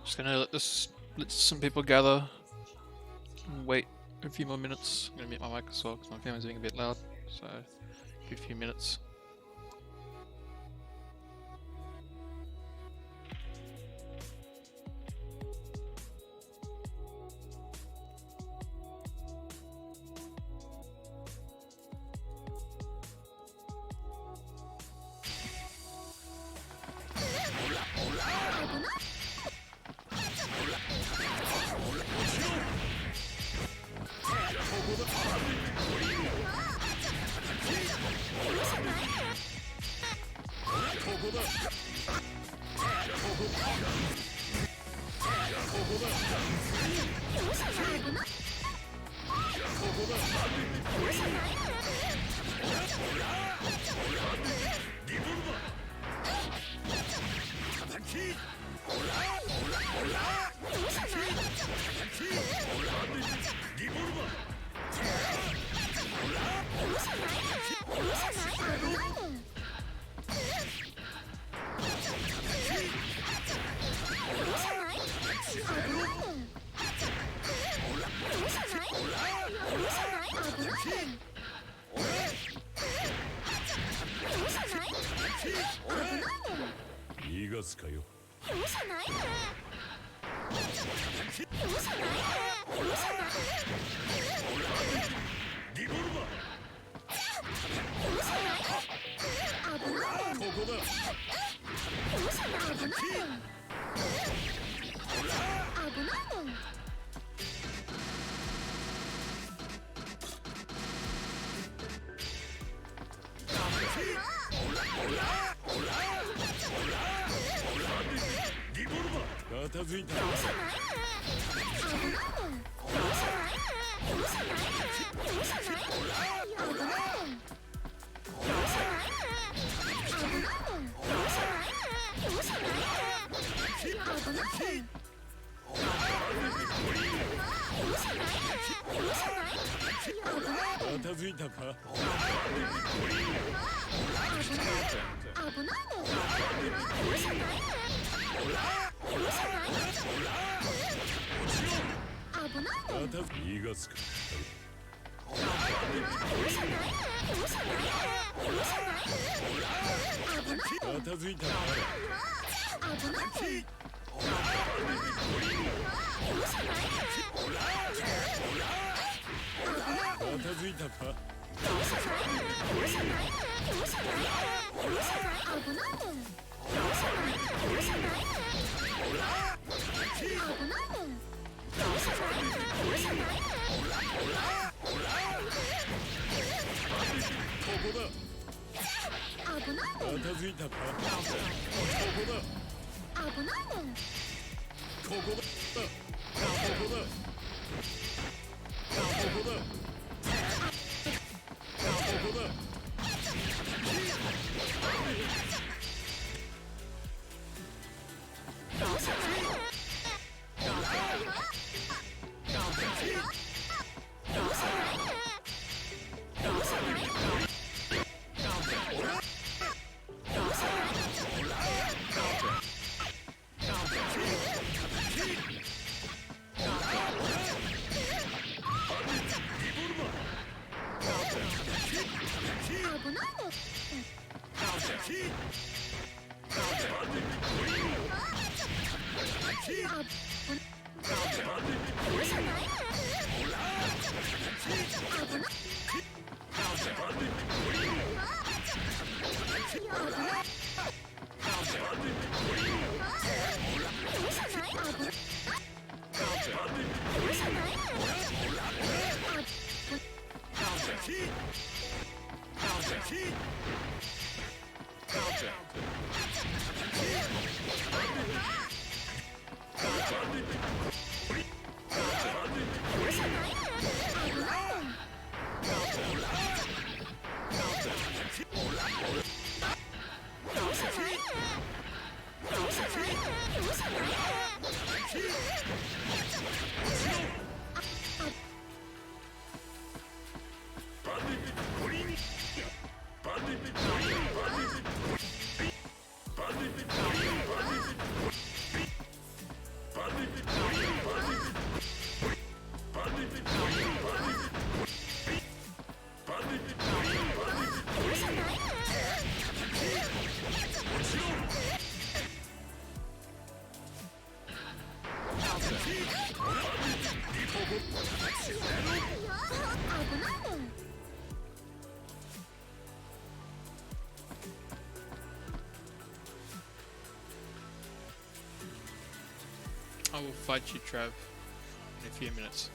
Just gonna let some people gather and wait a few more minutes. I'm gonna mute my mic as well because my family's being a bit loud, so give a few minutes. I will fight you, Trav, in a few minutes.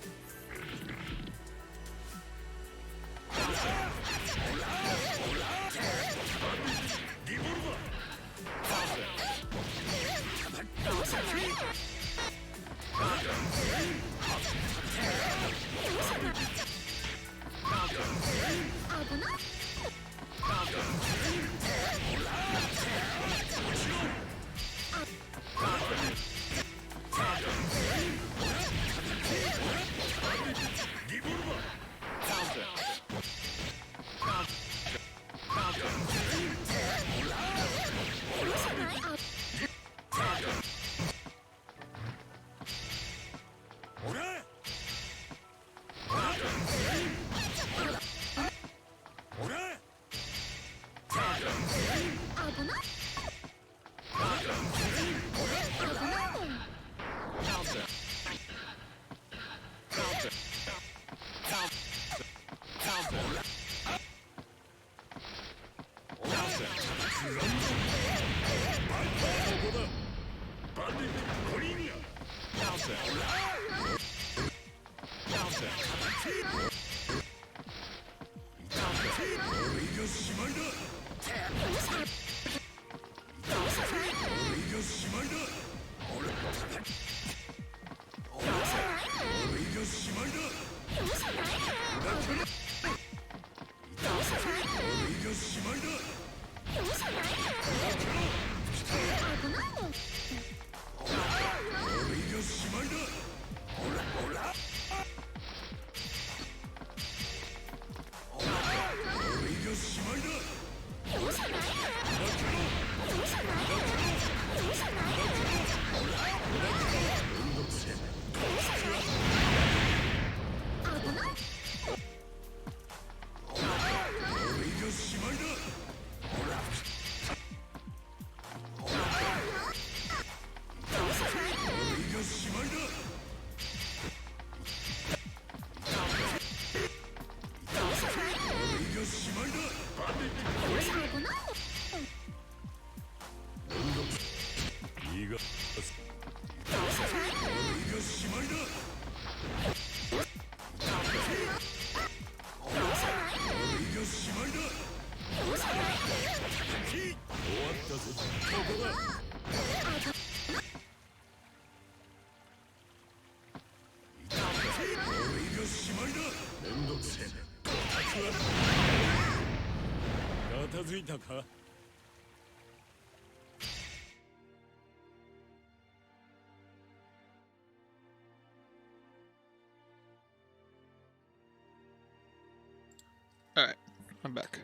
Alright, I'm back.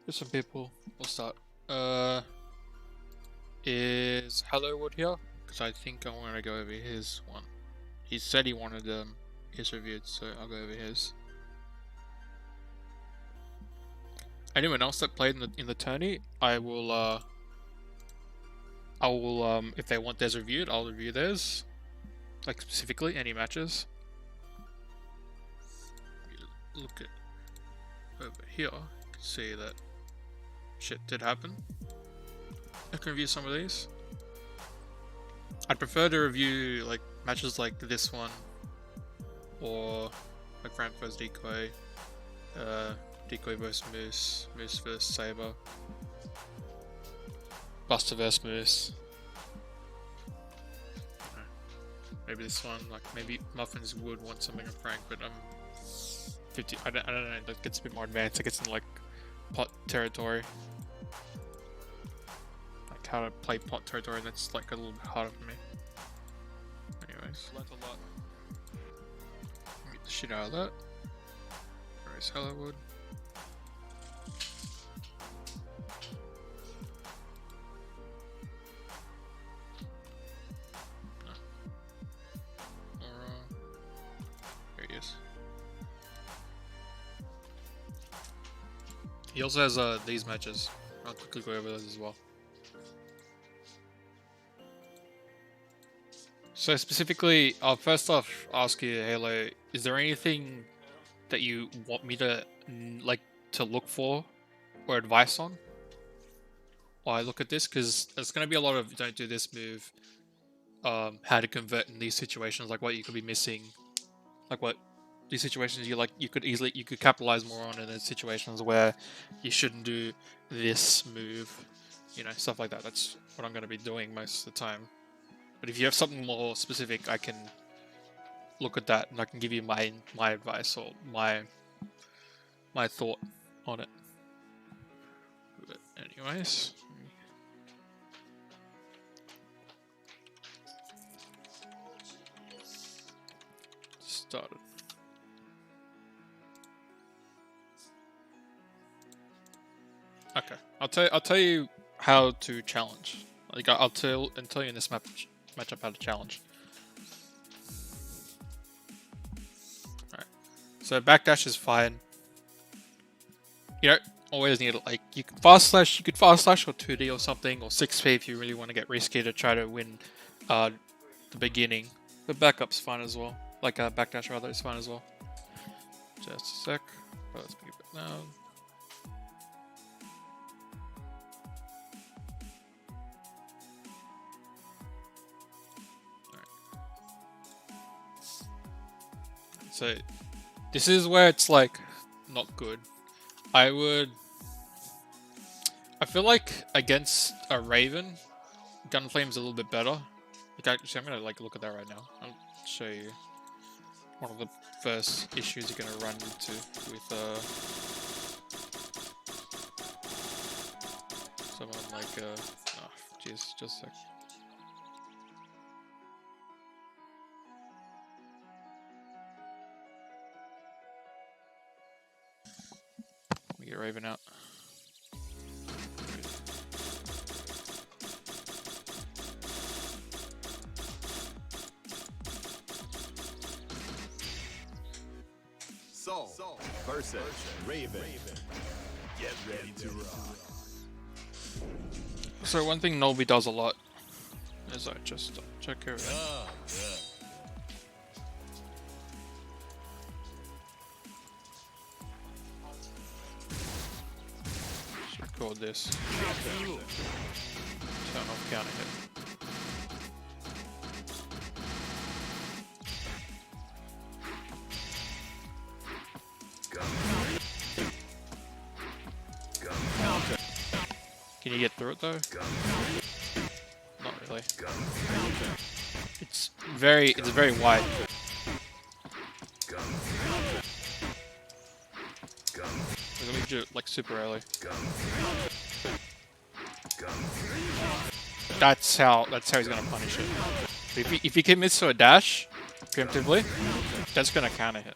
There's some people. We'll start. Is Hellowood here? Because I think I want to go over his one. He said he wanted his reviewed, so I'll go over his. anyone else that played in the tourney, I will if they want theirs reviewed, I'll review theirs, like specifically any matches. Look at over here, you can see that shit did happen. I can review some of these. I'd prefer to review like matches like this one, or like Frank vs Decoy, Decoy vs Moose, Moose vs Saber, Buster vs Moose. Maybe this one, like maybe Muffins would want something of Frank, but 50. I don't know. That gets a bit more advanced. It gets in like pot territory, like how to play pot territory. And that's like a little bit harder for me. Anyways, learned a lot. Get the shit out of that. Where's Hollywood? There he is. He also has these matches. I'll quickly go over those as well. So specifically, I'll first off ask you, Halo, is there anything that you want me to like to look for or advice on while I look at this? Because there's going to be a lot of don't do this move, how to convert in these situations, like what you could be missing, like what these situations you could capitalize more on in the situations where you shouldn't do this move, you know, stuff like that. That's what I'm going to be doing most of the time. But if you have something more specific, I can look at that and I can give you my advice or my thought on it. But anyways, started. Okay, I'll tell you how to challenge. Like I'll tell you in this matchup how to challenge. Alright. So backdash is fine. You don't always need it, like you could fast slash or 2D or something, or 6P if you really want to get risky to try to win the beginning. The backup's fine as well. Like backdash rather is fine as well. Just a sec. Let's keep it down. So this is where it's like not good. I feel like against a Raven, Gunflame's a little bit better. Like actually, I'm gonna like look at that right now. I'll show you one of the first issues you're gonna run into with someone like oh jeez, just a sec. Let me get Raven out. Soul versus Raven. Get ready to rock. So one thing Nolby does a lot is I just check everything. Should record this. Turn off counter hit. Can you get through it though? Not really. It's very wide. Let me do it like super early. That's how he's gonna punish it. If he commits to a dash preemptively, that's gonna counter hit.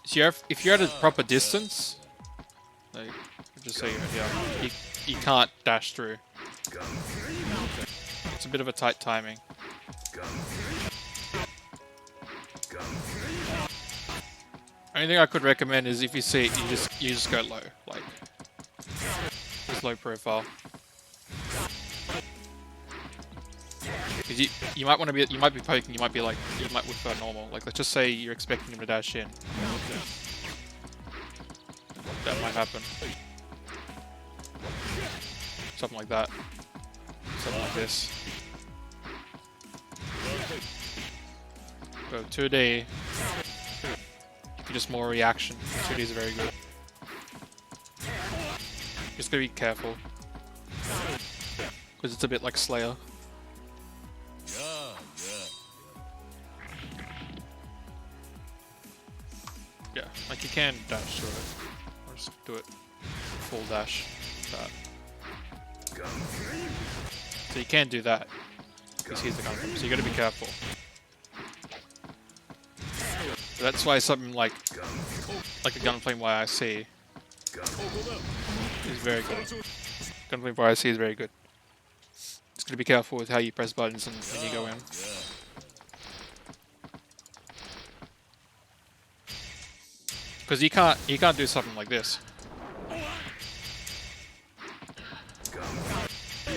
So if you're at a proper distance, like just say you can't dash through. It's a bit of a tight timing. Only thing I could recommend is if you see it, you just go low, like just low profile. Because you might want to be, you might be poking, you might be like, you might prefer normal. Like let's just say you're expecting him to dash in. That might happen. Something like that. Something like this. Go 2D. Just more reaction. 2D is very good. Just gotta be careful. Because it's a bit like Slayer. Yeah, like you can dash through it. Or just do it full dash. That. So you can do that. Because he's the gun flame, so you gotta be careful. But that's why something like a gunflame YIC is very good. Gunflame YIC is very good. Just gotta be careful with how you press buttons and when you go in. Because you can't do something like this.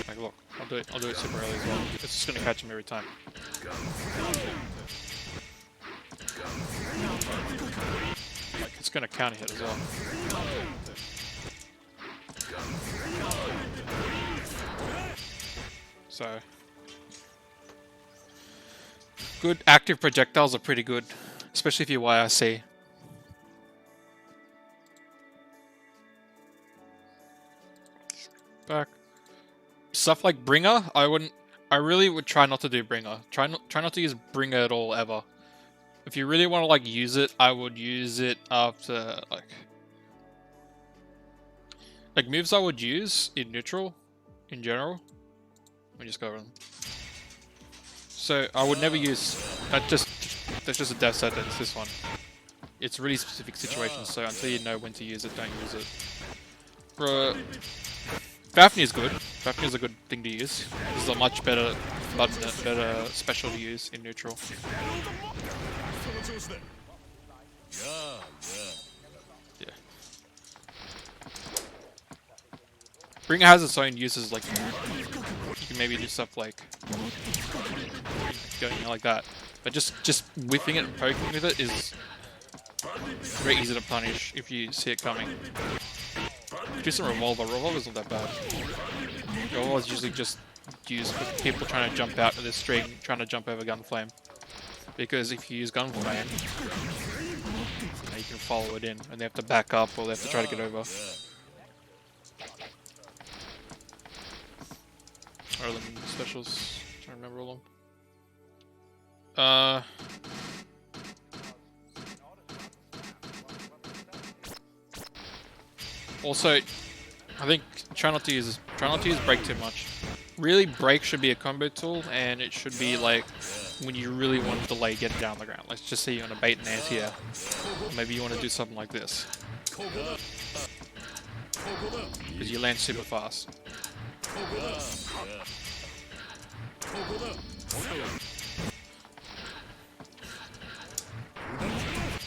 Like look, I'll do it super early as well. It's just gonna catch him every time. Like it's gonna counter hit as well. So good active projectiles are pretty good, especially if you YRC. Back. Stuff like Bringer, I really would try not to do Bringer. Try not to use Bringer at all ever. If you really want to like use it, I would use it after like moves I would use in neutral in general. Let me just go over them. So I would never use that's just a death sentence, this one. It's really specific situations, so until you know when to use it, don't use it. Fafnir is good. Fafnir is a good thing to use. This is a much better button, better special to use in neutral. Yeah. Bringer has its own uses, like you can maybe do stuff like going like that, but just whiffing it and poking with it is very easy to punish if you see it coming. Do some revolver. Revolver's not that bad. Revolver's usually just used for people trying to jump out of this string, trying to jump over Gunflame. Because if you use Gunflame, you can follow it in, and they have to back up or they have to try to get over. What are the specials? I'm trying to remember all of them. Also, I think try not to use break too much. Really, break should be a combo tool, and it should be like when you really want to delay getting down the ground. Let's just say you want to bait an anti-air. Maybe you want to do something like this, because you land super fast.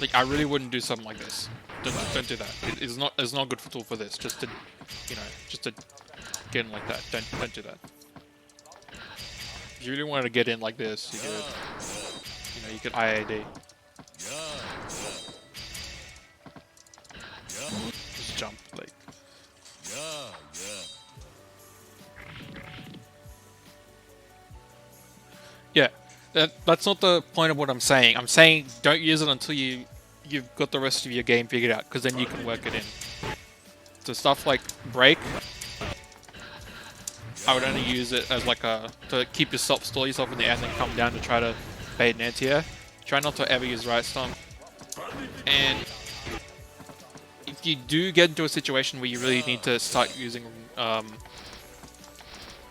Like I really wouldn't do something like this. Don't do that. It's not a good tool for this. Just to, just to get in like that. Don't do that. If you really wanted to get in like this, you could IAD. Just jump like. Yeah, that's not the point of what I'm saying. I'm saying don't use it until you've got the rest of your game figured out, because then you can work it in. So stuff like break, I would only use it as like to keep yourself, stall yourself in the air and then come down to try to bait an anti-air. Try not to ever use right stomp. And if you do get into a situation where you really need to start using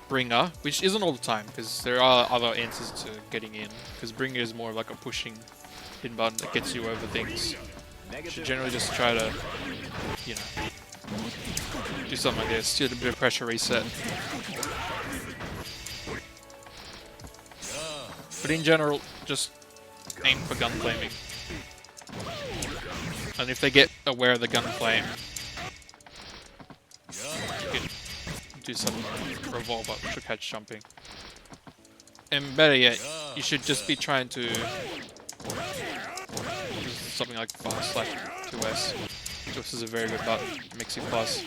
Bringer, which isn't all the time, because there are other answers to getting in, because Bringer is more like a pushing hit button that gets you over things. You should generally just try to, do something like this, do a bit of pressure reset. But in general, just aim for gun flaming. And if they get aware of the gun flame, you can do some revolver to catch jumping. And better yet, you should just be trying to use something like fast slash 2S. This is a very good button, Mixie Plus.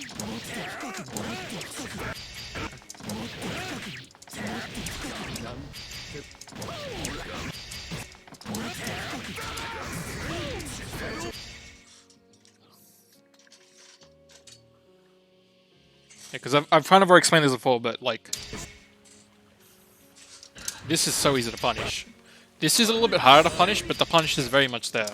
Yeah, because I've kind of already explained this before, but like, this is so easy to punish. This is a little bit harder to punish, but the punish is very much there.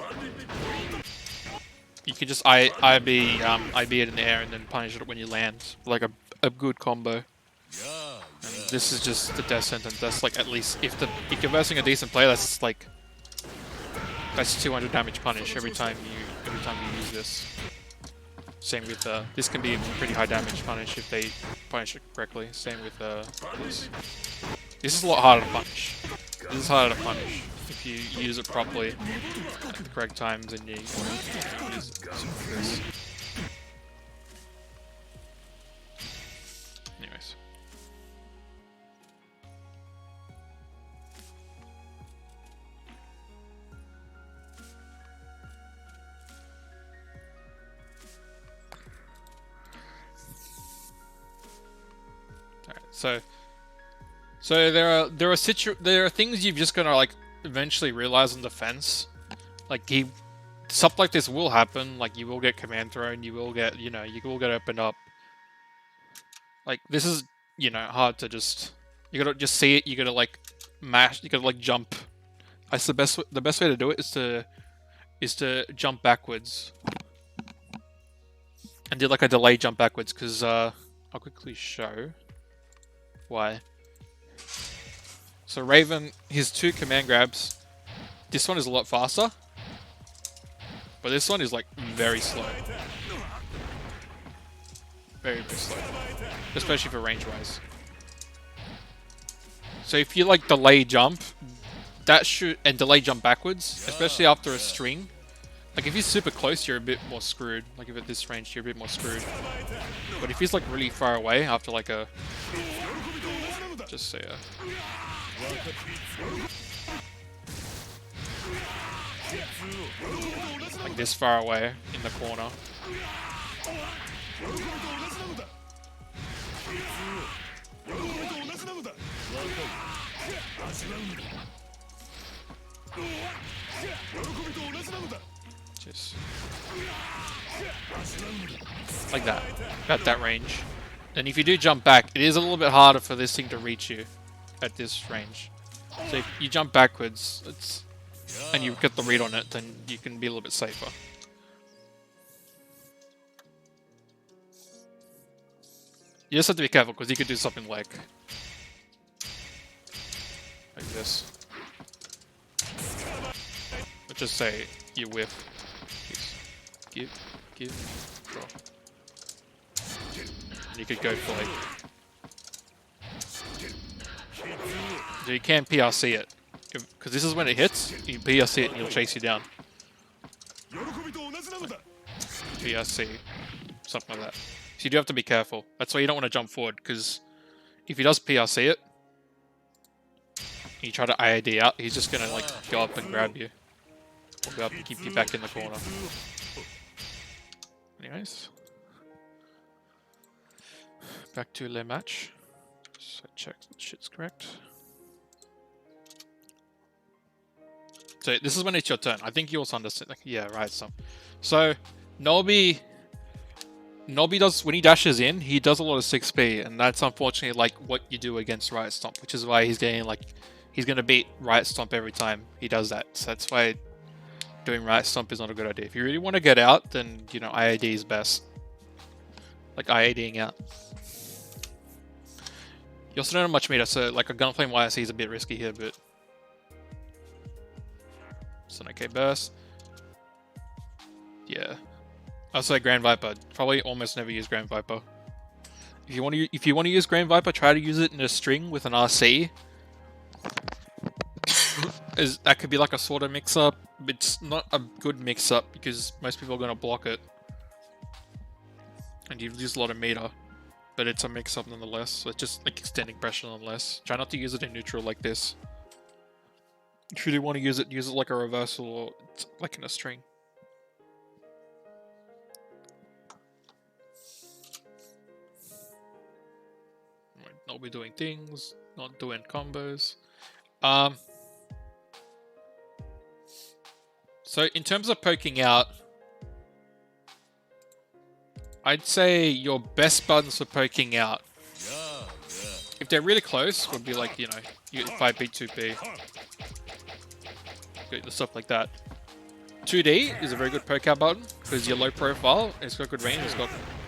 You can just IB it in the air and then punish it when you land, like a good combo. And this is just the death sentence. That's like at least if you're versing a decent player, that's 200 damage punish every time you use this. Same with this can be a pretty high damage punish if they punish it correctly. Same with this. This is a lot harder to punish. This is harder to punish if you use it properly at the correct times and you use this. Anyways. Alright, so there are things you've just gonna like eventually realize on defense. Like stuff like this will happen. Like you will get command thrown. You will get you will get opened up. Like this is hard to just you gotta just see it. You gotta like mash. You gotta like jump. That's the best way to do it is to jump backwards and do like a delay jump backwards. Because I'll quickly show why. So Raven, his 2 command grabs, this one is a lot faster, but this one is like very slow. Very, very slow. Especially for range wise. So if you like delay jump, and delay jump backwards, especially after a string, like if he's super close, you're a bit more screwed. Like if at this range, you're a bit more screwed. But if he's like really far away after like just say like this far away in the corner. Just like that. At that range. And if you do jump back, it is a little bit harder for this thing to reach you at this range. So if you jump backwards, and you get the read on it, then you can be a little bit safer. You just have to be careful because you could do something like this. Let's just say you whiff. Give, draw. And you could go for like. So you can PRC it. Because this is when it hits, you PRC it and he'll chase you down. PRC. Something like that. So you do have to be careful. That's why you don't want to jump forward, because if he does PRC it, and you try to IAD out, he's just going to like go up and grab you. Or go up and keep you back in the corner. Anyways. Back to Le Match. So check that shit's correct. So this is when it's your turn. I think you also understand. Like, yeah, right. So Nobby does, when he dashes in, he does a lot of 6p, and that's unfortunately like what you do against Riot Stomp, which is why he's getting like he's gonna beat Riot Stomp every time he does that. So that's why doing Riot Stomp is not a good idea. If you really want to get out, then IAD is best. Like IADing out. You also don't have much meter, so like a Gunflame YSC is a bit risky here, but it's an okay burst. Yeah. I'll say Grand Viper. Probably almost never use Grand Viper. If you want to use Grand Viper, try to use it in a string with an RC. is that could be like a sort of mix-up. It's not a good mix-up because most people are going to block it. And you lose a lot of meter. But it's a mix-up nonetheless, so it's just like extending pressure nonetheless. Try not to use it in neutral like this. If you do want to use it like a reversal or like in a string. Not be doing things, not doing combos. So in terms of poking out, I'd say your best buttons for poking out, if they're really close, would be like, you know, you get 5B, 2B, the stuff like that. 2D is a very good poke out button because you're low profile, it's got good range,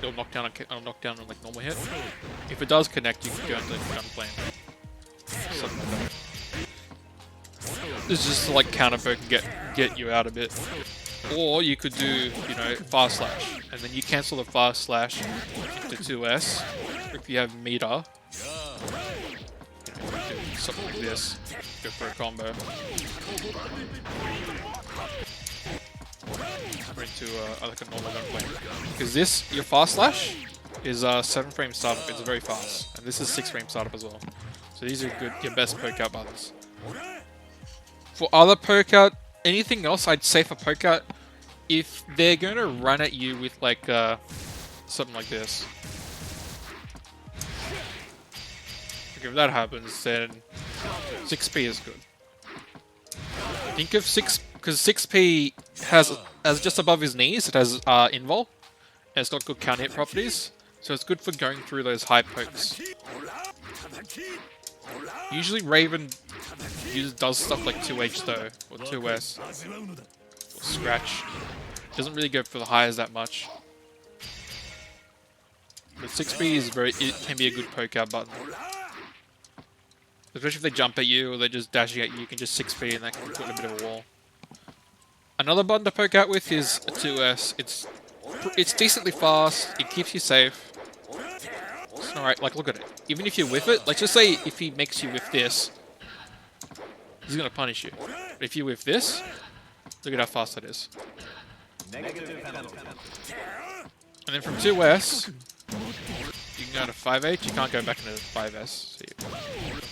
it'll knock down on like normal hit. If it does connect, you can go into gunplane. Something like that. This is just to like counter poke and get you out a bit. Or you could do, you know, fast slash, and then you cancel the fast slash into 2S. If you have meter, you know, you do something like this, go for a combo. Or into like a normal gunplane. Because this, your fast slash, is 7 frame startup. It's very fast, and this is 6 frame startup as well. So these are good, your best poke out buttons. For other poke out, anything else, I'd say for poke out, if they're going to run at you with like something like this. Okay, if that happens, then 6P is good. Think of 6, because 6P has, as just above his knees, it has invul, and it's got good counter hit properties, so it's good for going through those high pokes. Usually Raven does stuff like 2H though, or 2S, or Scratch. Doesn't really go for the highs that much. But 6B is it can be a good poke out button. Especially if they jump at you or they're just dashing at you, you can just 6B and that can put in a bit of a wall. Another button to poke out with is a 2S. It's decently fast, it keeps you safe. It's alright, like look at it. Even if you whiff it, let's just say if he makes you whiff this, he's gonna punish you. But if you whiff this, look at how fast that is. And then from 2S, you can go to 5H, you can't go back into 5S. So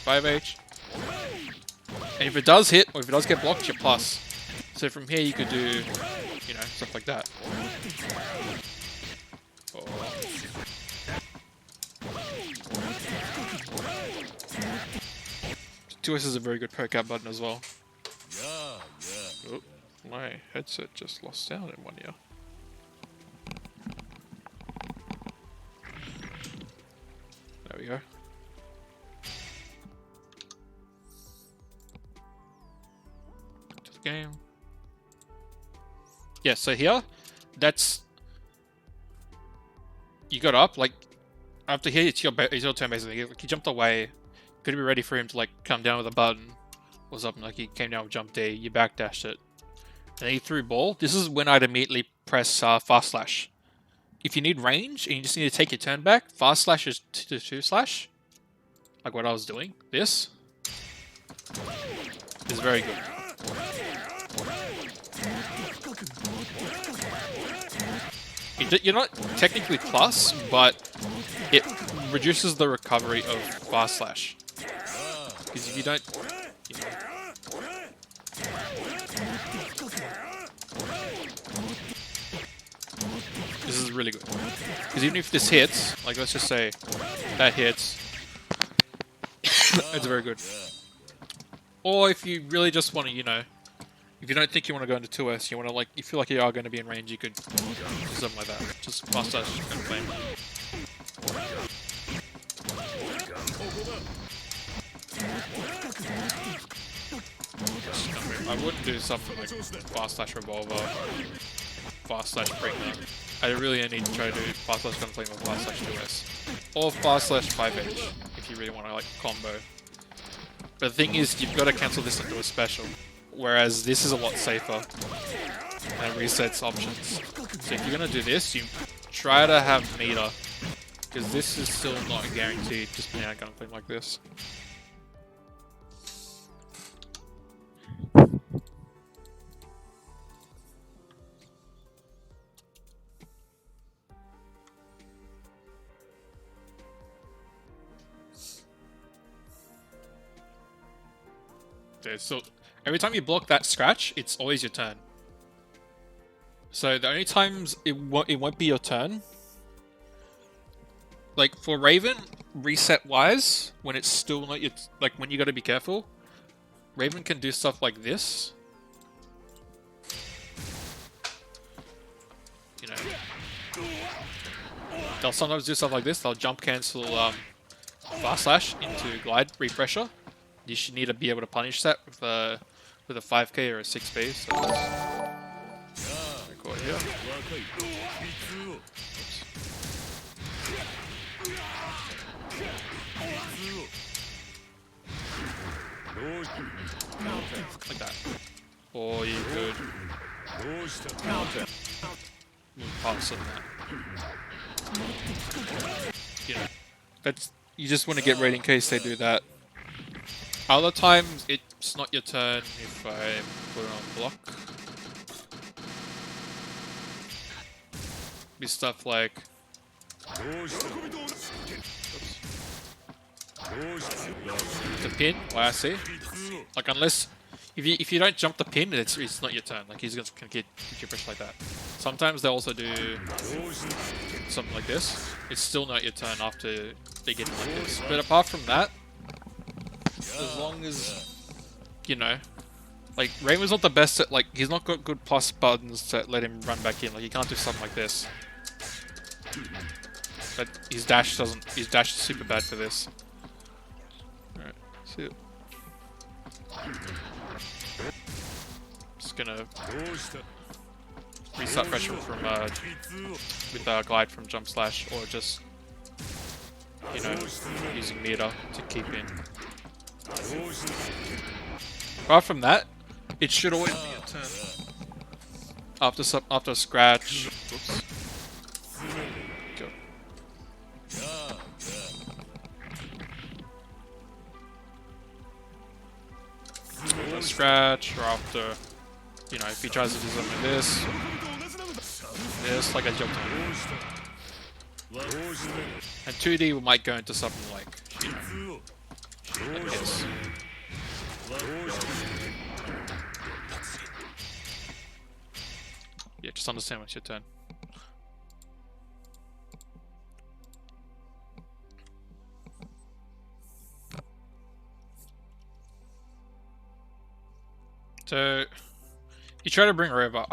5H. And if it does hit, or if it does get blocked, you're plus. So from here you could do, you know, stuff like that. Or 2S is a very good poke out button as well. Oh, my headset just lost sound in one ear. There we go. To the game. Yeah, so here, that's... You got up, like, after here, it's your turn basically. Like, you jumped away, could be ready for him to, like, come down with a button or something. Like, he came down with jump D, you backdashed it. And then he threw ball. This is when I'd immediately press fast slash. If you need range and you just need to take your turn back, fast slash is 2 slash. Like what I was doing. This is very good. You're not technically plus, but it reduces the recovery of fast slash. Because if you don't... You know, this is really good. Because even if this hits, like let's just say that hits, it's very good. Or if you really just want to, you know, if you don't think you want to go into 2S, you want to like, you feel like you are going to be in range, you could do something like that. Just fast slash kind of flame. I wouldn't do something like fast slash revolver, fast slash breakdown. I really need to try to do fast slash gunflame or fast slash 2S. Or fast slash 5H if you really want to like combo. But the thing is, you've got to cancel this into a special. Whereas this is a lot safer. And it resets options. So if you're going to do this, you try to have meter. Because this is still not guaranteed just playing out gunflame like this. there. So every time you block that scratch, it's always your turn. So the only times it won't be your turn, like for Raven, reset wise, when it's still not your like when you got to be careful, Raven can do stuff like this. You know, they'll sometimes do stuff like this. They'll jump cancel fast slash into glide refresher. You should need to be able to punish that with a 5k or a 6b. So record here. Like that. Or you could move past on that. You know, you just want to get ready in case they do that. Other times it's not your turn if I put it on block. Be stuff like the pin, I see. Like unless if you don't jump the pin, it's not your turn. Like he's gonna get your pressure like that. Sometimes they also do something like this. It's still not your turn after they get like this. But apart from that, as long as you know, like Raven's not the best at like he's not got good plus buttons to let him run back in. Like he can't do something like this. But his dash is super bad for this. Alright, see it. Just gonna restart pressure from with glide from jump slash, or just you know using meter to keep in. Apart from that, it should always be a turn after scratch. Oops. Go. After scratch, or after, you know, if he tries to do something like this, like I jumped on. And 2D we might go into something like, you know, like this. Yeah, just understand what's your turn. So, you try to bring her over.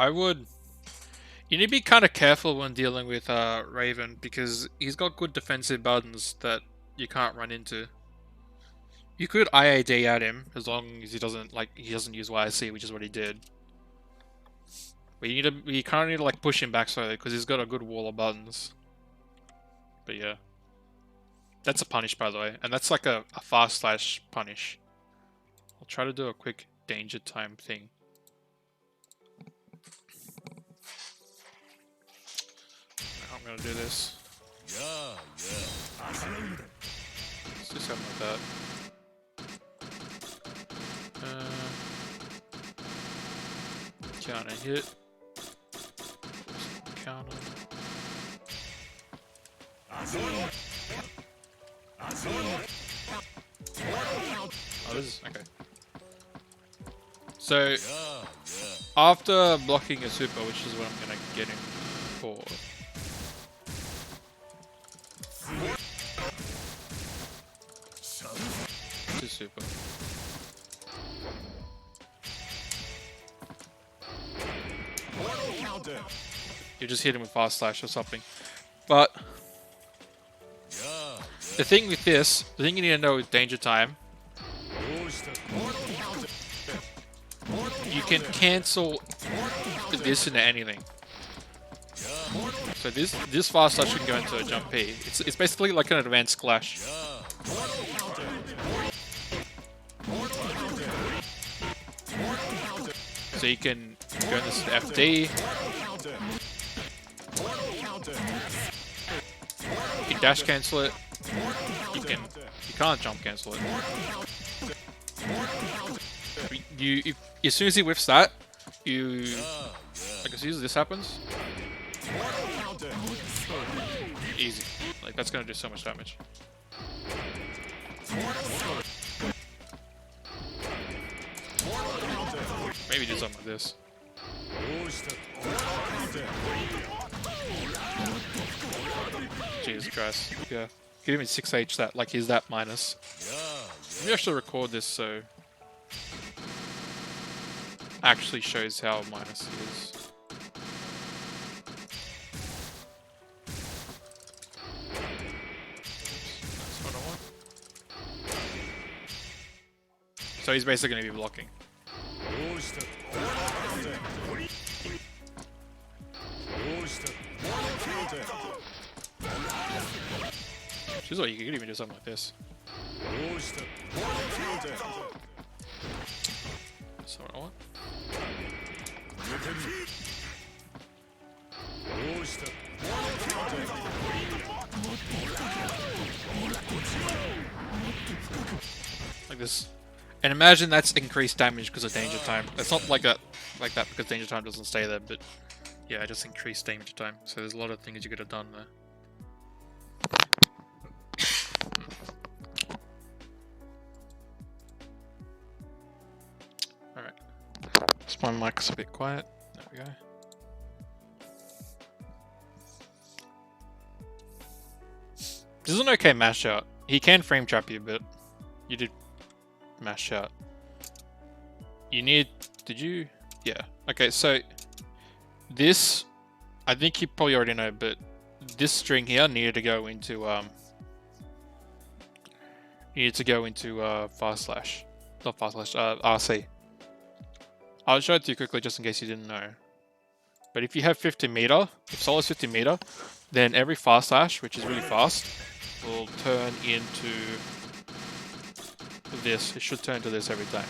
You need to be kind of careful when dealing with Raven, because he's got good defensive buttons that you can't run into. You could IAD at him as long as he doesn't use YC, which is what he did. But you kind of need to like push him back slowly because he's got a good wall of buttons. But yeah, that's a punish by the way, and that's like a fast slash punish. I'll try to do a quick danger time thing. I'm gonna do this. Let's do something like that. Counter hit. Counter. Oh, this is okay. So after blocking a super, which is what I'm gonna get him for. This is super. You just hit him with fast slash or something. But the thing with this, the thing you need to know with danger time, you can cancel this into anything. So this fast slash can go into a jump P. It's basically like an advanced clash. So you can go into this FD. You can dash cancel it. You can't jump cancel it. As soon as he whiffs that, like as soon as this happens, easy. Like that's gonna do so much damage. Maybe do something like this. Jesus Christ. Yeah. Give him 6H that, like he's that minus. Maybe I should record this so actually shows how minus he is. That's what I want. So he's basically going to be blocking. Which is what you could even do something like this. That's what I want. Like this. And imagine that's increased damage because of danger time. It's not like that because danger time doesn't stay there, but yeah, just increased danger time. So there's a lot of things you could have done there. Alright. Just my mic's a bit quiet. There we go. This is an okay mash out. He can frame trap you, but you did mash out. You need... Did you? Yeah. Okay, so this... I think you probably already know, but this string here needed to go into fast slash. Not fast slash, RC. I'll show it to you quickly just in case you didn't know. But if you have 50 meter, if solo's 50 meter, then every fast slash, which is really fast, will turn into this. It should turn to this every time.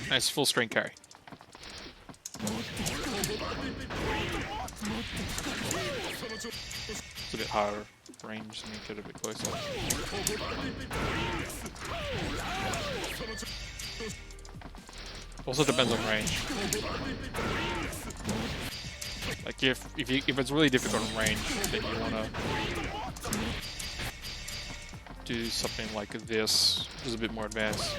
Nice full screen carry. It's a bit higher range, let me get a bit closer. Also depends on range. Like if it's really difficult on range, then you wanna do something like this, which is a bit more advanced.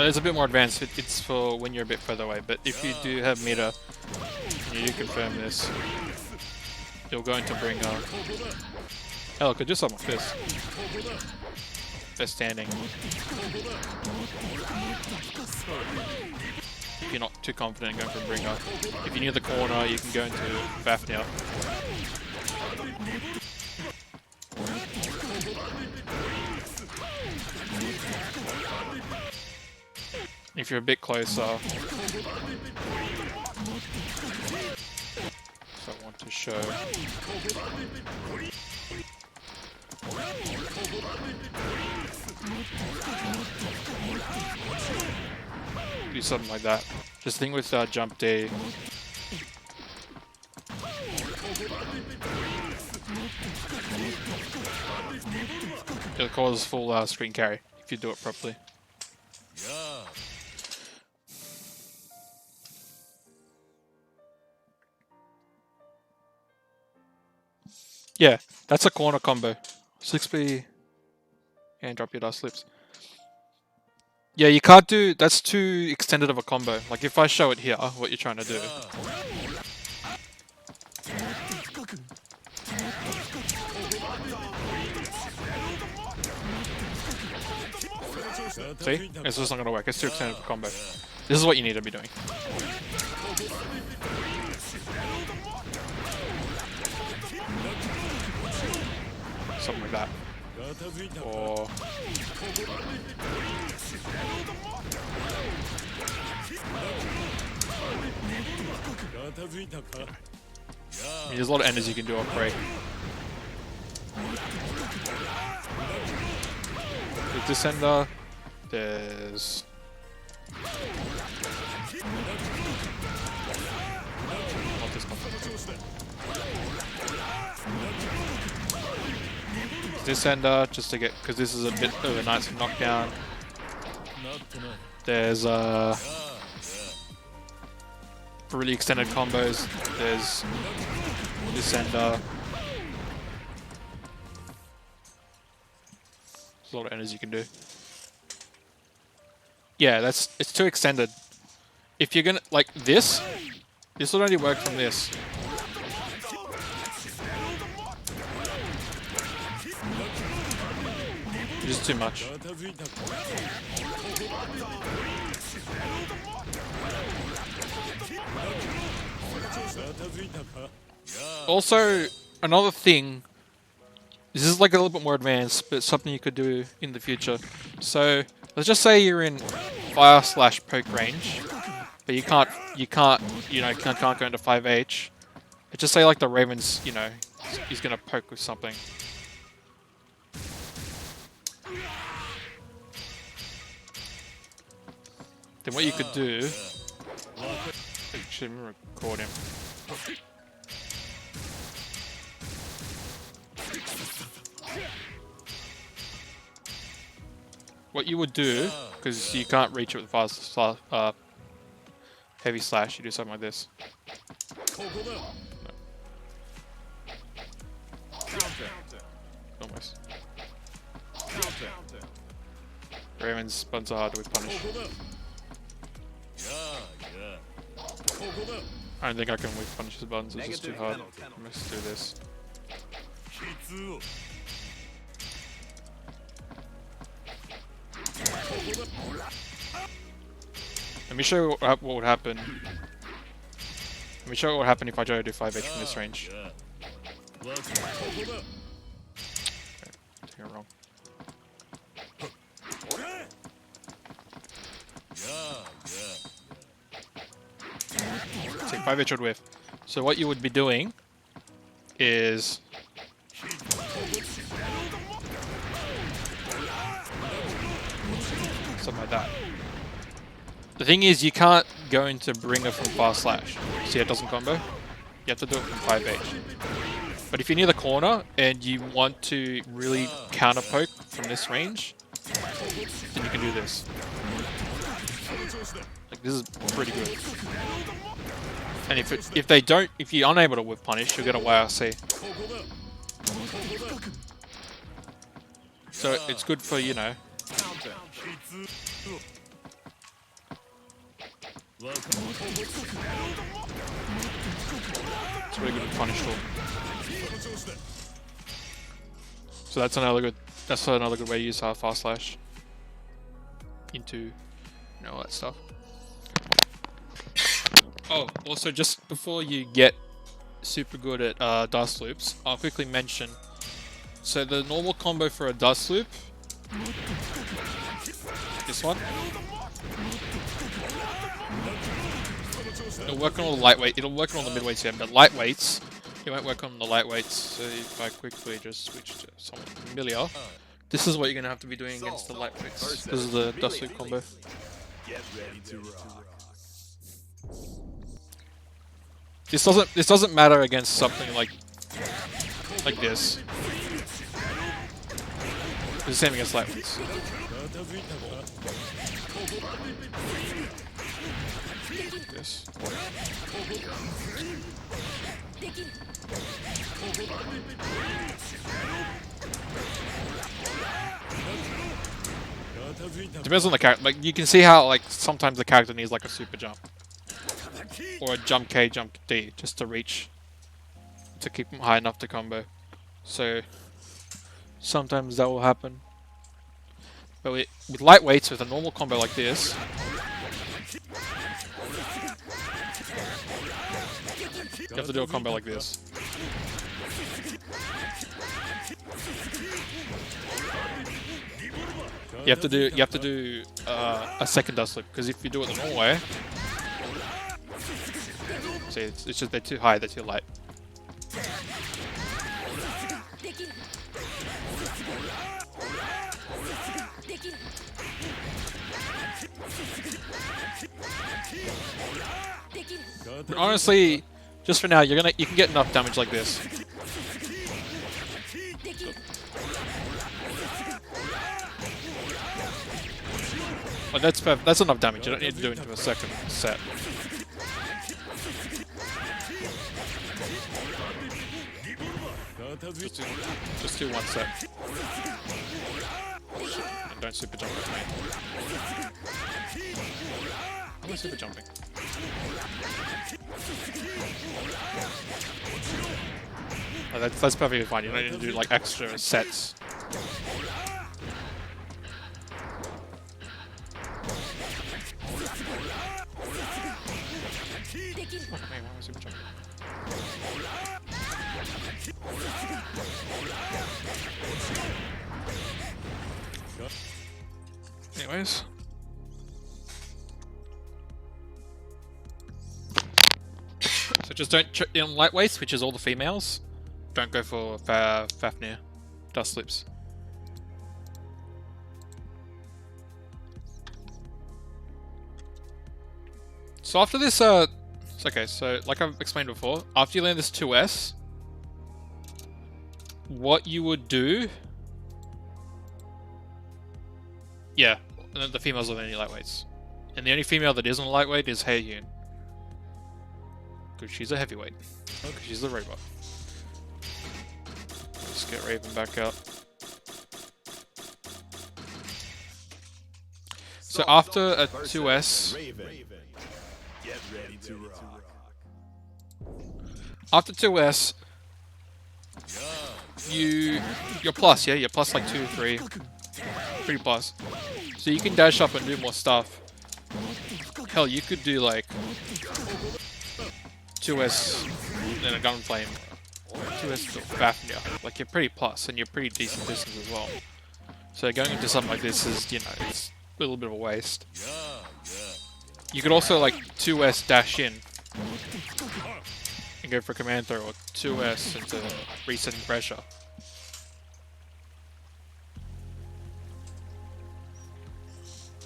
It's a bit more advanced. It's for when you're a bit further away, but if you do have meter, and you do confirm this, you'll go into bring hell, I could do something like this. They're standing. If you're not too confident in going for bringer. If you're near the corner, you can go into Fafnir. If you're a bit closer, so I want to show. Do something like that. Just think with jump D. It'll cause full screen carry if you do it properly. Yeah, that's a corner combo. 6B and drop your dust slips. Yeah, you can't do... That's too extended of a combo. Like, if I show it here, what you're trying to do. See? It's just not going to work. It's too extended of a combo. This is what you need to be doing. Something like that. Or... I mean, there's a lot of enders you can do off break. With this ender, there's... this ender just to get, because this is a bit of a nice knockdown. There's really extended combos. There's this ender. There's a lot of enders you can do. Yeah, it's too extended. If you're gonna like this will only work from this. It's just too much. Also, another thing, this is like a little bit more advanced, but something you could do in the future. So let's just say you're in fire/poke range, but you can't go into 5H. But just say like the Raven's, he's gonna poke with something. Then what you could do, actually let me record him. What you would do, because you can't reach it with fast heavy slash, you do something like this. No. Almost. Raven's buttons are hard to punish. I don't think I can whip punish his buttons, it's just too hard. Let's do this. Let me show you what would happen. Let me show you what would happen if I try to do 5H from this range. Okay, taking it wrong. Take 5H would whiff. So what you would be doing is something like that. The thing is, you can't go into Bringer from fast slash. See, it doesn't combo. You have to do it from 5H. But if you're near the corner and you want to really counter poke from this range, then you can do this. Like, this is pretty good. And if you're unable to whip punish, you'll get a YRC. So it's good for, It's really good at punish tool. So that's another good way to use fast slash into all that stuff. Oh, also just before you get super good at dust loops, I'll quickly mention. So the normal combo for a dust loop, this one. It'll work on all the lightweight. It'll work on all the midweights here, but lightweights, it won't work on the lightweights. So if I quickly just switch to something familiar, this is what you're gonna have to be doing against the lightweights. This is the dust loop combo. Get ready to rock. This doesn't matter against something like this. It's the same against lightweights. This. Depends on the character. Like, you can see how sometimes the character needs like a super jump or a jump K, jump D just to reach, to keep them high enough to combo. So sometimes that will happen. But with lightweights, with a normal combo like this, you have to do a combo like this. You have to do a second dust loop, because if you do it the normal way, see, it's just they're too high, they're too light. But honestly, just for now, you can get enough damage like this. Like that's enough damage. You don't need to do it into a second set. Just do one set. And don't super jump with me. How am I super jumping? Oh, that's perfectly fine. You don't need to do like extra sets. Oh, man, why am I super jumping? Anyways. So just don't in lightweights, which is all the females. Don't go for Fafnir, dust lips. So after this, okay, so like I've explained before, after you land this 2S, what you would do... Yeah, the females are the only lightweights. And the only female that isn't a lightweight is Haehyun. Because she's a heavyweight. Because she's the robot. Let's get Raven back out. So after a 2S... Get ready to rock. After 2S... You're plus, yeah? You're plus like 2, 3. Pretty plus. So you can dash up and do more stuff. Hell, you could do like 2S and a gunflame. 2S Fafnir. Like you're pretty plus and you're pretty decent distance as well. So going into something like this is, you know, it's a little bit of a waste. You could also like 2S dash in and go for command throw, or 2S into resetting pressure.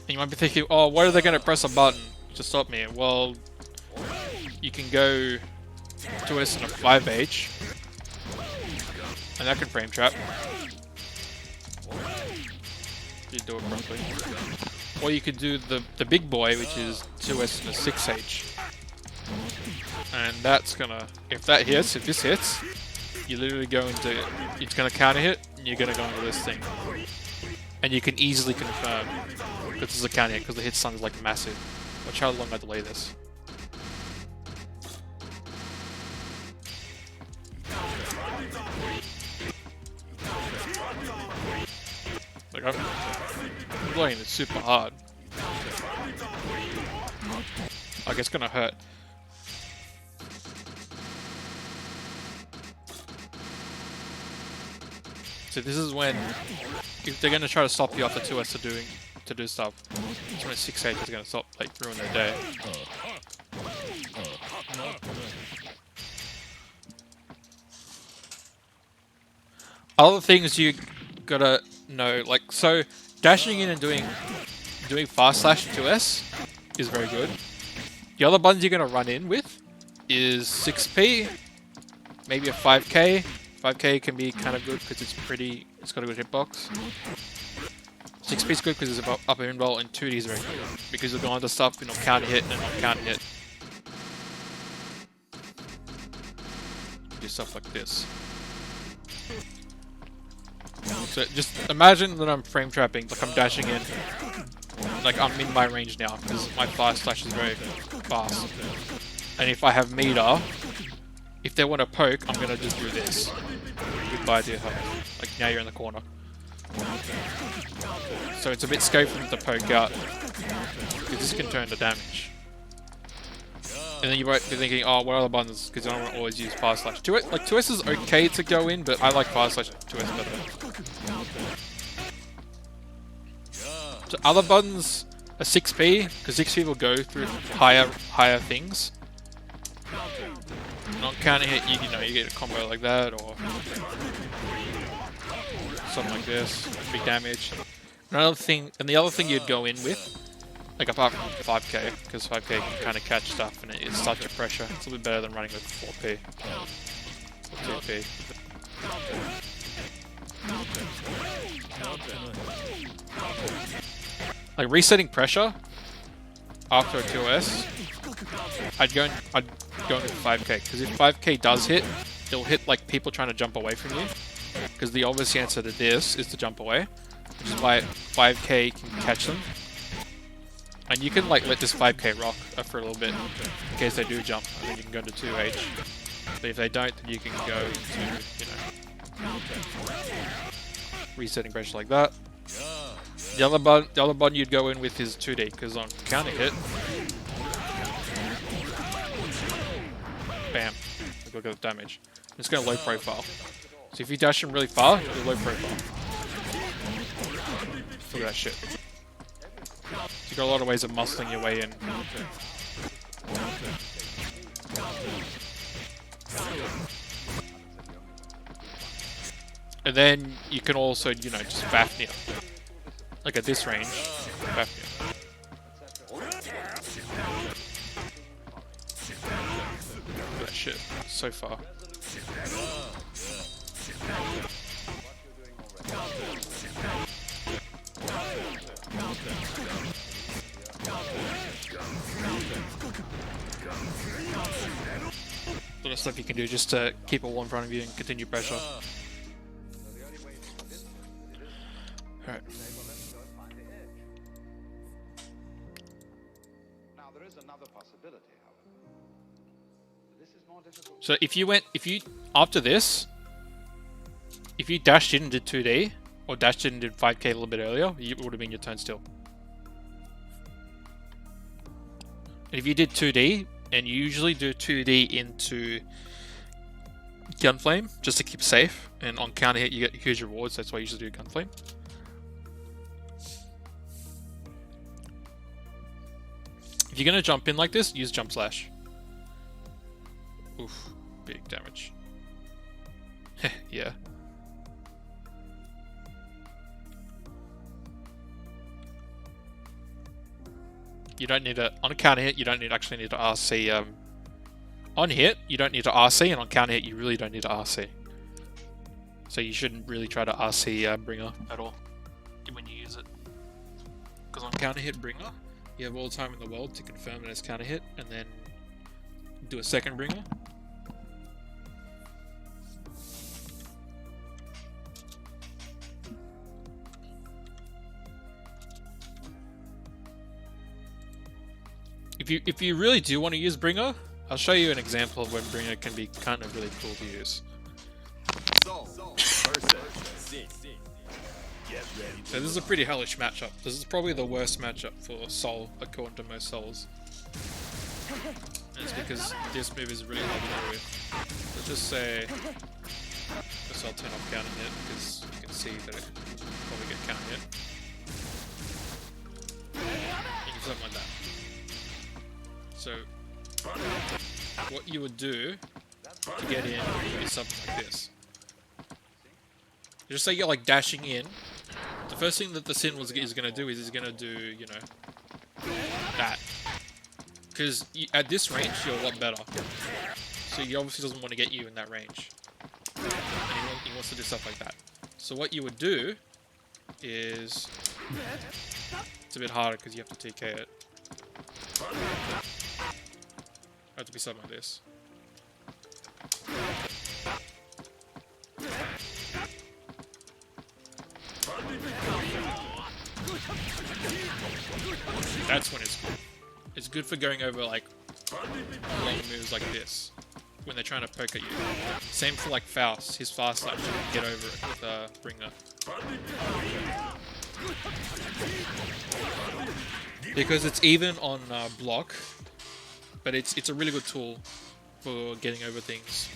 And you might be thinking, oh, why are they going to press a button to stop me? Well, you can go 2S in a 5H, and that can frame trap. You do it properly. Or you could do the big boy, which is 2S in a 6H. And that's gonna, if that hits, if this hits, you literally go into, it's gonna counter hit, and you're gonna go into this thing. And you can easily confirm, because this is a counter hit, because the hit stun is like massive. Watch how long I delay this. Like I'm delaying it super hard. Like it's gonna hurt. So this is when, if they're gonna try to stop you after 2S to do stuff, it's when 6H is gonna stop, like ruin their day. Other things you gotta know, like so, dashing in and doing fast slash 2S is very good. The other buttons you're gonna run in with is 6P, maybe a 5K. 5K can be kind of good because it's got a good hitbox. 6P is good because it's about upper inroll, and 2D is very good because you'll go onto stuff and it'll counter hit and not counter hit. Do stuff like this. So just imagine that I'm frame trapping, like I'm dashing in, like I'm in my range now because my fast slash is very fast. And if I have meter, if they want to poke, I'm gonna just do this. Goodbye to your health. Like now you're in the corner. So it's a bit scary for them to poke out because this can turn to damage. And then you might be thinking, oh, what are the buttons? Because I don't want to always use fast slash. 2S, like 2S is okay to go in, but I like fast slash 2S better. So other buttons are 6P, because 6P will go through higher things. And on counter hit, you know, you get a combo like that, or something like this, big damage. Another thing, and the other thing you'd go in with, like apart from 5K, because 5K can kind of catch stuff and it's such a pressure. It's a little bit better than running with 4P or 2P. Like resetting pressure after a 2S, I'd go with 5k, because if 5k does hit, it'll hit like people trying to jump away from you. Because the obvious answer to this is to jump away, which is why 5k can catch them. And you can like let this 5k rock for a little bit in case they do jump, and then you can go to 2h. But if they don't, then you can go to, you know, resetting pressure like that. The other button you'd go in with is 2D, because on counter hit, bam, look at the damage. It's going to low profile. So if you dash him really far, you're low profile. Look at that shit. So you've got a lot of ways of muscling your way in. And then you can also, you know, just Fafnir. Like at this range, Fafnir. Look at that shit, so far. A lot of stuff you can do just to keep a wall in front of you and continue pressure. Alright. So if you after this, if you dashed in and did 2D, or dashed in and did 5k a little bit earlier, it would have been your turn still. And if you did 2D, and you usually do 2D into Gunflame, just to keep safe, and on counter hit you get huge rewards, that's why I usually do Gunflame. If you're going to jump in like this, use Jump Slash. Oof, big damage. Yeah. You don't need to, on a counter hit, you don't actually need to RC. On hit, you don't need to RC, and on counter hit, you really don't need to RC. So you shouldn't really try to RC Bringer at all when you use it. Because on counter hit Bringer, you have all the time in the world to confirm that it's counter hit, and then do a second Bringer. If you really do want to use Bringer, I'll show you an example of when Bringer can be kind of really cool to use. So this is a pretty hellish matchup. This is probably the worst matchup for Soul, according to most Souls. And it's because this move is really hard to deal with. Let's just say, I'll turn off counter hit, because you can see that it will probably get counter hit. You can something like that. So, what you would do to get in is something like this. Just say you're like dashing in. The first thing that the Sin is going to do is he's going to do, you know, that. Because at this range, you're a lot better. So he obviously doesn't want to get you in that range. And he wants to do stuff like that. So what you would do is... It's a bit harder because you have to TK it. Have to be something like this. That's when it's good. It's good for going over like long moves like this when they're trying to poke at you. Same for like Faust. His fast slash, you can get over it with Bringer. Because it's even on block. But it's a really good tool for getting over things.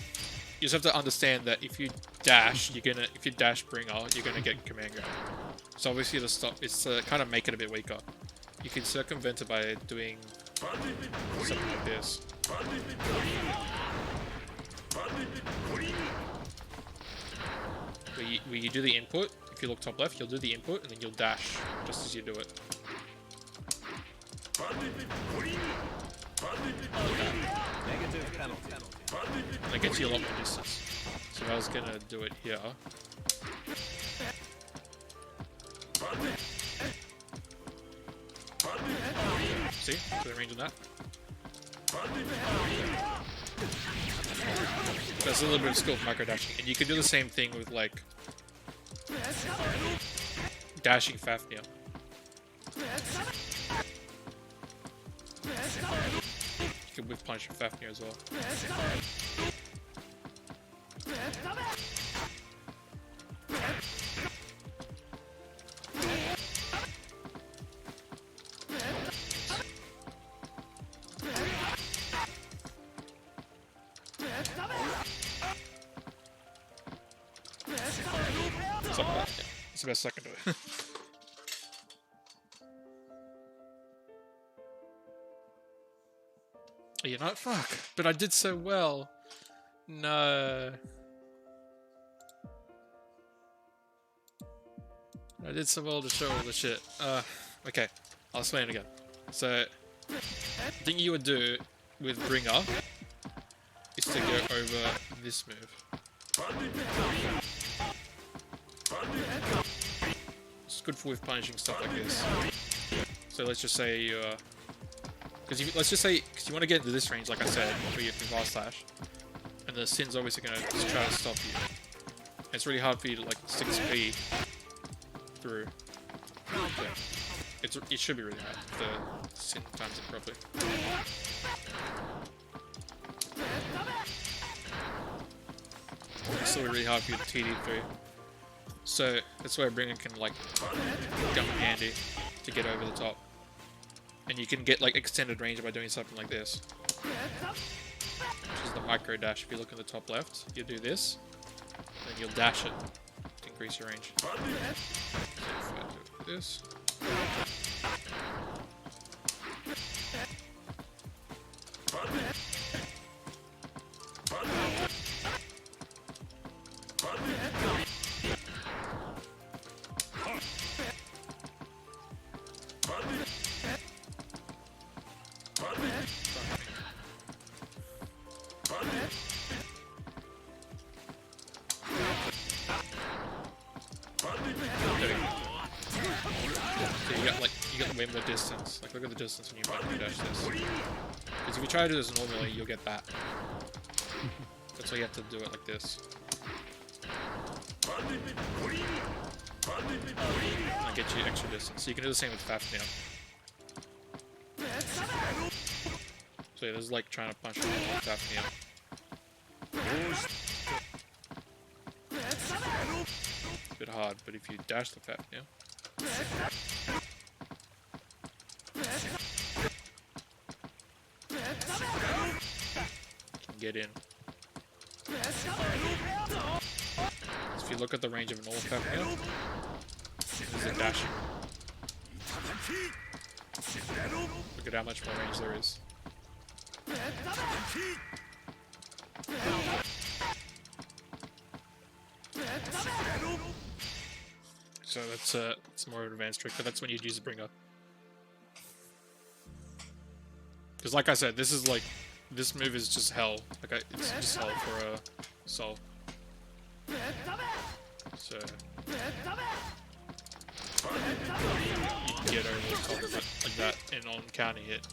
You just have to understand that if you dash, if you dash Bringer, you're gonna get command grab. So obviously to stop, it's to kind of make it a bit weaker. You can circumvent it by doing something like this. Where you do the input. If you look top left, you'll do the input and then you'll dash just as you do it. Negative penalty. That gets you a lot more distance. So I was gonna do it here. see? So the range on that. There's a little bit of skill with micro dashing, and you can do the same thing with like dashing Fafnir. You can whiff punch Fafnir as well. Something like that. Yeah. That's the best I can do. You're not? Fuck. But I did so well. No. I did so well to show all the shit. Okay. I'll explain it again. So, the thing you would do with Bringer is to go over this move. It's good for with punishing stuff like this. So let's just say you let's just say, because you want to get into this range, like I said, for your fast slash, and the Sin's obviously going to just try to stop you. And it's really hard for you to like 6p through. Yeah. It should be really hard if the Sin times it properly. It's still really hard for you to TD through. So that's where Bringer can like come in handy to get over the top. And you can get like extended range by doing something like this. Which is the micro dash. If you look in the top left, you do this, then you'll dash it to increase your range. So if I do this. You get way more distance. Like look at the distance when you micro dash this. Because if you try to do this normally, you'll get that. That's why you have to do it like this. And get you extra distance. So you can do the same with Fafnir. So yeah, this is like trying to punch with Fafnir. It's a bit hard, but if you dash the Fafnir, you can get in. So if you look at the range of an normal Fafnir, this is a dashing. Look at how much more range there is. So that's it's more of an advanced trick, but that's when you'd use the Bringer. Because like I said, this is like, this move is just hell. Like it's just hell for a soul. So you can get over the top of it like that and on counter hit.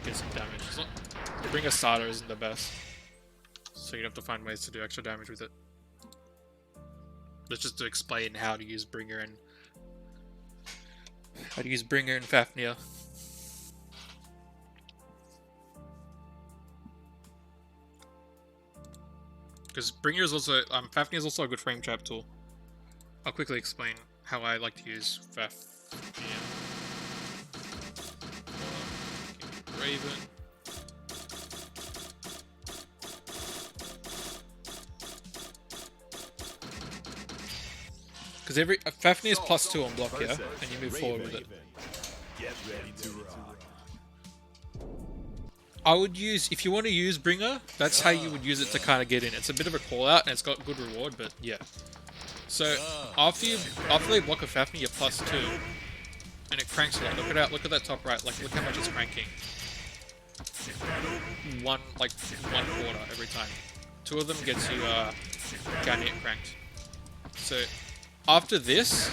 Get some damage. The Bringer starter isn't the best, so you'd have to find ways to do extra damage with it. Let's just to explain how to use Bringer and Fafnir. Because Bringer is also, Fafnir is also a good frame trap tool. I'll quickly explain how I like to use Fafnir. Raven. Because Fafnir is +2 on block here, and you move forward with it. Get ready to rock. I would use, if you want to use Bringer, that's how you would use it to kind of get in. It's a bit of a call out, and it's got good reward, but yeah. So after they block a Fafnir, you're +2, and it cranks a lot. Look at that top right. Like look how much it's cranking. One quarter every time. 2 of them gets you counter hit cranked. So after this,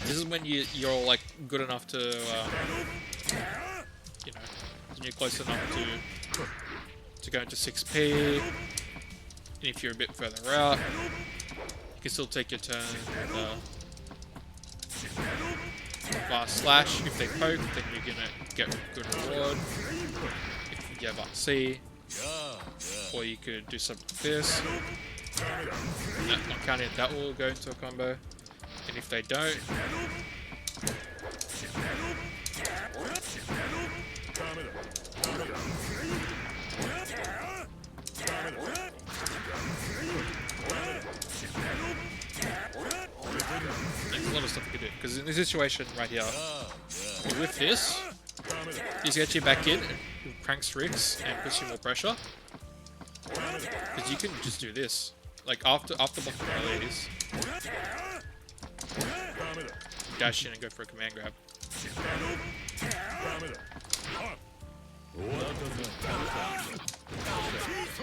This is when you're like good enough to, you know, when you're close enough to go into 6p. And if you're a bit further out, you can still take your turn with fast slash. If they poke, then you're gonna get good reward. If you have RC, or you could do something like this. Not counting that will go into a combo. And if they don't, there's a lot of stuff you can do. Because in this situation right here, with this, you get you back in, it cranks Ricks and puts you more pressure. Because you can just do this. Like after blocking one of these, dash in and go for a command grab.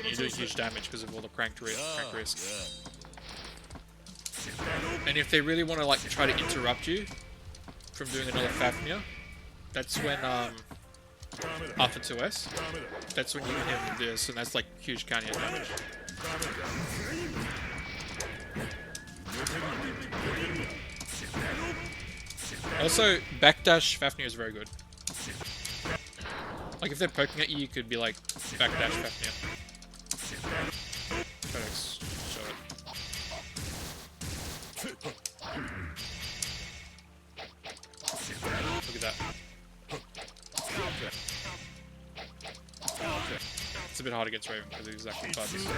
You do huge damage because of all the crank risk. And if they really want to like try to interrupt you from doing another Fafnir, that's when after 2S, that's when you can hit him with this, and that's like huge counter damage. Also, backdash Fafnir is very good. Like if they're poking at you, you could be like backdash Fafnir. Try to show it. Look at that. It's a bit hard against Raven because he's exactly buttons.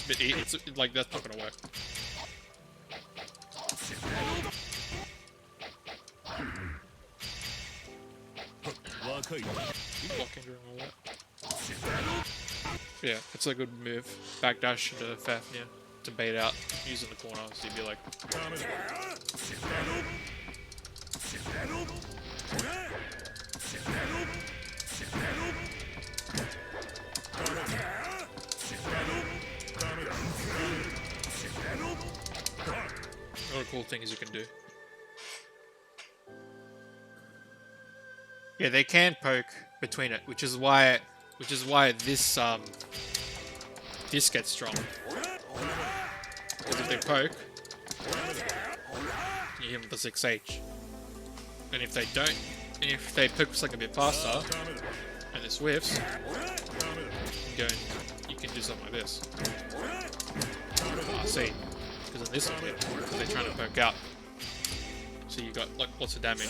It's like that's not gonna work. Blocking during all that. Yeah, it's a good move. Backdash into Fafnir to bait out using the corner, so you'd be like. Another cool thing is you can do. Yeah, they can poke between it, which is why this this gets strong. Because if they poke, you hit them with the 6H. And if they don't, and if they poke something a bit faster, and this whiffs, you can do something like this. See, because in this one, because they're trying to poke out. So you got like lots of damage.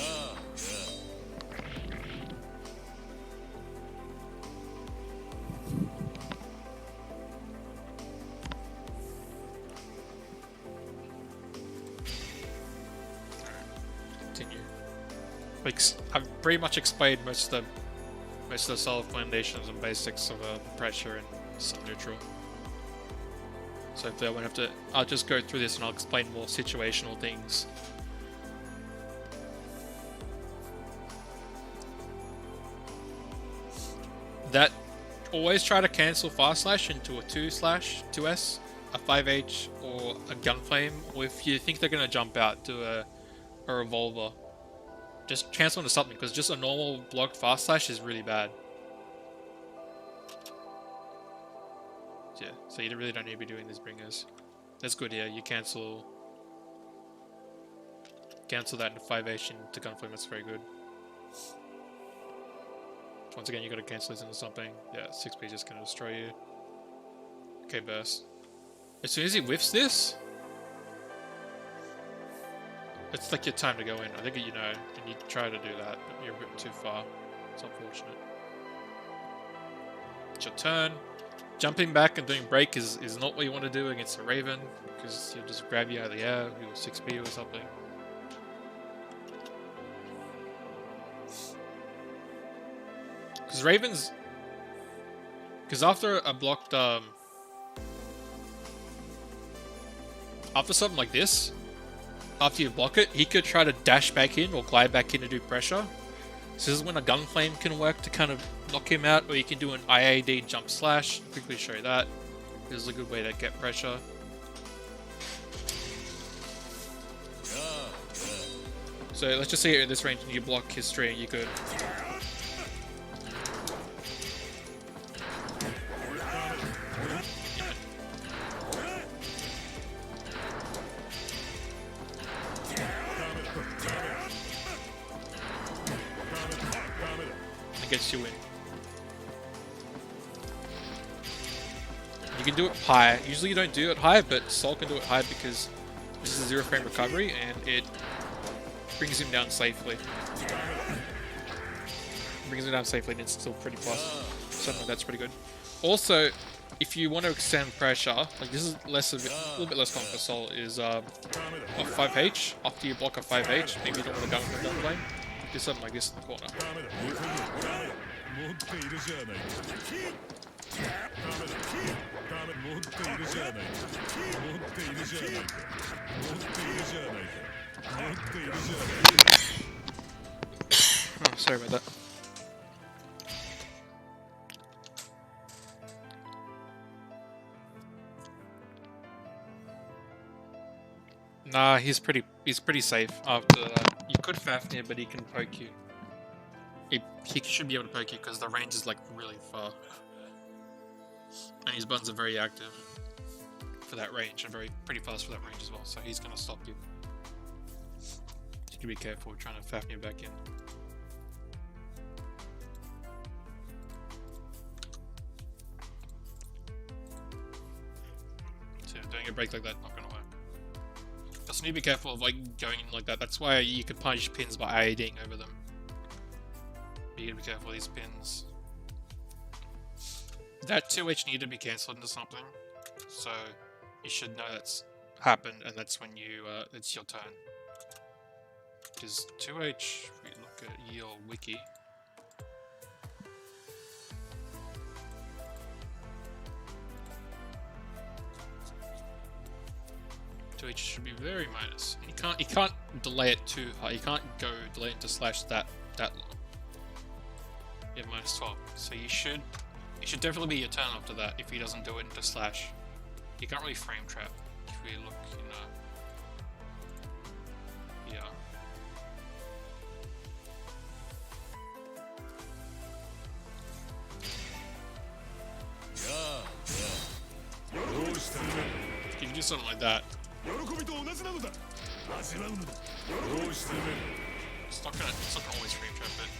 Continue. Like I've pretty much explained most of the solid foundations and basics of pressure and some neutral. So if I won't have to, I'll just go through this and I'll explain more situational things. That always try to cancel fast slash into a 2/2S, a 5H, or a gunflame, or if you think they're gonna jump out to a revolver, just cancel into something because just a normal blocked fast slash is really bad. Yeah, so you really don't need to be doing these bringers. That's good here. You cancel that into 5H into gunflame. That's very good. Once again, you got to cancel this into something. Yeah, 6P is just going to destroy you. Okay, burst. As soon as he whiffs this, it's like your time to go in. I think you know, and you try to do that, but you're a bit too far. It's unfortunate. It's your turn. Jumping back and doing break is not what you want to do against a Raven, because he'll just grab you out of the air, he'll 6P or something. Because Ravens... Because after a blocked... after something like this, after you block it, he could try to dash back in or glide back in to do pressure. So this is when a gun flame can work to kind of knock him out, or you can do an IAD jump slash. Quickly show you that. This is a good way to get pressure. So let's just say you're in this range and you block his string, you could. It gets you in. You can do it high. Usually you don't do it high, but Sol can do it high because this is a 0 frame recovery and it brings him down safely. Brings him down safely and it's still pretty plus. Something that's pretty good. Also, if you want to extend pressure, like this is less of a little bit less common for Sol, is a 5H. After you block a 5H, maybe you don't want to go with the gun flame. Do something like this in the corner. Oh, sorry about that. Nah, he's pretty safe after that. You could Fafnir, but he can poke you. He should be able to poke you because the range is like really far. And his buttons are very active for that range and pretty fast for that range as well, so he's gonna stop you. You can be careful trying to Fafnir back in. So doing a break like that, not gonna work. Just need to be careful of like going in like that. That's why you can punish pins by IADing over them. You gotta be careful of these pins. That 2H needed to be cancelled into something, so you should know that's happened, and that's when you it's your turn. Because 2H, if we look at your wiki, should be very minus. And you can't delay it too high. You can't go delay into slash that long. You have minus 12, so it should definitely be your turn after that if he doesn't do it into slash. You can't really frame trap if we look in yeah. If you do something like that, it's not gonna always frame trap it.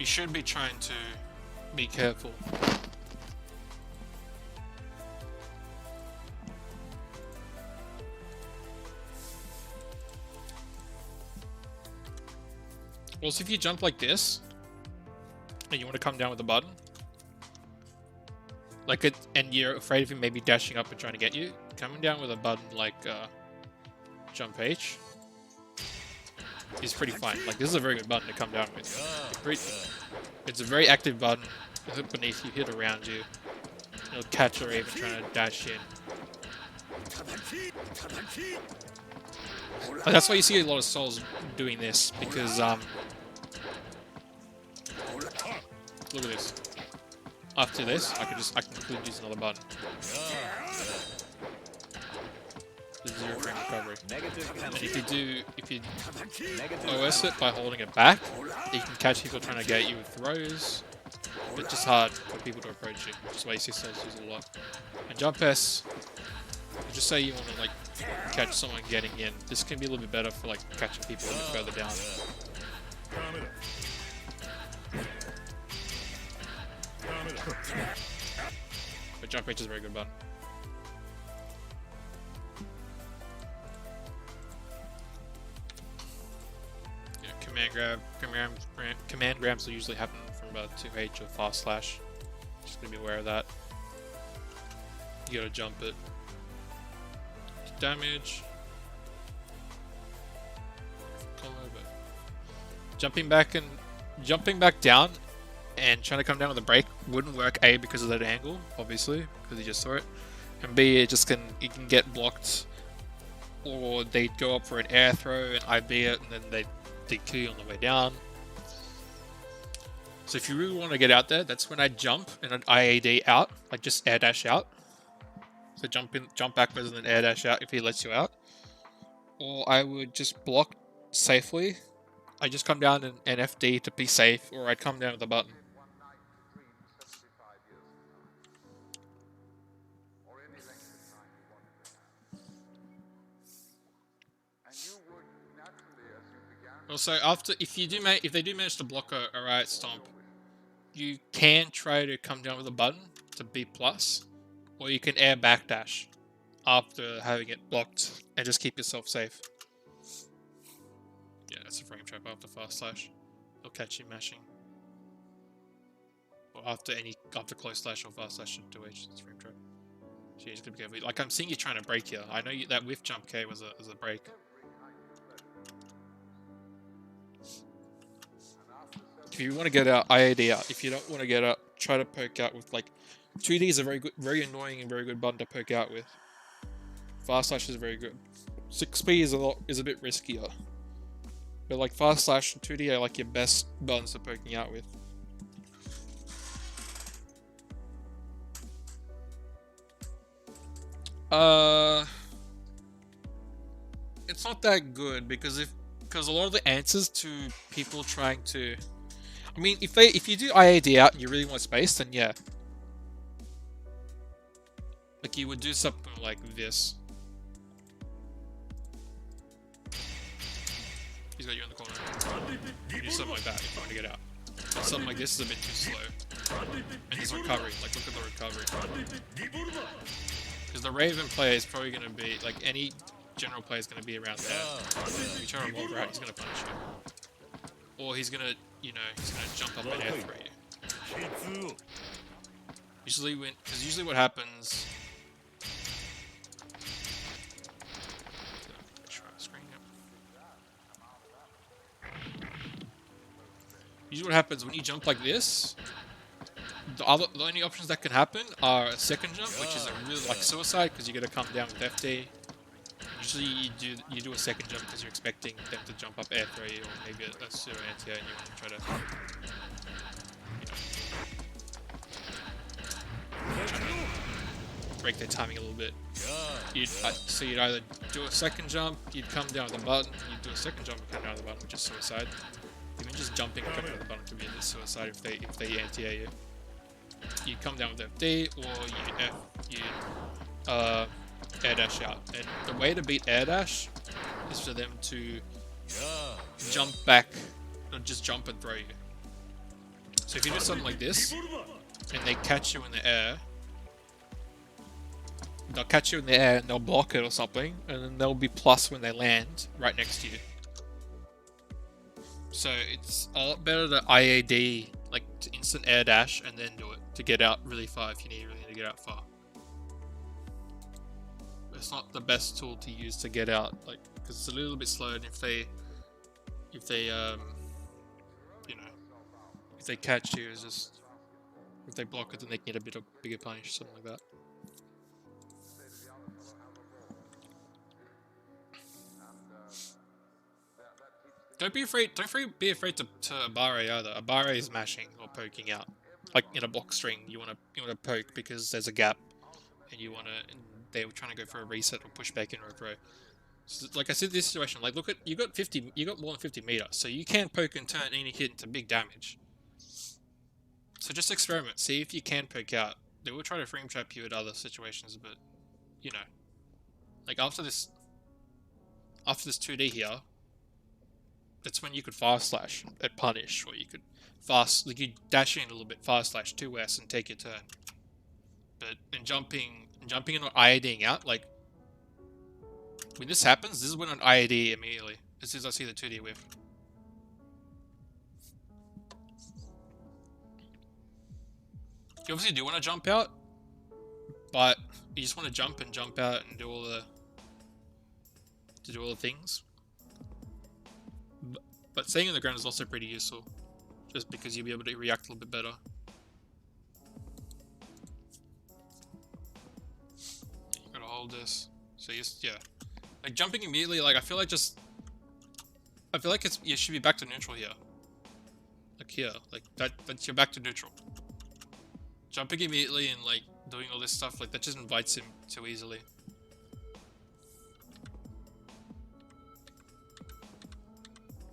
You should be trying to be careful. Also, if you jump like this, and you want to come down with a button, like it, and you're afraid of him maybe dashing up and trying to get you, coming down with a button like jump H is pretty fine. Like this is a very good button to come down with. It's a very active button. Hit beneath you, hit around you. It'll catch or even trying to dash in. And that's why you see a lot of Sols doing this, because look at this. After this, I can completely use another button. The 0 frame recovery. And if you OS it by holding it back, you can catch people trying to get you with throws. But it's just hard for people to approach you, which is why you see Sols use a lot. And jump S, just say you want to like catch someone getting in. This can be a little bit better for like catching people a little bit further down. But jump H is a very good button. Command grabs will usually happen from about 2H or fast slash. Just gonna be aware of that. You gotta jump it. Damage. Jumping back down and trying to come down with a break wouldn't work. A, because of that angle, obviously, because you just saw it, and B, it can get blocked, or they'd go up for an air throw and IB it, and then they'd kill you on the way down. So if you really want to get out there, that's when I jump and an IAD out, like just air dash out. So jump backwards and then air dash out if he lets you out. Or I would just block safely. I just come down and FD to be safe, or I'd come down with a button. Also, if they do manage to block a riot stomp, you can try to come down with a button to B+, or you can air backdash after having it blocked and just keep yourself safe. Yeah, that's a frame trap after fast slash. They'll catch you mashing. Or after close slash or fast slash to 2H, it's frame trap. So you just gotta be careful. Like, I'm seeing you trying to break here. I know that whiff jump K was a break. If you want to get out, IAD out. If you don't want to get out, try to poke out with, like, 2D is a very annoying and very good button to poke out with. Fast slash is very good. 6P is a bit riskier. But like fast slash and 2D are like your best buttons for poking out with. It's not that good because a lot of the answers to people trying to, I mean, if you do IAD out and you really want space, then yeah. Like you would do something like this. He's got you in the corner. You do something like that if you want to get out. But something like this is a bit too slow. And his recovery, like look at the recovery. Because the Raven player is probably going to be, like any general player is going to be around there. If you try to roll out, he's going to punish you. Or he's going to, he's going to jump up and air throw you. Usually what happens... Usually what happens when you jump like this, the only options that can happen are a second jump, which is a really like suicide because you got to come down with FD. Usually you do a second jump because you're expecting them to jump up air throw you, or maybe a pseudo anti-air and you want to try to break their timing a little bit. So you'd either do a second jump, you'd come down with a button, you'd do a second jump and come down with a button, which is suicide. Even just jumping and coming to the button could be a suicide if they anti-air you. You come down with FD or you air dash out. And the way to beat air dash is for them to jump back, not just jump and throw you. So if you do something like this and they catch you in the air, they'll catch you in the air and they'll block it or something, and then they'll be plus when they land right next to you. So it's a lot better to IAD, like to instant air dash and then do it to get out really far if you really need to get out far. But it's not the best tool to use to get out, like because it's a little bit slow, and if they catch you, it's just if they block it, then they can get a bit of bigger punish, something like that. Don't be afraid to Abare either. Abare is mashing or poking out. Like in a block string, you wanna poke because there's a gap, and they were trying to go for a reset or push back in or a throw. So, like I said, this situation, like look at you got more than 50 meters, so you can poke and turn any hit into big damage. So just experiment, see if you can poke out. They will try to frame trap you at other situations, but like after this 2D here. That's when you could fast slash at punish, or you could you dash in a little bit, fast slash 2S and take your turn. But in jumping and not IADing out, like when this happens, this is when an IAD immediately. As soon as I see the 2D whiff. You obviously do want to jump out, but you just want to jump out and do all the things. But staying on the ground is also pretty useful, just because you'll be able to react a little bit better. You gotta hold this. So yeah, like jumping immediately. Like I feel like you should be back to neutral here. Like like here, like that's you're back to neutral. Jumping immediately and like doing all this stuff, like that just invites him too easily.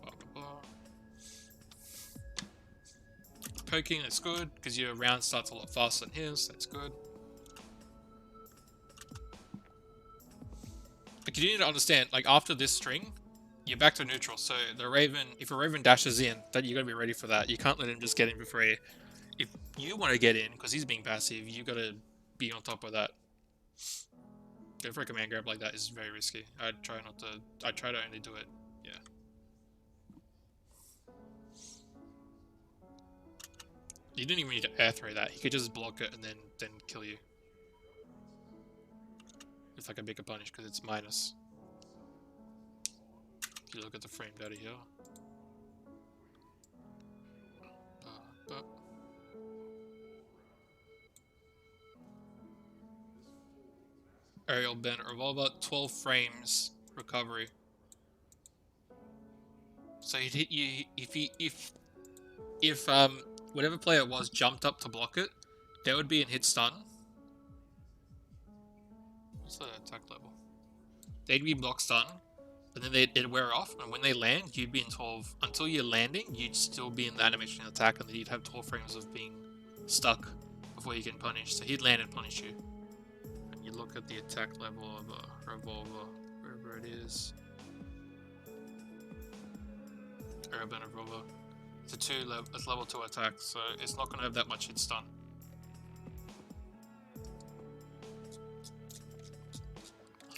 Blah, blah, blah. Poking, that's good, because your round starts a lot faster than his, that's good. But you need to understand, like after this string, you're back to neutral, so the Raven, if a Raven dashes in, then you gotta be ready for that. You can't let him just get in for free. If you want to get in, because he's being passive, you gotta be on top of that. Going for a command grab like that is very risky. I try to only do it, yeah. You didn't even need to air throw that. He could just block it and then kill you. It's like a bigger punish because it's minus. If you look at the frame data here. Aerial bend revolver, 12 frames recovery. So he'd hit you if whatever player it was jumped up to block it, there would be an hit stun. What's the attack level? They'd be block stun, and then it'd wear off, and when they land, you'd be in 12. Until you're landing, you'd still be in the animation attack, and then you'd have 12 frames of being stuck before you can punish. So he'd land and punish you. And you look at the attack level of a revolver, wherever it is. Urban revolver. It's level 2 attack, so it's not going to have that much hit stun.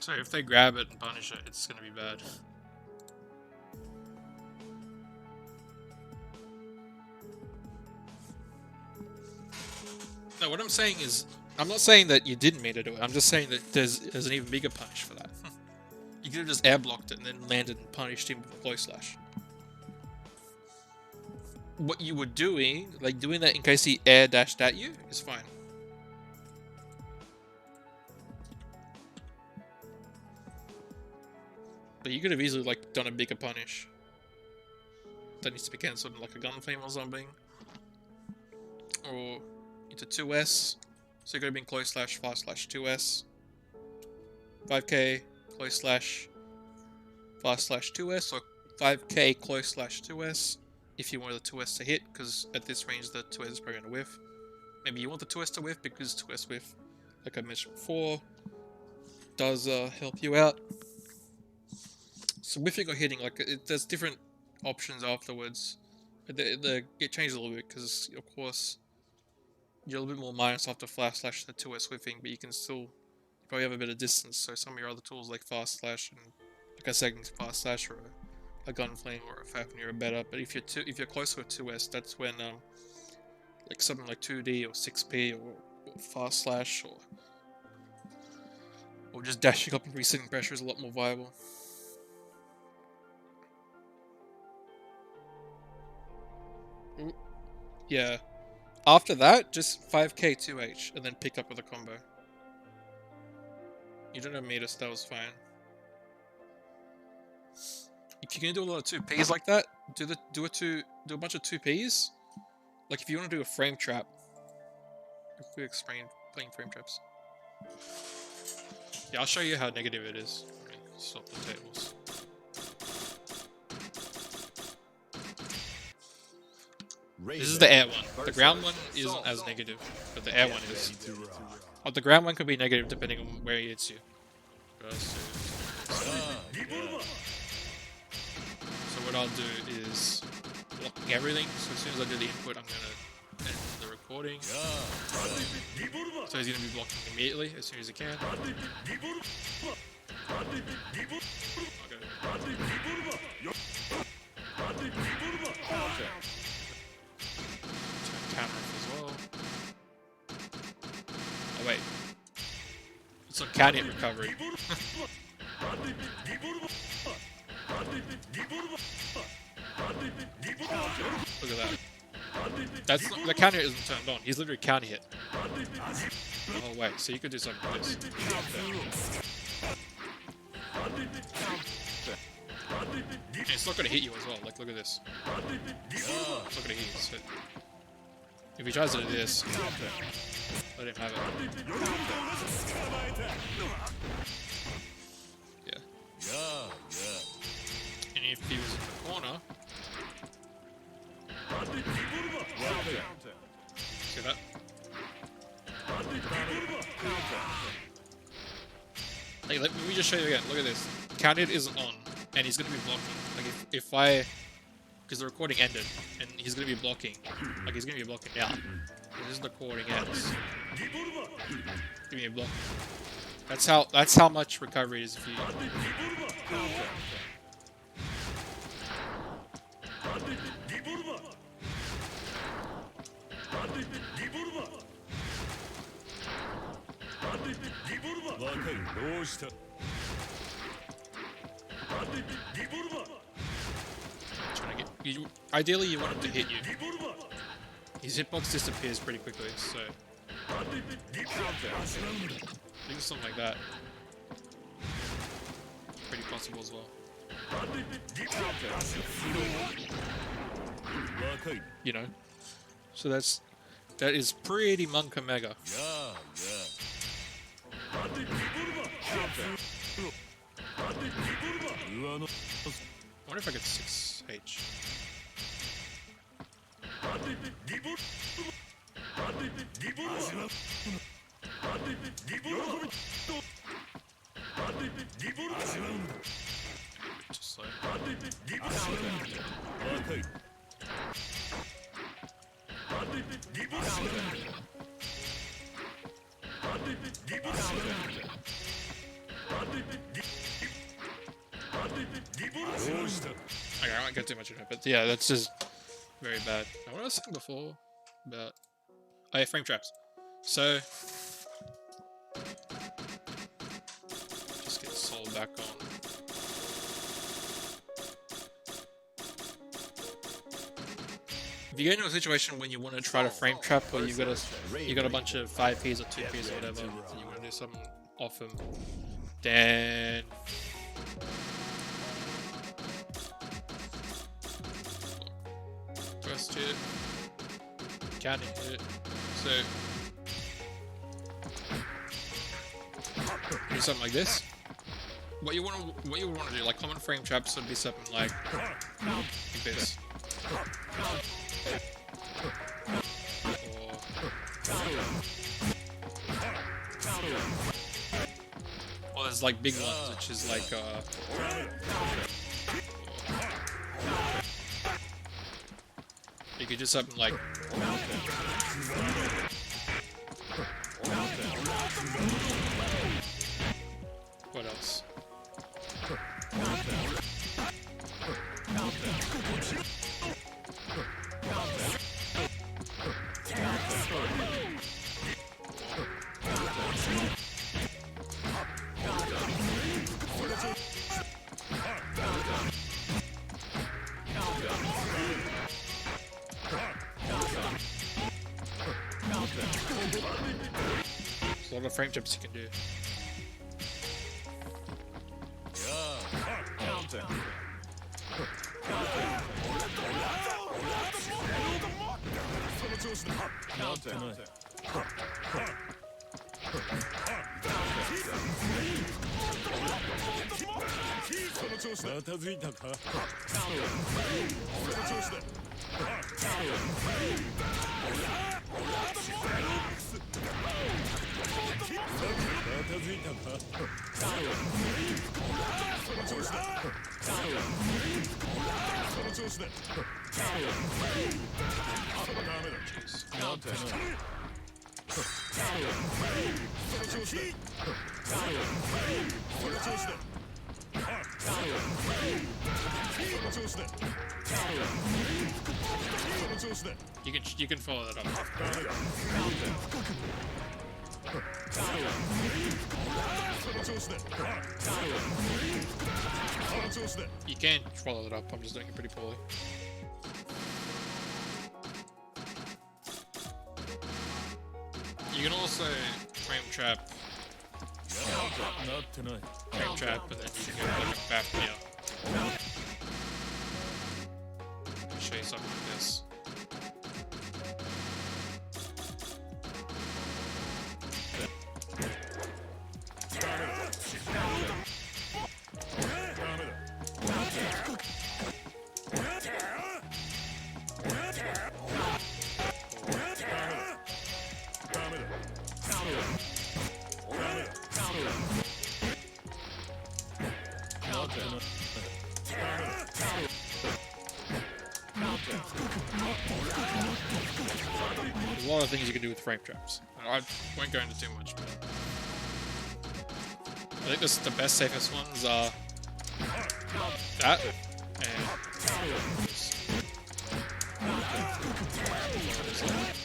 So if they grab it and punish it, it's going to be bad. No, what I'm saying is, I'm not saying that you didn't mean to do it, I'm just saying that there's an even bigger punish for that. You could have just air blocked it and then landed and punished him with a close slash. What you were doing, like doing that in case he air dashed at you, is fine. But you could have easily like done a bigger punish. That needs to be cancelled, like a gun flame or something. Or into 2S. So you could have been close slash fast slash 2S. 5k close slash fast slash 2S, or 5k close slash 2S. If you wanted the 2S to hit, because at this range the 2S is probably going to whiff. Maybe you want the 2S to whiff, because 2S whiff, like I mentioned before, does help you out. So whiffing or hitting, like there's different options afterwards. It changes a little bit, because of course you're a little bit more minus after flash slash the 2S whiffing, but you can still probably have a bit of distance, so some of your other tools like fast slash and like a second fast slash or a gun flame or a Fafnir are better. But if you're close to a 2S, that's when like something like 2D or 6P or fast slash or just dashing up and resetting pressure is a lot more viable. Ooh. Yeah. After that, just 5k 2H and then pick up with a combo. You don't have meters, that was fine. If you're gonna do a lot of 2Ps like that, do a bunch of 2Ps. Like if you want to do a frame trap, if we explain playing frame traps. Yeah, I'll show you how negative it is. Let me swap the tables. This is the air one. The ground one isn't as negative, but the air one is. Oh, the ground one could be negative depending on where he hits you. So what I'll do is blocking everything. So as soon as I do the input, I'm gonna end the recording. So he's gonna be blocking immediately as soon as he can. Okay. Camera as well. Oh wait. It's on counting recovery. Look at that. That's not, the counter isn't turned on. He's literally counting it. Oh wait, so you could do something like this. And it's not gonna hit you as well. Like look at this. It's not gonna hit you. So If he tries to do this, let him have it. Yeah. And if he was in the corner, see that? Hey, let me just show you again. Look at this. Counted is on, and he's gonna be blocking. Like if I, because the recording ended, and he's gonna be blocking. Like he's gonna be blocking now. This is the recording ends. Give me a block. That's how much recovery is if you. Trying to get you. Ideally, you want him to hit you. His hitbox disappears pretty quickly, so do something like that. Pretty possible as well. You know, so that is pretty Monka Mega. I wonder if I get 6H. Just like okay, I won't get too much into it, but yeah, that's just very bad. Now, what I was saying before about frame traps. So just get Soul back on. If you get into a situation when you want to try to frame trap, or you got a bunch of 5Ps or 2Ps or whatever, and you want to do something off them, then first hit, counting hit. So do something like this. What you want to do, like common frame traps, would be something like this. Or there's like big ones, which is like you could do something like what else? There's a lot of frame traps you can do. You can follow that up. You can follow it up, I'm just doing it pretty poorly. You can also frame trap. Frame trap, and then you can go like a back here. Show you something like this. a lot of things you can do with frame traps. I won't go into too much, but I think this, the best, safest ones are that and this.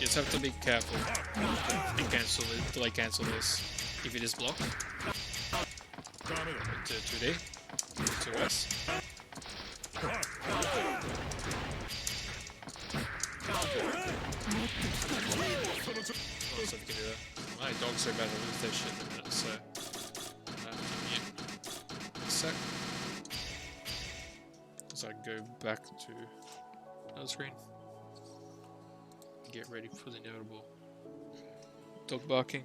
You just have to be careful and cancel it, delay cancel this if it is blocked. To 2D, to 2S. So if you can do that. My dog's so bad at lose their shit in a minute, so I have to mute a sec. So I go back to another screen. Get ready for the inevitable dog barking.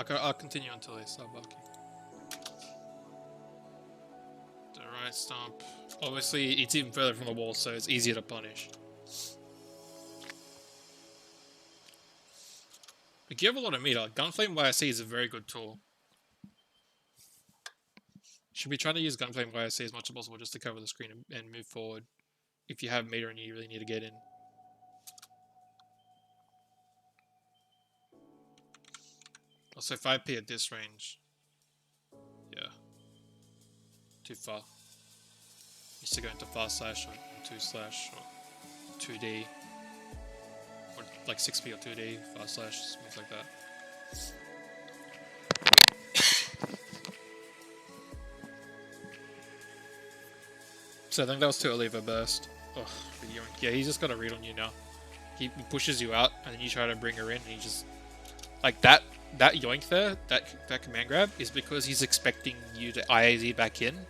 I'll continue until they start barking. The right stomp. Obviously, it's even further from the wall, so it's easier to punish. If you have a lot of meter, Gunflame YSC is a very good tool. Should be trying to use Gunflame YSC as much as possible just to cover the screen and move forward. If you have meter and you really need to get in. Also 5p at this range. Yeah. Too far. Used to go into fast slash or 2 slash or 2D. Or like 6p or 2D, fast slash, things like that. So I think that was too early of a burst. Oh, yeah, he's just got a read on you now. He pushes you out, and then you try to bring her in, and he just... Like, that yoink there, that command grab, is because he's expecting you to IAZ back in.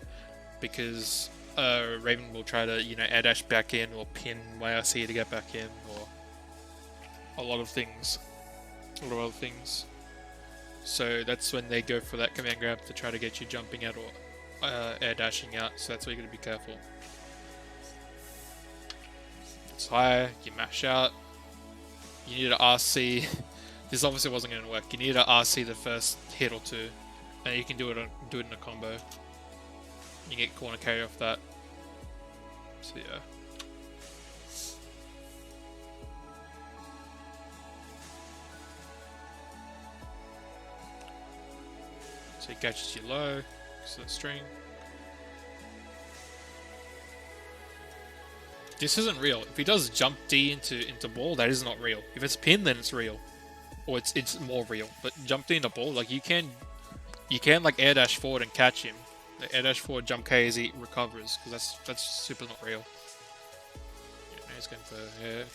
Because Raven will try to, you know, air dash back in, or pin YRC to get back in, or... A lot of things. A lot of other things. So that's when they go for that command grab to try to get you jumping out, or air dashing out, so that's why you gotta be careful. It's high, you mash out, you need to RC. This obviously wasn't gonna work. You need to RC the first hit or two, and you can do it in a combo. You get corner carry off that. So yeah. So he catches you low, so string. This isn't real. If he does jump D into ball, that is not real. If it's pin, then it's real, or it's more real. But jump D into ball, like you can like air dash forward and catch him. The air dash forward jump K as he recovers, because that's super not real. Yeah, now he's going for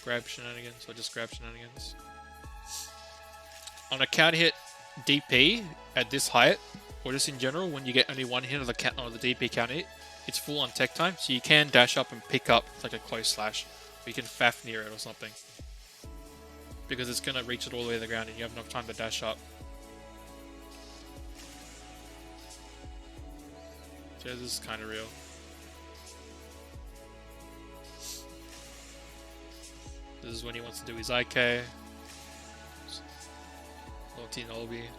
grab shenanigans, or just grab shenanigans. On a counter hit DP at this height, or just in general, when you get only one hit of the DP counter hit, it's full on tech time, so you can dash up and pick up like a close slash, or you can faff near it or something, because it's gonna reach it all the way to the ground and you have enough time to dash up. So this is kind of real. This is when he wants to do his IK. Multi Nolby.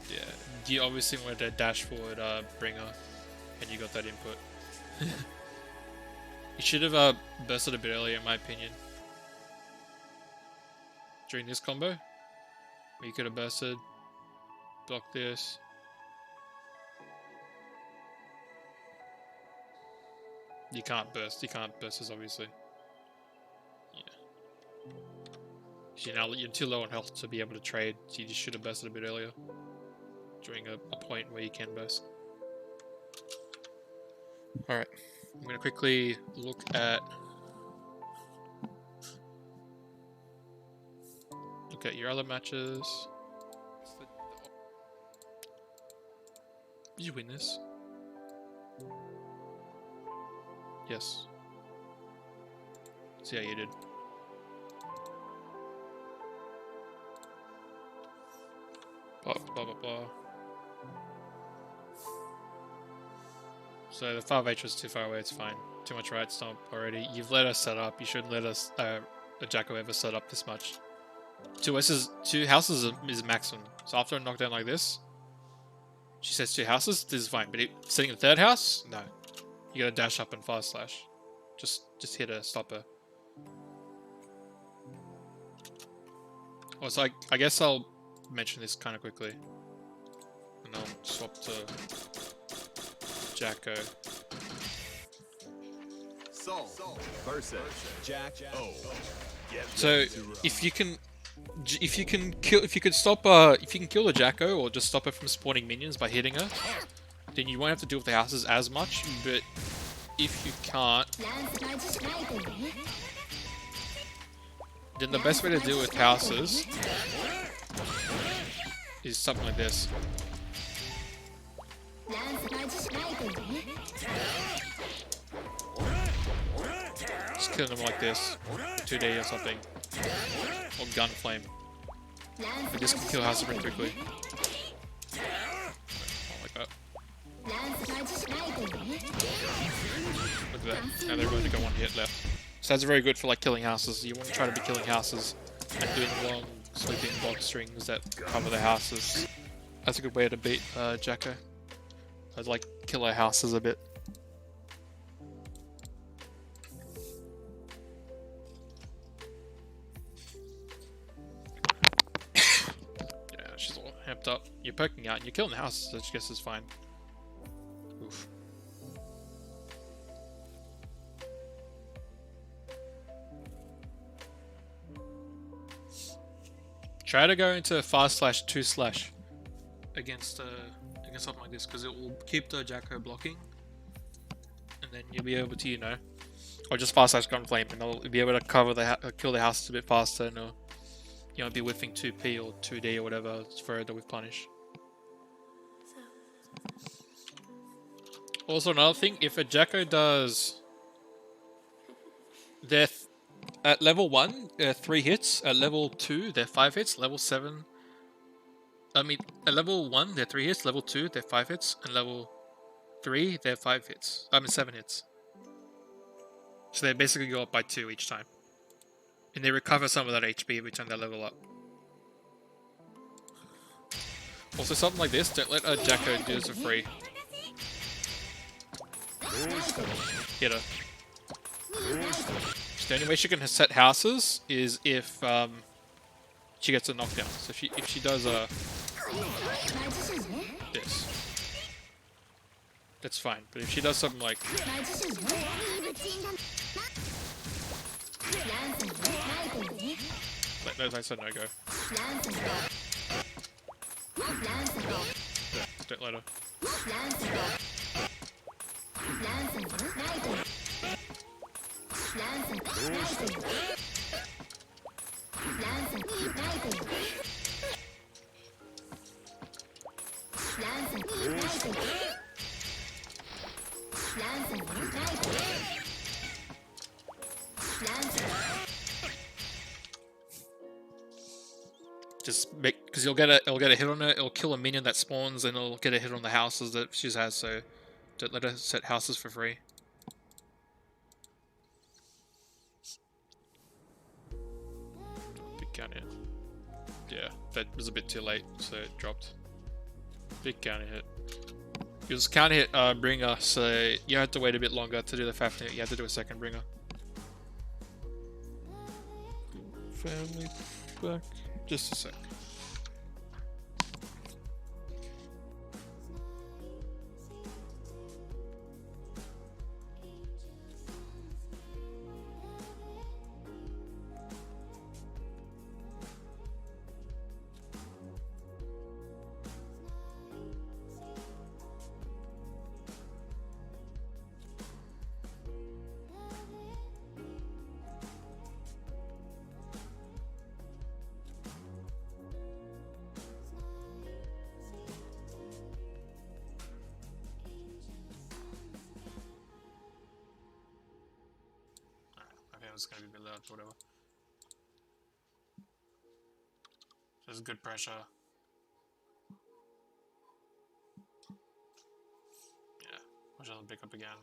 Yeah, you obviously wanted to dash forward bringer, and you got that input. You should have bursted a bit earlier, in my opinion. During this combo, you could have bursted, blocked this. You can't burst this obviously. Yeah. You're too low on health to be able to trade, so you just should have bursted a bit earlier. During a point where you can burst. Alright, I'm going to quickly look at your other matches. Did you win this? Yes. See how you did. Blah blah blah blah. So the 5H was too far away, it's fine. Too much right stomp already. You've let us set up, you shouldn't let us, a Jacko ever set up this much. 2 houses is maximum. So after a knockdown like this, she says 2 houses, this is fine. But sitting in the 3rd house, no. You gotta dash up and fast slash. Just hit her, stop her. Well, so I guess I'll mention this kind of quickly. And I'll swap to Jacko. Soul versus Jack O. So if you can kill the Jacko or just stop her from spawning minions by hitting her, then you won't have to deal with the houses as much. But if you can't, then the best way to deal with houses is something like this. Just kill them like this, 2D or something, or gun flame. But this can kill houses pretty quickly. Like that. Look at that. Now they've only got one hit left. So that's very good for like killing houses. You want to try to be killing houses and doing long sweeping box strings that cover the houses. That's a good way to beat Jacko. I'd like kill our houses a bit. Yeah, she's all amped up. You're poking out and you're killing the houses, which I guess is fine. Oof. Try to go into fast slash 2 slash against something like this, because it will keep the Jacko blocking, and then you'll be able to, you know, or just fast slash gun flame, and they'll be able to cover kill the houses a bit faster, and you know, be whiffing 2P or 2D or whatever for the whiff punish. Also, another thing, if a Jacko does at level 1, 3 hits. At level 2, they're 5 hits. Level 7... at level 1, they're 3 hits. Level 2, they're 5 hits. And level 3, they're 5 hits. 7 hits. So they basically go up by 2 each time. And they recover some of that HP every time they level up. Also, something like this, don't let a Jacko do this for free. Hit her. The only way she can set houses is if she gets a knockdown. So if she does this, that's fine. But if she does something like that's a no-go. Don't let her. Just make, because it'll get a hit on her. It'll kill a minion that spawns, and it'll get a hit on the houses that she has. So don't let her set houses for free. Big counter hit. Yeah, that was a bit too late, so it dropped. Big counter hit. It was counter hit bringer, so you had to wait a bit longer to do the Fafnir. You had to do a second bringer. Family back. Just a sec. It's gonna be a bit loud, whatever. There's good pressure. Yeah, watch out pick up again.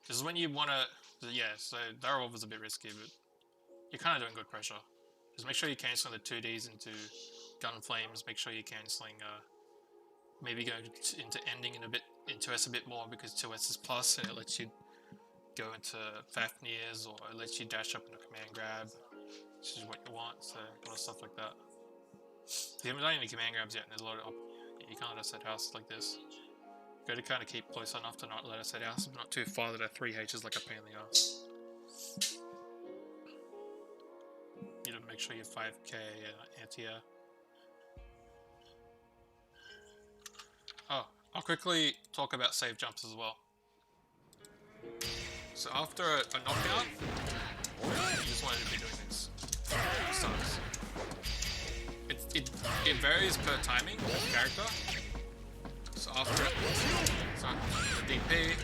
This is when you wanna, yeah, so Darwolf is a bit risky, but you're kinda doing good pressure. Just make sure you're cancelling the 2Ds into gun flames, make sure you're cancelling, maybe going into ending into S a bit more, because 2S is plus and it lets you go into Fafnirs, or it lets you dash up in a command grab. This is what you want, so a lot of stuff like that. You haven't done any command grabs yet, and there's a lot of you can't let us set houses like this. You got to kind of keep close enough to not let us set houses, but not too far that a 3H is like a pain in the ass. You need to make sure you're 5k anti-air. Oh, I'll quickly talk about save jumps as well. So after a knockdown, you just wanted to be doing this. Starts. It varies per timing of the character. So after the DP.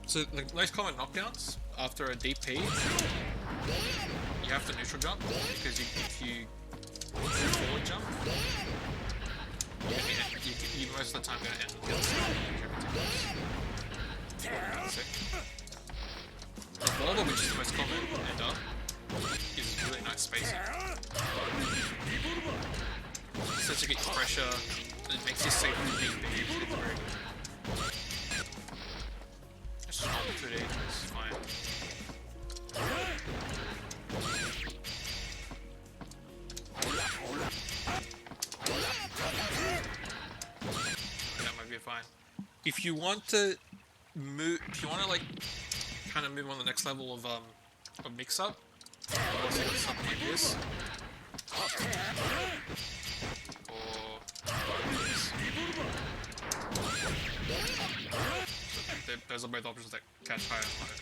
So the most common knockdowns after a DP, you have to neutral jump because if you forward jump, you most of the time going to end with the other side. The Revolver, which is the most common ender, is really nice spacing. It starts to get your pressure, it makes you safe with DP. It's very good. It's just normal 2D, it's fine. That might be fine. If you want to move, if you want to like kind of move on the next level of mix up, you also got something like this, or this. So those are both options that catch higher and low,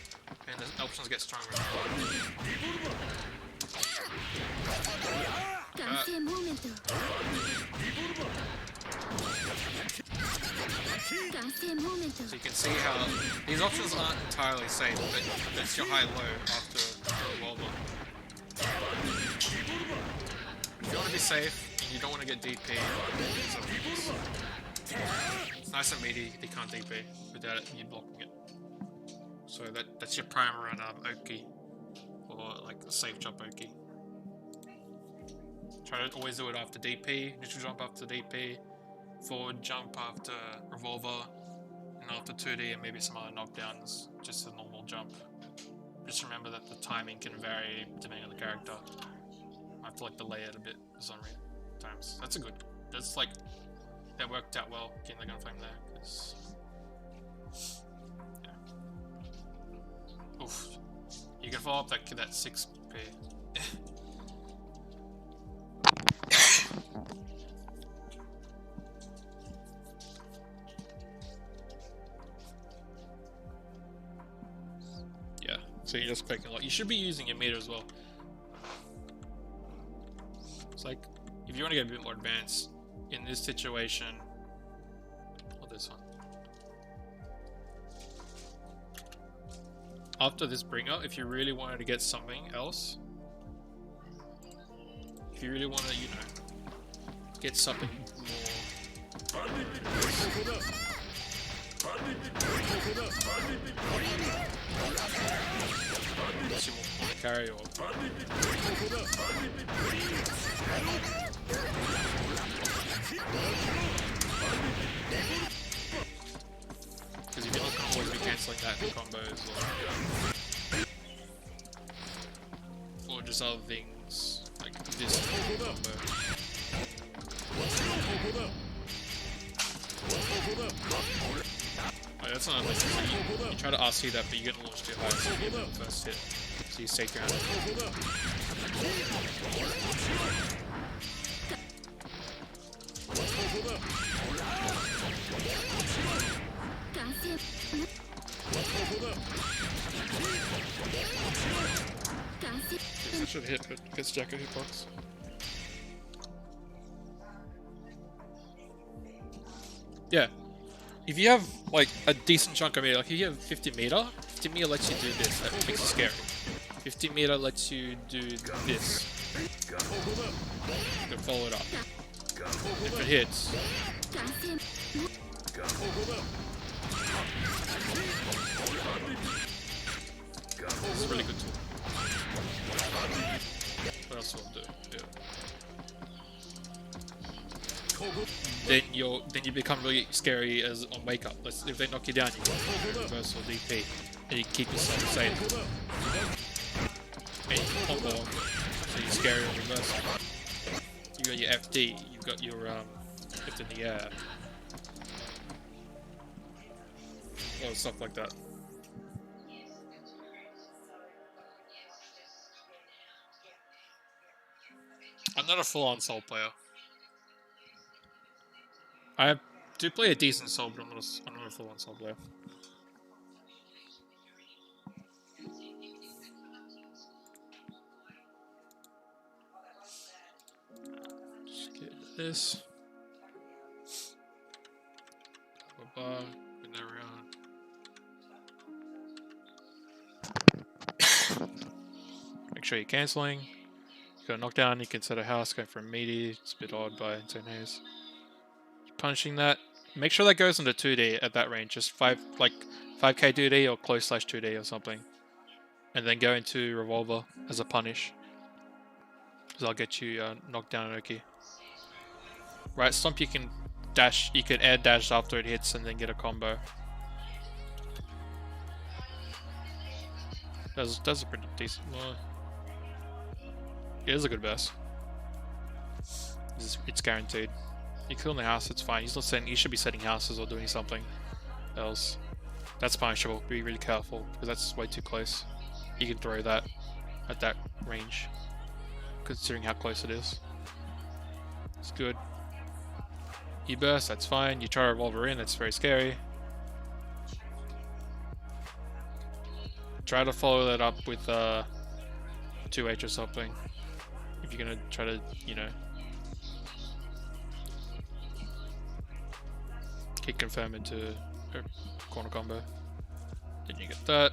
and the options get stronger and so you can see how these options aren't entirely safe, but that's your high-low after the Revolver. If you want to be safe and you don't want to get DP, it's nice and meaty, they can't DP without it, you blocking it. So that's your primer on Oki, or like a safe jump Oki. Try to always do it after DP, neutral jump after DP, forward jump after Revolver, and after 2D and maybe some other knockdowns, just a normal jump. Just remember that the timing can vary depending on the character. I have to like delay it a bit sometimes. That's a good, that's like, that worked out well getting the gunflame there, because yeah. Oof. You can follow up that 6p. Yeah, so you're just clicking a lot. You should be using your meter as well. It's like, if you want to get a bit more advanced in this situation, or this one. After this bringer, if you really wanted to get something else, if you really want to, you know, get something more. Unless you want to carry or. Because if you're not going to always be cancelling that in combos or just other things like this combo. Oh, that's not like you try to RC that, but you're gonna launch too high, so you get the first hit. So you stay grounded. This should hit, but gets Jacko hitbox. Yeah. If you have like a decent chunk of meter, like if you have 50 meter lets you do this, that makes it scary. 50 meter lets you do this. You can follow it up. If it hits. It's a really good tool. What else will it do? Yeah. Then you become really scary as on wake up. If they knock you down, you can reverse or DP, and you keep yourself safe. and you combo, so you're scary on reverse. You got your FD, you've got your lift in the air, or stuff like that. I'm not a full-on soul player. I do play a decent soul, but I'm not a full-on soul player. Just get this. Blah, bring that around. Make sure you're cancelling. You got a knockdown, you can set a house, go for a meaty. It's a bit odd by Insane Haze. Punishing that. Make sure that goes into 2D at that range. Just 5k 2D or close slash 2D or something. And then go into Revolver as a punish. Because I'll get you knocked down Oki. Right, Stomp you can dash, you can air dash after it hits and then get a combo. Does a pretty decent. It is a good burst. It's guaranteed. You kill in the house, it's fine. He's not setting. He should be setting houses or doing something else. That's punishable. Be really careful because that's way too close. You can throw that at that range, considering how close it is. It's good. You burst, that's fine. You try to revolver in, that's very scary. Try to follow that up with 2H or something. If you're gonna try to, you know, kick confirm into a corner combo. Then you get that.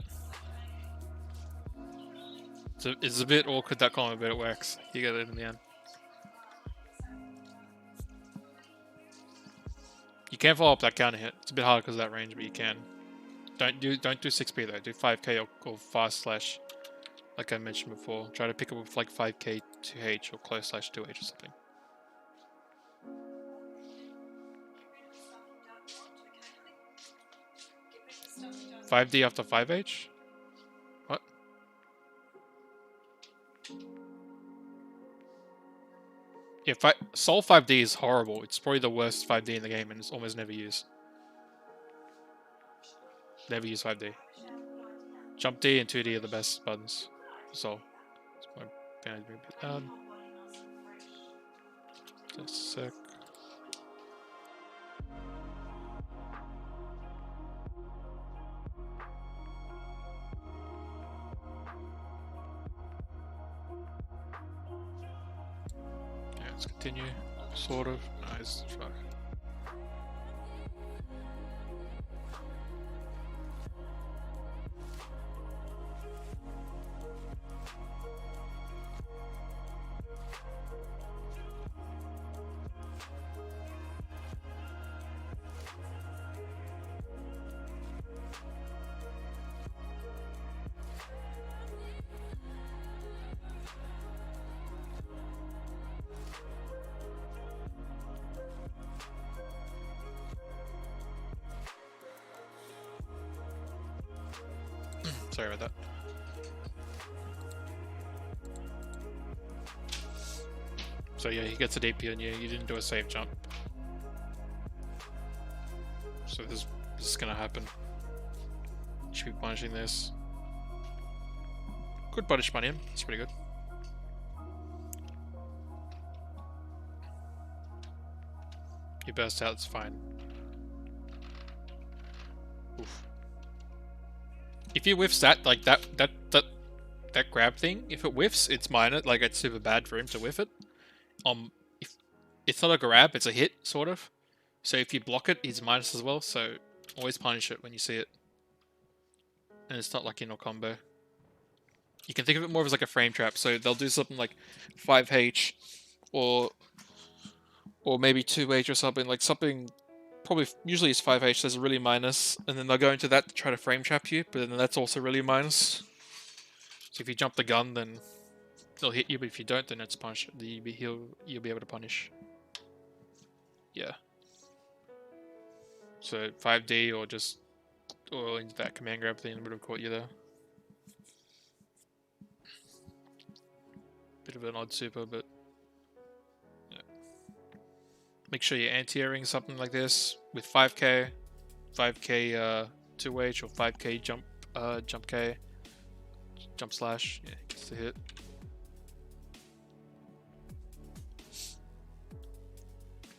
So it's a bit awkward that combo, but it works. You get it in the end. You can follow up that counter hit. It's a bit harder because of that range, but you can. Don't do 6p though. Do 5k or fast slash, like I mentioned before. Try to pick up with like 5k 2h or close slash 2h or something. $5D after 5h? What? Yeah, Soul 5D is horrible. It's probably the worst 5D in the game and it's almost never used. Never use 5D. Jump D and 2D are the best buttons. So, my band may be loud. Just a sec. Yeah, let's continue. Sort of. Nice try. Sorry about that. So yeah, he gets a DP on you. You didn't do a safe jump. So this is gonna happen. Should be punishing this. Good punishment in. It's pretty good. You burst out, it's fine. Oof. If you whiffs that, like that grab thing, if it whiffs, it's minor. Like it's super bad for him to whiff it. If it's not a grab, it's a hit, sort of. So if you block it, he's minus as well. So always punish it when you see it. And it's not like in a combo. You can think of it more as like a frame trap. So they'll do something like 5H or maybe 2H or something. Like something probably usually it's 5H. There's a really minus, and then they'll go into that to try to frame trap you. But then that's also really minus. So if you jump the gun, then they'll hit you. But if you don't, then it's punish. You'll be able to punish. Yeah. So 5D or just into that command grab thing would have caught you there. bit of an odd super, but yeah. Make sure you're anti-airing something like this with 5k, 5k 2H or 5k jump K, jump slash. Yeah, gets the hit.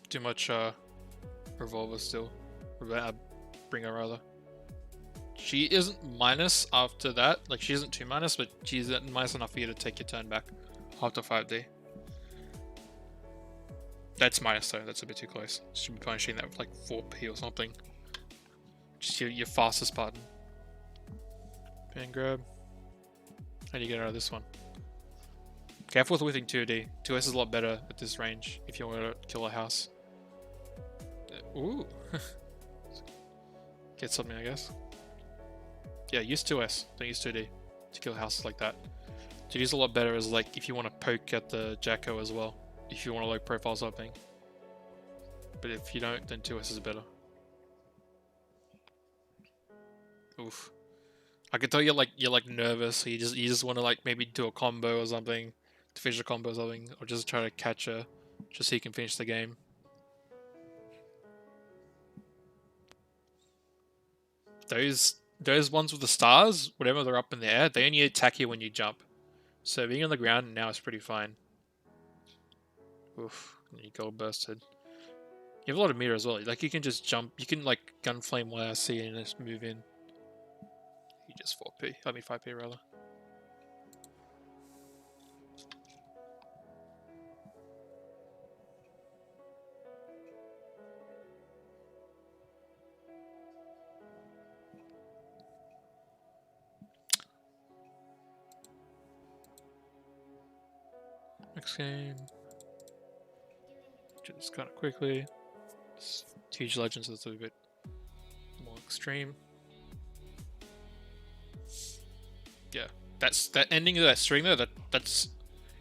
Too much revolver still. Bringer rather. She isn't minus after that. Like, she isn't too minus, but she's minus enough for you to take your turn back after 5D. That's minus though. That's a bit too close. Should be punishing that with like 4p or something. Just your fastest button. Pan grab. How do you get out of this one? Careful with whiffing 2D. 2S is a lot better at this range if you want to kill a house. Ooh. Get something, I guess. Yeah, use 2S. Don't use 2D to kill houses like that. 2D is a lot better as like if you want to poke at the Jacko as well. If you want to low profile something. But if you don't, then 2S is better. Oof. I can tell you're like nervous, so you just want to like maybe do a combo or something to finish a combo or something, or just try to catch her just so you can finish the game. Those ones with the stars, whatever they're up in the air, they only attack you when you jump. So being on the ground now is pretty fine. Oof, you gold bursted. You have a lot of meter as well. Like you can just jump, you can like gunflame YRC and just move in. You just 4p, I mean 5p rather. Next game. Just kind of quickly. It's Huge Legends is a bit more extreme. Yeah, that's that ending of that string though. That's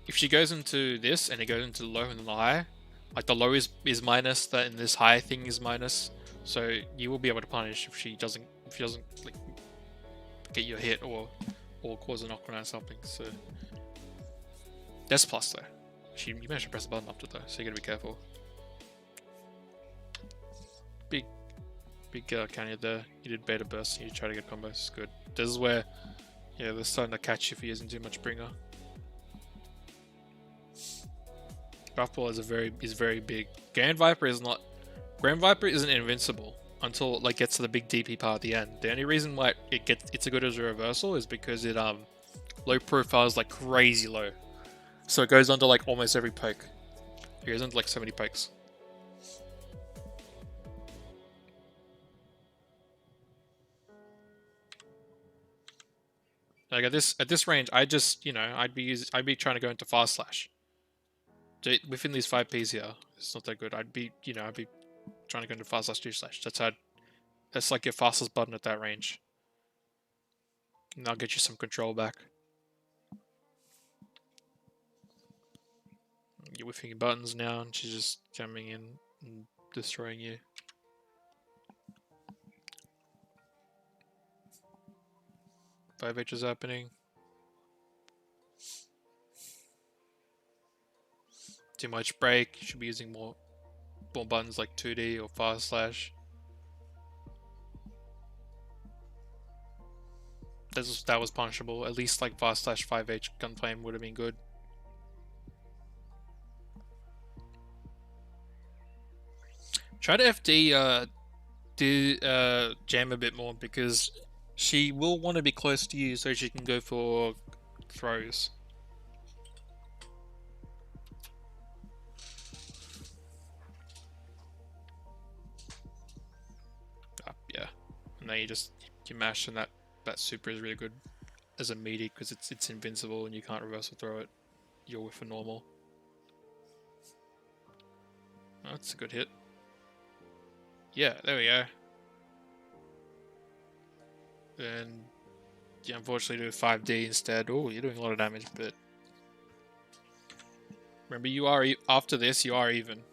if she goes into this and it goes into low and the high, like the low is minus, that and this high thing is minus. So you will be able to punish if she doesn't like get you a hit or cause a knockdown or something. So that's plus though. You managed to press the button after though, so you gotta be careful. Big counter there. You did beta burst and you try to get combos. It's good. This is where, yeah, they're starting to catch you for using too much bringer. Buff ball is very big. Grand Viper isn't invincible until it like gets to the big DP part at the end. The only reason why it's a good as a reversal is because it low profiles like crazy low. So it goes under like almost every poke. It goes under like 70 pokes. Like at this range, I just, you know, I'd be trying to go into fast slash. Within these 5Ps here, it's not that good. I'd be trying to go into fast slash 2 slash. That's like your fastest button at that range. And that'll get you some control back. You're whiffing your buttons now, and she's just coming in and destroying you. Five H is happening. Too much break. You should be using more buttons like 2D or fast slash. That was punishable. At least like fast slash 5H gunflame would have been good. Try to FD jam a bit more because she will want to be close to you so she can go for throws. Yeah, and then you mash, and that super is really good as a meaty because it's invincible and you can't reversal throw it. You're with a normal. Oh, that's a good hit. Yeah, there we go. And yeah, unfortunately do 5D instead. Oh, you're doing a lot of damage, but remember you are after this you are even.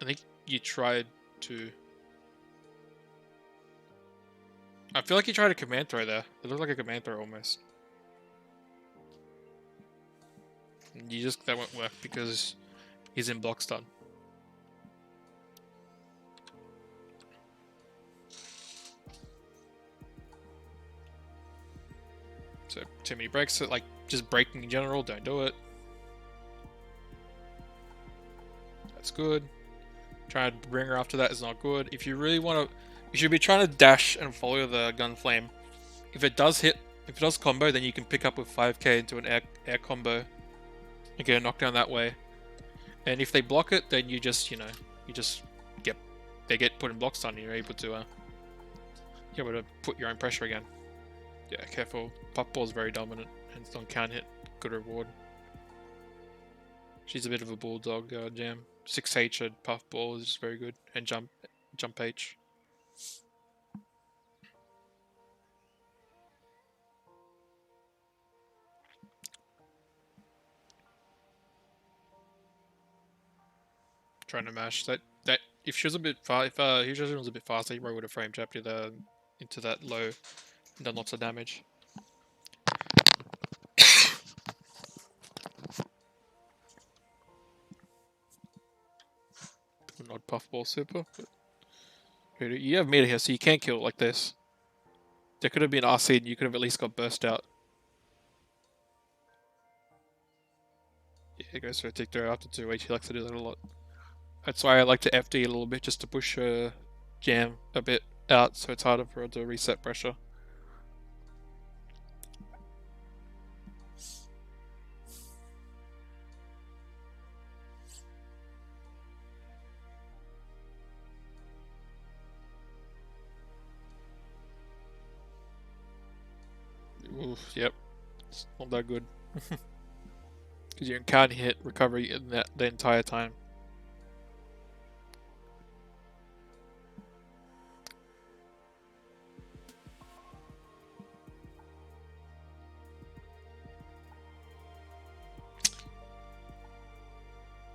I think you tried to. I feel like you tried a command throw there. It looked like a command throw almost. That won't work because he's in block stun. So too many breaks, like just breaking in general, don't do it. That's good. Trying to bring her after that is not good. If you really want to, you should be trying to dash and follow the gun flame. If it does combo, then you can pick up with 5k into an air combo and get a knockdown that way. And if they block it, then you just they get put in block stun and you're able to put your own pressure again. Yeah, careful. Puffball is very dominant and on count hit, good reward. She's a bit of a bulldog jam. 6H at Puffball is just very good. And jump H. Trying to mash that if she was a bit far, if Hughes was a bit faster, he probably would have frame trapped it into that low and done lots of damage. Not Puffball super, but you have meter here, so you can't kill it like this. There could have been RC and you could have at least got burst out. Yeah, it goes for a tick throw after 2H. He likes to do that a lot. That's why I like to FD a little bit, just to push her jam a bit out, so it's harder for her to reset pressure. Oof, yep. It's not that good. Because you can't hit recovery in the entire time.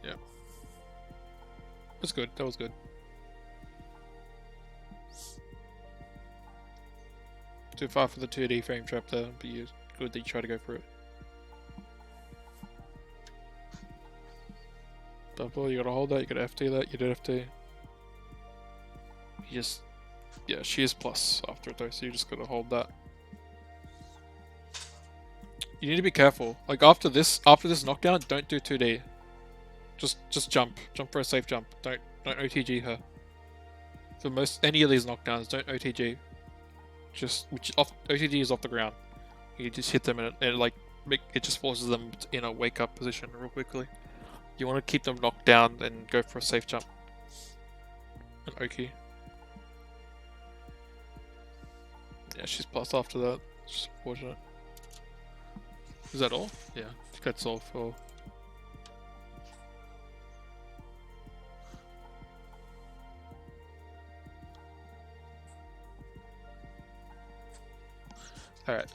Yeah. That's good. That was good. Too far for the 2D frame trap there, but good that you try to go for it. Double, you gotta hold that, you gotta FT that, you did FT. You just... Yeah, she is plus after it though, so you just gotta hold that. You need to be careful. Like after this knockdown, don't do 2D. Just jump. Jump for a safe jump. Don't OTG her. For any of these knockdowns, don't OTG. OTG is off the ground. You just hit them and it just forces them in a wake up position real quickly. You want to keep them knocked down and go for a safe jump. And Oki. Yeah, she's plus after that. Just unfortunate. Is that all? Yeah, that's all for... Alright.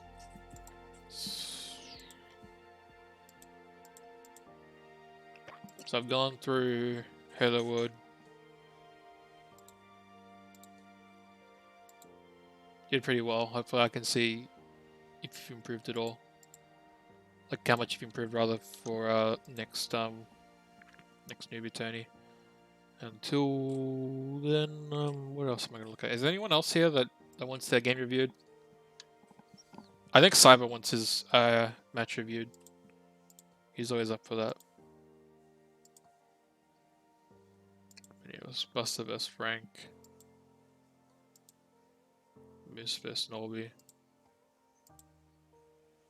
So I've gone through Hellowood. Did pretty well. Hopefully I can see if you've improved at all. Like how much you've improved rather for next newbie tourney. Until then, what else am I gonna look at? Is there anyone else here that wants their game reviewed? I think Cyber wants his match reviewed. He's always up for that. Videos, Buster vs Frank. Miss vs Norby.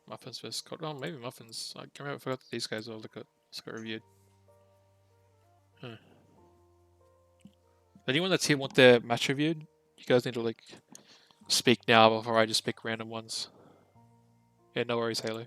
Muffins vs Scott. Oh, maybe Muffins. I can't remember. I forgot that these guys all got reviewed. Huh. Anyone that's here want their match reviewed? You guys need to like speak now before I just pick random ones. Yeah, no worries, Haley.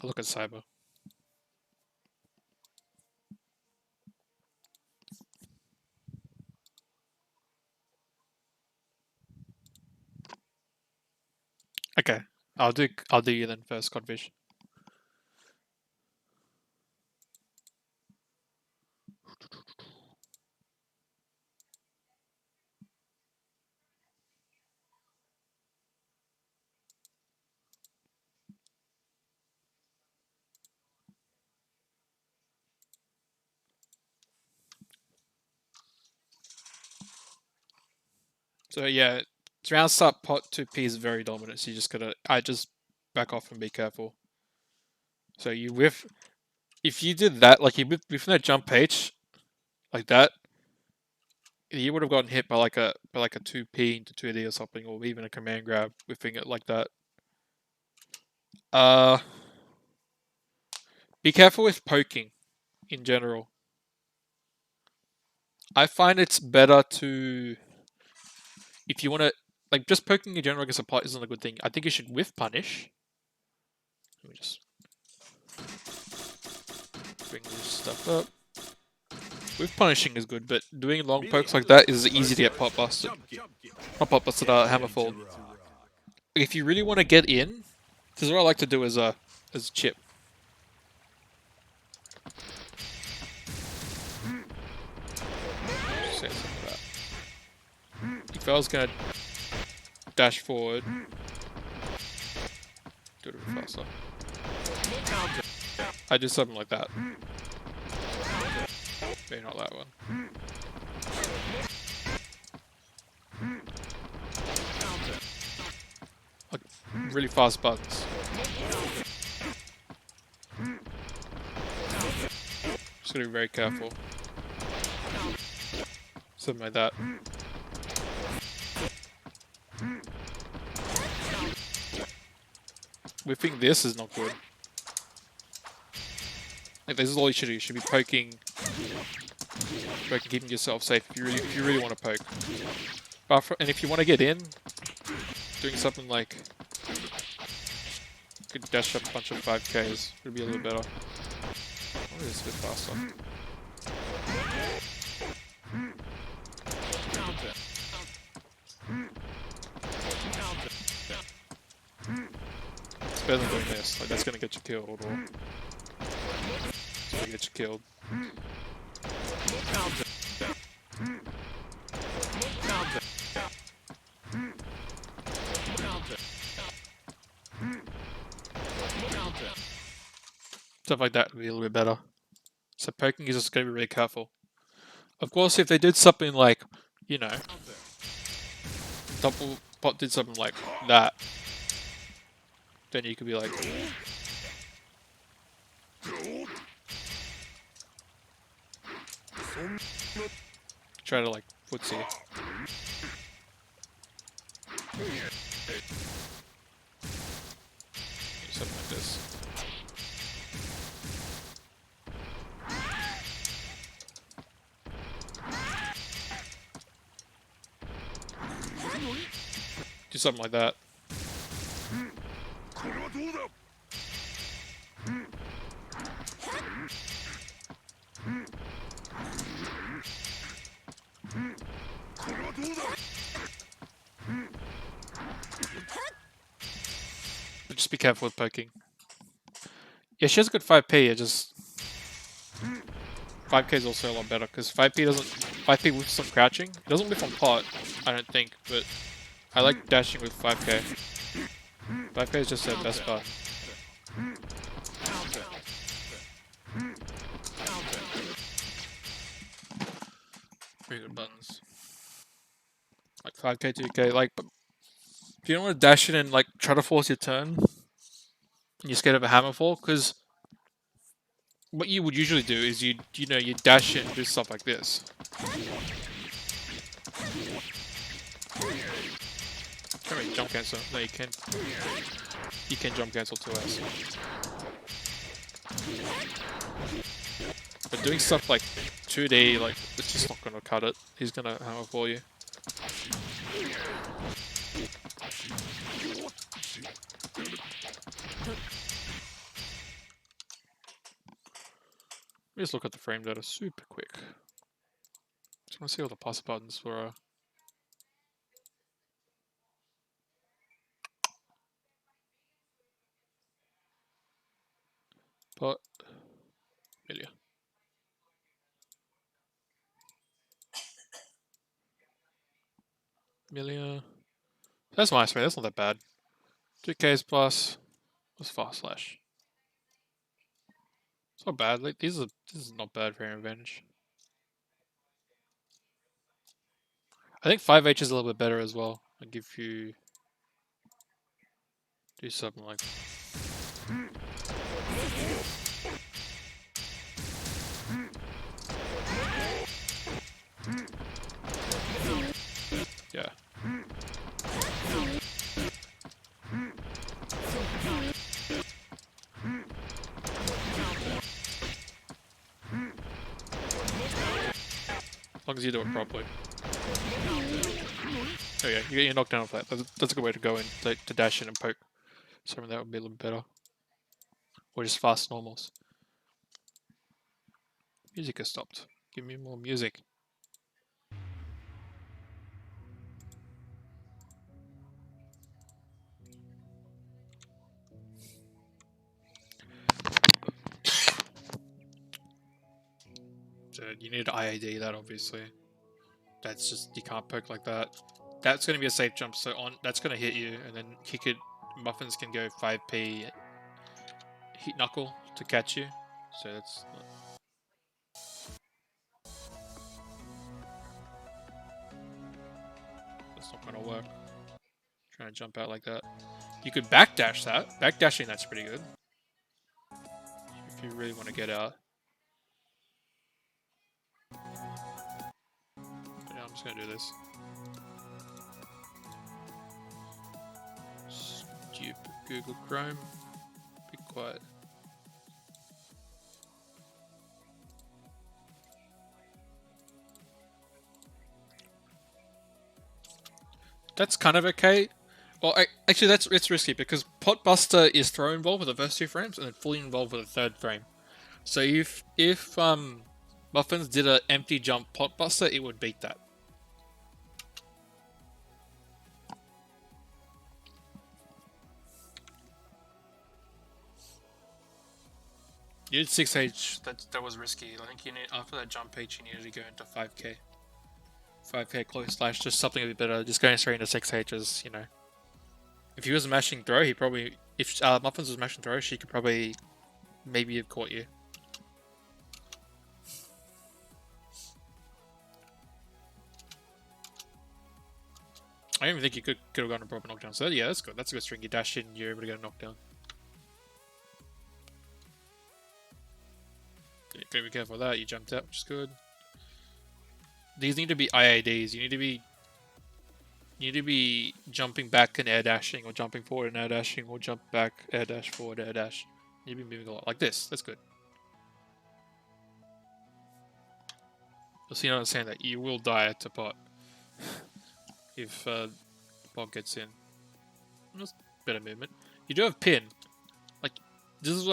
Look at Cyber. I'll do you then first, Codfish. So yeah, round start pot 2p is very dominant. So you just gotta, I just back off and be careful. So you whiff. If you did that, like you whiff that jump H, like that, you would have gotten hit by like a 2p into 2d or something, or even a command grab whiffing it like that. Be careful with poking in general. I find it's better to, if you want to, like, just poking in general against a pot isn't a good thing. I think you should whiff punish. Let me just bring this stuff up. Whiff punishing is good, but doing long pokes like that is easy to get pot busted. Not pot busted, hammerfall. If you really want to get in, this is what I like to do as a chip. Say something like that. If I was gonna dash forward, do it a bit faster. I do something like that. Maybe not that one. Like really fast buttons. Just gotta be very careful. Something like that. We think this is not good. Like this is all you should do. You should be poking, keeping yourself safe if you really want to poke. And if you want to get in, doing something like you could dash up a bunch of 5Ks would be a little better. Oh, this is a bit faster. It's better than doing this. Like that's gonna get you killed, or it's gonna get you killed. Stuff like that would be a little bit better. So poking is just gonna be really careful. Of course, if they did something like, you know, double pot did something like that, then you could be like, try to like footsie. Something like this. Do something like that. But just be careful with poking. Yeah, she has a good 5p, it just 5k is also a lot better because 5p with some crouching. It doesn't whiff on pot, I don't think, but I like dashing with 5k. 5k is just the best part. Very good buttons. Like 5k, 2k, like, but if you don't want to dash it and like try to force your turn, and you're scared of a hammerfall, because what you would usually do is you dash it and do stuff like this. Can't really jump cancel. No, you can. You can jump cancel 2s. But doing stuff like 2D, like, it's just not gonna cut it. He's gonna hammerfall you. Let me just look at the frame data super quick. Just want to see all the pass buttons for million. That's nice, man. That's not that bad. 2Ks plus. What's fast slash? It's not bad. Like this is not bad for an advantage. I think 5H is a little bit better as well. I'll give you do something like yeah. As long as you do it properly. Oh yeah, you get your knockdown off that. That's a good way to go in, to dash in and poke. Something that would be a little better. Or just fast normals. Music has stopped. Give me more music. So you need to IAD that obviously. That's just, you can't poke like that. That's going to be a safe jump, so that's going to hit you, and then he could, Muffins can go 5p hit knuckle to catch you. So that's not going to work. Trying to jump out like that. You could backdash that. Backdashing that's pretty good. If you really want to get out. But yeah, I'm just going to do this. Stupid Google Chrome. Be quiet. That's kind of okay. Well, actually, it's risky because Potbuster is throw involved with the first 2 frames and then fully involved with the 3rd frame. So if Muffins did an empty jump Potbuster, it would beat that. You did 6H. That was risky. I think you need, after that jump H, you needed to go into 5K. 5K close slash, just something a bit better. Just going straight into 6H is, you know. If he was mashing throw, he probably... If Muffins was mashing throw, she could probably maybe have caught you. I don't even think you could have gotten a proper knockdown. So yeah, that's good. That's a good string. You dash in, you're able to get a knockdown. Yeah, gotta be careful of that. You jumped out, which is good. These need to be IADs. You need to be jumping back and air dashing, or jumping forward and air dashing, or jump back, air dash, forward, air dash. You need to be moving a lot like this. That's good. You'll see, I'm saying that you will die to pot if pot gets in. That's better movement. You do have pin. Like this is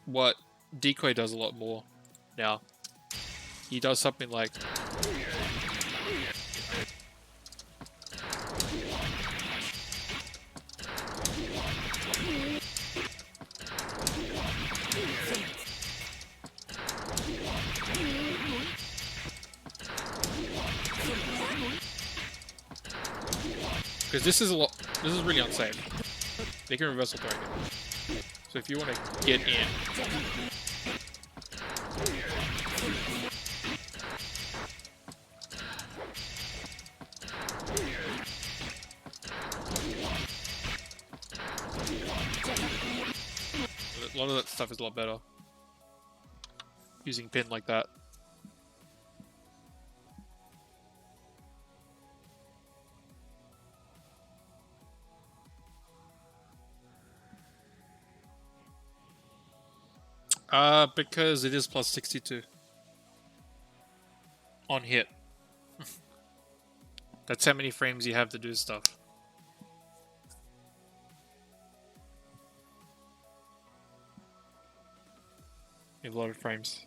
what Decoy does a lot more now. He does something like because this is really unsafe. They can reversal throw it. So if you want to get in, a lot of that stuff is a lot better using pin like that. Because it is plus 62 on hit. That's how many frames you have to do stuff. You have a lot of frames.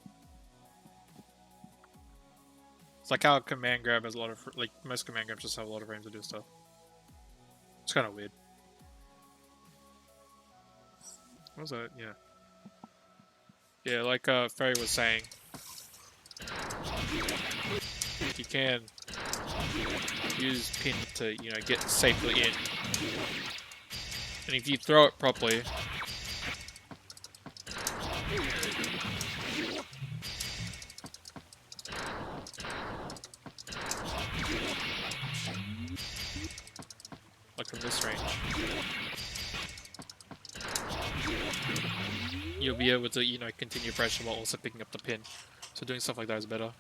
It's like how command grab has a lot of, like most command grabs just have a lot of frames to do stuff. It's kind of weird. What was that? Yeah. Yeah, like Ferry was saying, you can use pin to, you know, get safely in. And if you throw it properly, like from this range, you'll be able to, you know, continue pressure while also picking up the pin. So doing stuff like that is better.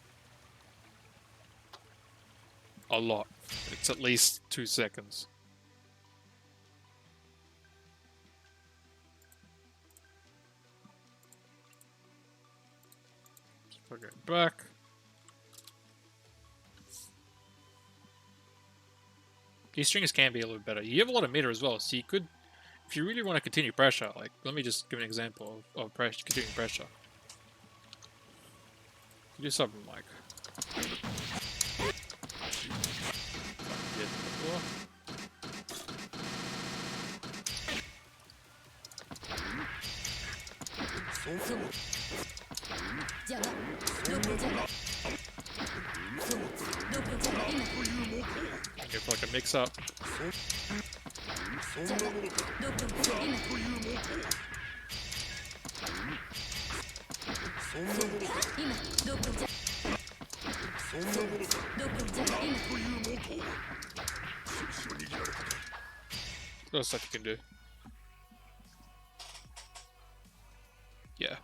A lot. It's at least 2 seconds. Plug it back. These strings can be a little better. You have a lot of meter as well, so you could, if you really want to continue pressure, like, let me just give an example of pressure, continuing pressure. You do something like... Go for like a mix up. What else stuff you can do? Yeah.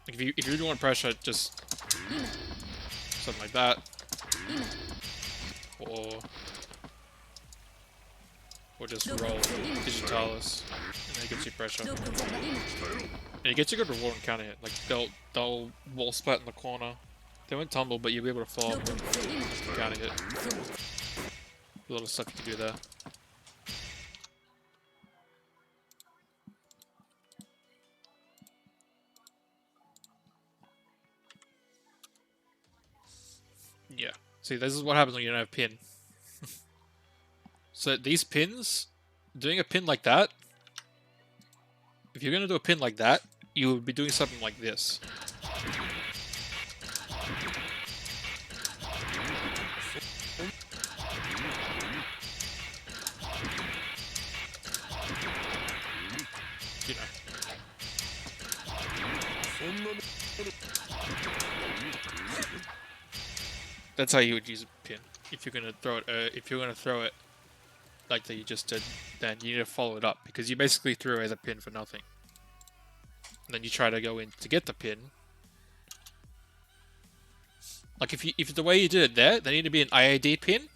Like if you really want pressure, just something like that, or just roll digitalis, and then it gives you pressure, and it gets you good reward on counting it. Like they'll wall splat in the corner. They won't tumble, but you'll be able to fall up counting it. A lot of stuff you can do there. Yeah. See, this is what happens when you don't have pin. So these pins, doing a pin like that, if you're going to do a pin like that, you would be doing something like this. You know. That's how you would use a pin. If you're gonna throw it, like that you just did, then you need to follow it up because you basically threw away the pin for nothing. And then you try to go in to get the pin. Like if the way you did it there needed to be an IAD pin,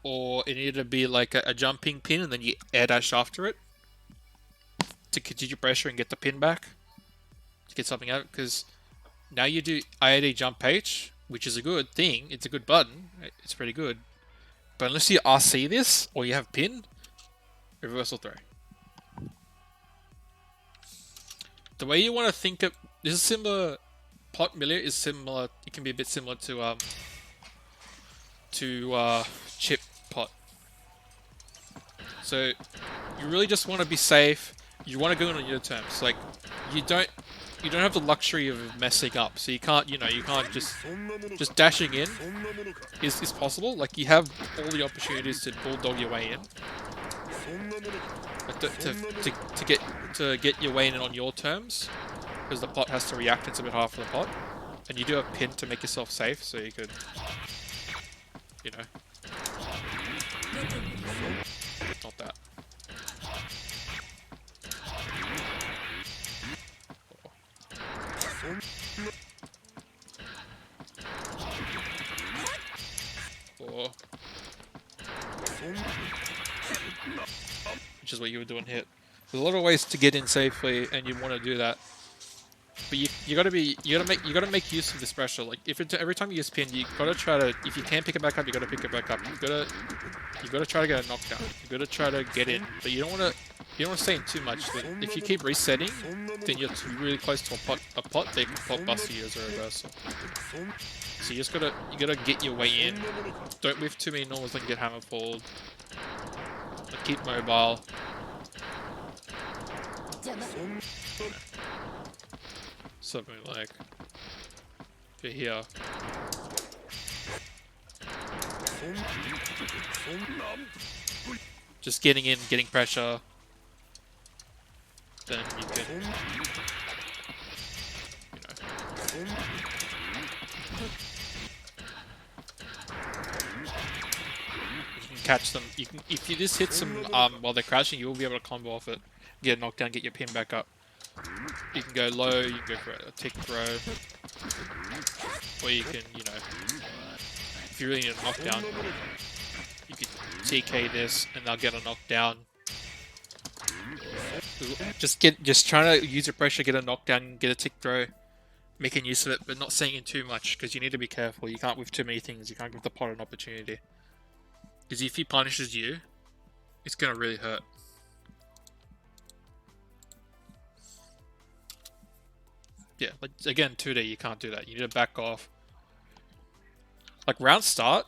or it needed to be like a jumping pin, and then you air dash after it to continue pressure and get the pin back to get something out. Because now you do IAD jump H, which is a good thing. It's a good button. It's pretty good. But unless you RC this, or you have pin, reversal throw. The way you want to think of this is similar. Pot Millier is similar. It can be a bit similar to chip pot. So you really just want to be safe. You want to go in on your terms. Like you don't have the luxury of messing up. So you can't just dashing in is possible. Like you have all the opportunities to bulldog your way in. Like to get your way in on your terms, because the pot has to react. It's a bit hard for the pot, and you do have pin to make yourself safe, so you could, you know, not that. Or which is what you were doing here. There's a lot of ways to get in safely, and you want to do that. But you gotta make use of this pressure. Like if it's every time you use pin, you gotta try to, if you can't pick it back up, you gotta pick it back up. You gotta try to get a knockdown. You gotta try to get in, but you don't wanna stay in too much. If you keep resetting, then you're really close to a pot. They can pot bust you as a reversal. So you gotta get your way in. Don't whiff too many normals, then get hammer pulled. But keep mobile. Something like if you're here. Just getting in, getting pressure. Then you can, you know. You can catch them. You can, if you just hit some while they're crashing, you will be able to combo off it, get a knockdown, get your pin back up. You can go low, you can go for a tick throw, or you can, you know, if you really need a knockdown, you can TK this and they'll get a knockdown. Just trying to use your pressure, get a knockdown, get a tick throw, making use of it, but not saying it too much because you need to be careful. You can't whiff too many things. You can't give the pot an opportunity. Because if he punishes you, it's gonna really hurt. Yeah, like again, 2D, you can't do that. You need to back off. Like round start,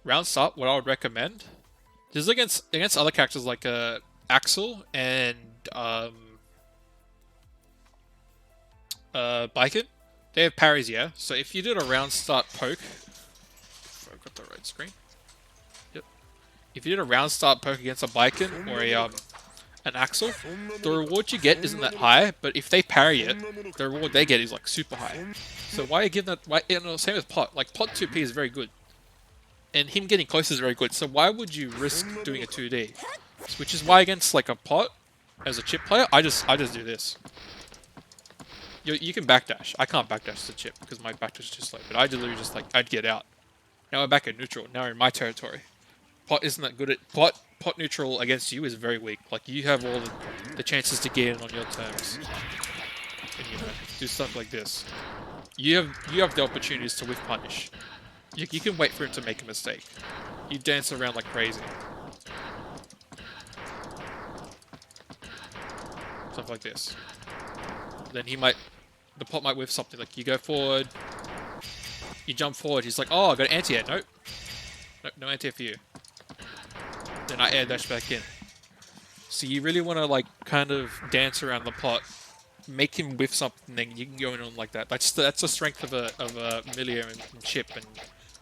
what I would recommend, this is against other characters like Axel and Baiken. They have parries, yeah. So if you did a round start poke, if I've got the right screen. Yep. If you did a round start poke against a Baiken or an Axel, the reward you get isn't that high, but if they parry it, the reward they get is like super high. So why you give that? Why, you know, same as Pot. Like Pot 2P is very good, and him getting close is very good. So why would you risk doing a 2D? Which is why against like a Pot, as a chip player, I just do this. You can backdash. I can't backdash the chip because my backdash is just like. But I literally just like I'd get out. Now we're back at neutral. Now we're in my territory. Pot isn't that good at pot neutral against you is very weak. Like you have all the chances to get in on your terms, and you know do stuff like this. You have the opportunities to whiff punish. You can wait for him to make a mistake. You dance around like crazy. Stuff like this. Then the pot might whiff something. Like you go forward, you jump forward. He's like, oh, I got an anti-air. Nope, no anti-air for you. Then I air dash back in. So you really want to like kind of dance around the pot, make him whiff something, then you can go in on like that. That's the strength of a Millia and Chip and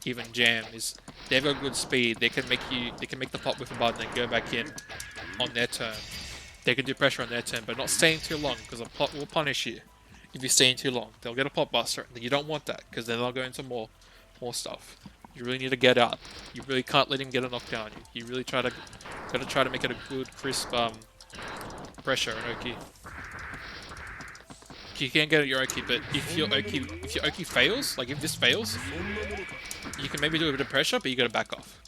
even Jam is they've got good speed. They can make the pot whiff a button and go back in on their turn. They can do pressure on their turn, but not staying too long because a pot will punish you if you're staying too long. They'll get a pot buster, and you don't want that because then they'll go into more stuff. You really need to get out. You really can't let him get a knockdown. You really gotta try to make it a good, crisp pressure on Oki. You can get your Oki, but if your Oki fails, like if this fails, you can maybe do a bit of pressure, but you gotta back off.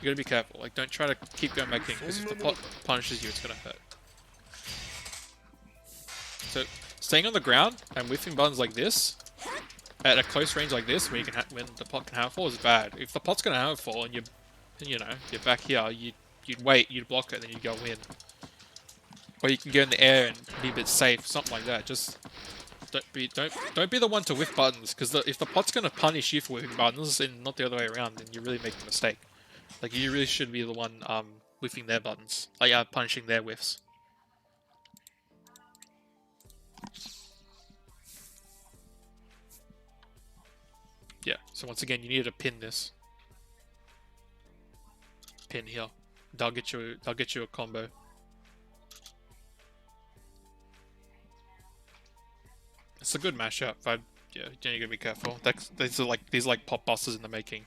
You gotta be careful. Like don't try to keep going back in, because if the pot punishes you, it's gonna hurt. So staying on the ground and whiffing buttons like this at a close range like this, when the pot can hammer fall, is bad. If the pot's gonna hammer fall and you're back here, you'd wait, you'd block it, then you'd go in. Or you can go in the air and be a bit safe, something like that. Just don't be the one to whiff buttons, because if the pot's gonna punish you for whiffing buttons and not the other way around, then you really make a mistake. Like you really should be the one whiffing their buttons, like punishing their whiffs. Yeah, so once again, you need to pin this. Pin here. They'll get you a combo. It's a good mashup. Yeah, you gotta be careful. These are like pop busters in the making.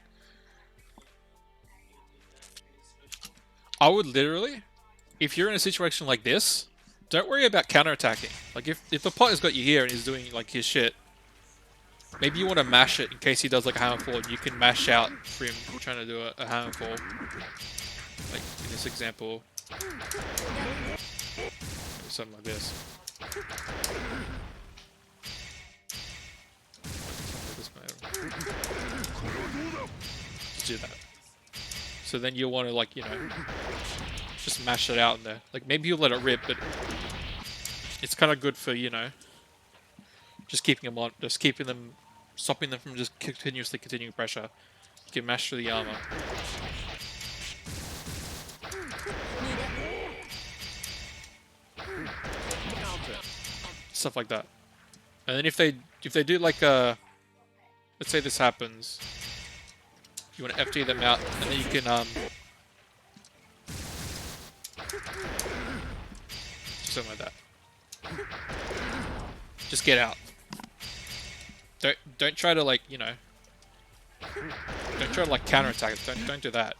I would literally, if you're in a situation like this, don't worry about counterattacking. Like if the pot has got you here and he's doing like his shit, maybe you want to mash it in case he does like a hammer fall. You can mash out for him trying to do a hammer fall. Like in this example. Something like this. Just do that. So then you'll want to like, just mash it out in there. Like maybe you'll let it rip, but it's kind of good for, just keeping them on, stopping them from just continuing pressure. You can mash through the armor. Stuff like that. And then if they do like let's say this happens. You want to FT them out, and then you can something like that. Just get out. Don't try to like, you know, don't try to like counterattack it. Don't do that.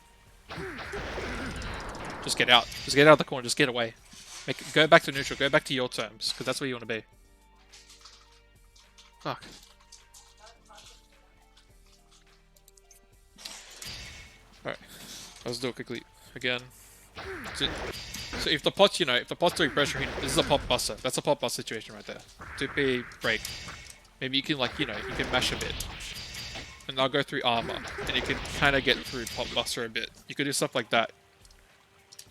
Just get out. Just get out of the corner. Just get away. Go back to neutral. Go back to your terms, because that's where you want to be. Fuck. Alright. Let's do it quickly. Again. So if the pot's, you know, if the pot's doing pressure, this is a pot buster. That's a pot bust situation right there. 2p break. Maybe you can, like, you know, you can mash a bit. And I'll go through armor. And you can kind of get through pot buster a bit. You could do stuff like that.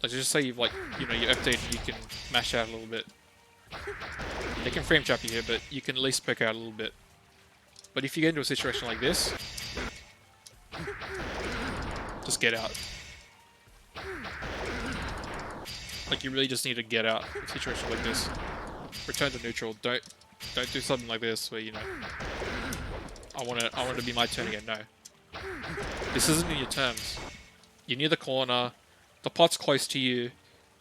Like, just say you've, like, you know, you update and you can mash out a little bit. They can frame trap you here, but you can at least pick out a little bit. But if you get into a situation like this, just get out. Like, you really just need to get out in a situation like this. Return to neutral. Don't do something like this where, you know, I want to be my turn again. No. This isn't in your terms. You're near the corner. The pot's close to you.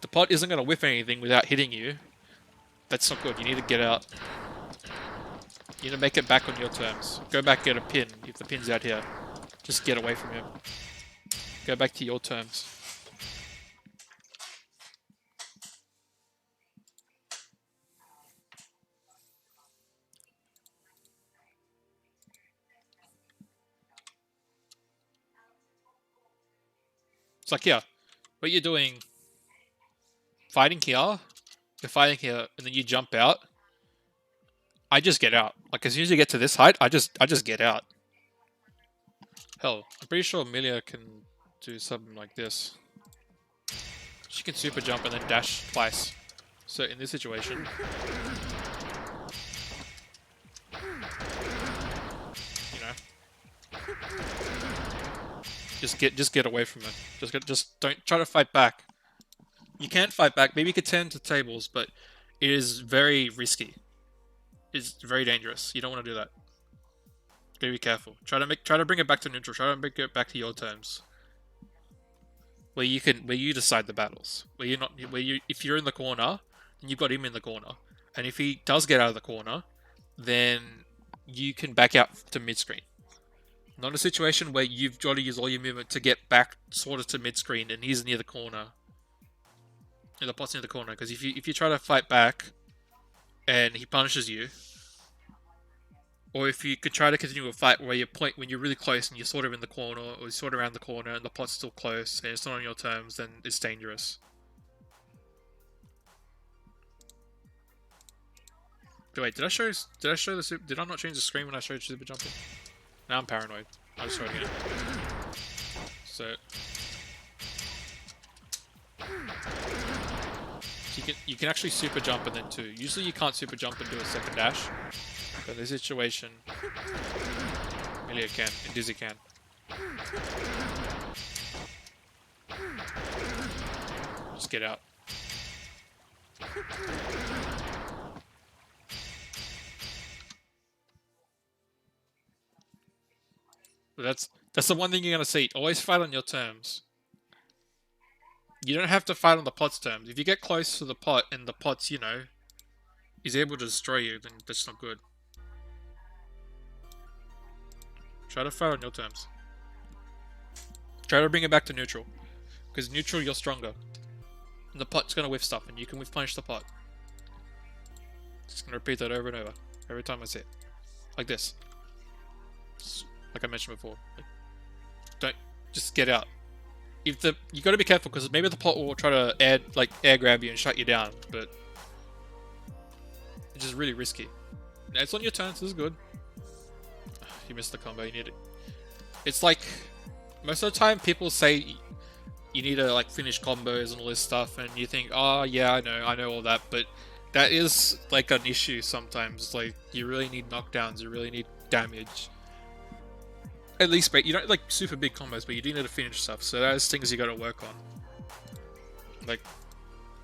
The pot isn't going to whiff anything without hitting you. That's not good. You need to get out. You need to make it back on your terms. Go back, get a pin if the pin's out here. Just get away from him. Go back to your terms. It's like, yeah, what you're doing, fighting here, you're fighting here, and then you jump out. I just get out. Like, as soon as you get to this height, I just get out. Hell, I'm pretty sure Amelia can do something like this. She can super jump and then dash twice. So in this situation, you know, just get away from it. Just don't try to fight back. You can't fight back. Maybe you could turn to tables, but it is very risky. It's very dangerous. You don't want to do that. Gotta be careful. Try to bring it back to neutral. Try to bring it back to your terms. Where you decide the battles. If you're in the corner, and you've got him in the corner, and if he does get out of the corner, then you can back out to mid screen. Not a situation where you've got to use all your movement to get back sort of to mid screen, and he's near the corner. And the pot's near the corner, because if you try to fight back, and he punishes you, or if you could try to continue a fight where when you're really close and you're sort of in the corner, or you're sort of around the corner and the pot's still close and it's not on your terms, then it's dangerous. Wait, did I not change the screen when I showed super jumping? Now I'm paranoid. I'll just show it again. So you can actually super jump and then two. Usually you can't super jump and do a second dash. But in this situation, Amelia can, and Dizzy can. Just get out. But that's the one thing you're gonna see. Always fight on your terms. You don't have to fight on the pot's terms. If you get close to the pot and the pot's, you know, is able to destroy you, then that's not good. Try to fight on your terms. Try to bring it back to neutral. Because neutral, you're stronger. And the pot's going to whiff stuff, and you can whiff punish the pot. Just going to repeat that over and over. Every time I say it. Like this. Like I mentioned before. Just get out. You got to be careful, because maybe the pot will try to air grab you and shut you down, but it's just really risky. Now, it's on your turn, so this is good. You missed the combo, you need it. It's like, most of the time people say you need to like finish combos and all this stuff, and you think, oh yeah, I know all that, but that is like an issue sometimes. Like, you really need knockdowns, you really need damage. At least, but you don't like super big combos, but you do need to finish stuff, so those things you gotta work on. Like,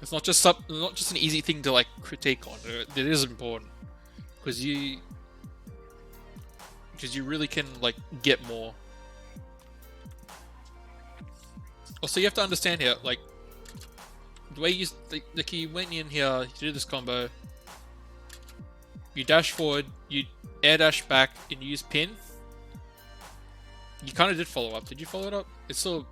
it's not just an easy thing to like critique on. It is important, because you really can like get more Also, you have to understand here, like, the way you went in here, you did this combo, you dash forward, you air dash back, and you use pin. You kind of did follow up. Did you follow it up? It's still...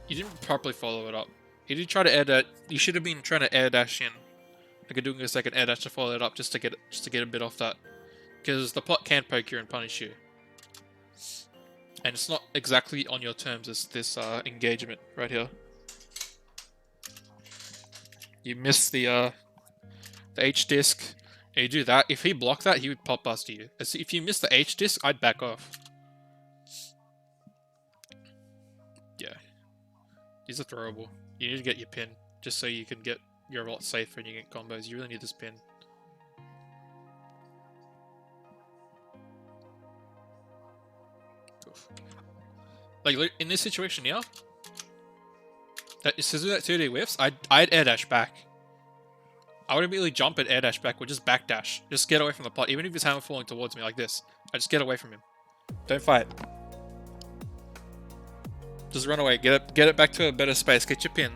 You didn't properly follow it up. You did try to air dash. You should have been trying to air dash in. Like doing a second air dash to follow it up just to get a bit off that. Because the pot can poke you and punish you. And it's not exactly on your terms as this engagement right here. You miss the H disc, and you do that. If he blocked that, he would pop bust you. If you miss the H disc, I'd back off. Yeah. These are throwable. You need to get your pin, just so you can get your lot safe when you get combos. You really need this pin. Oof. Like, in this situation here, that Suzu that 2D whiffs, I'd air dash back. I would immediately jump at air dash back or just back dash. Just get away from the pot. Even if his hammer falling towards me like this, I just get away from him. Don't fight. Just run away. Get it back to a better space. Get your pin.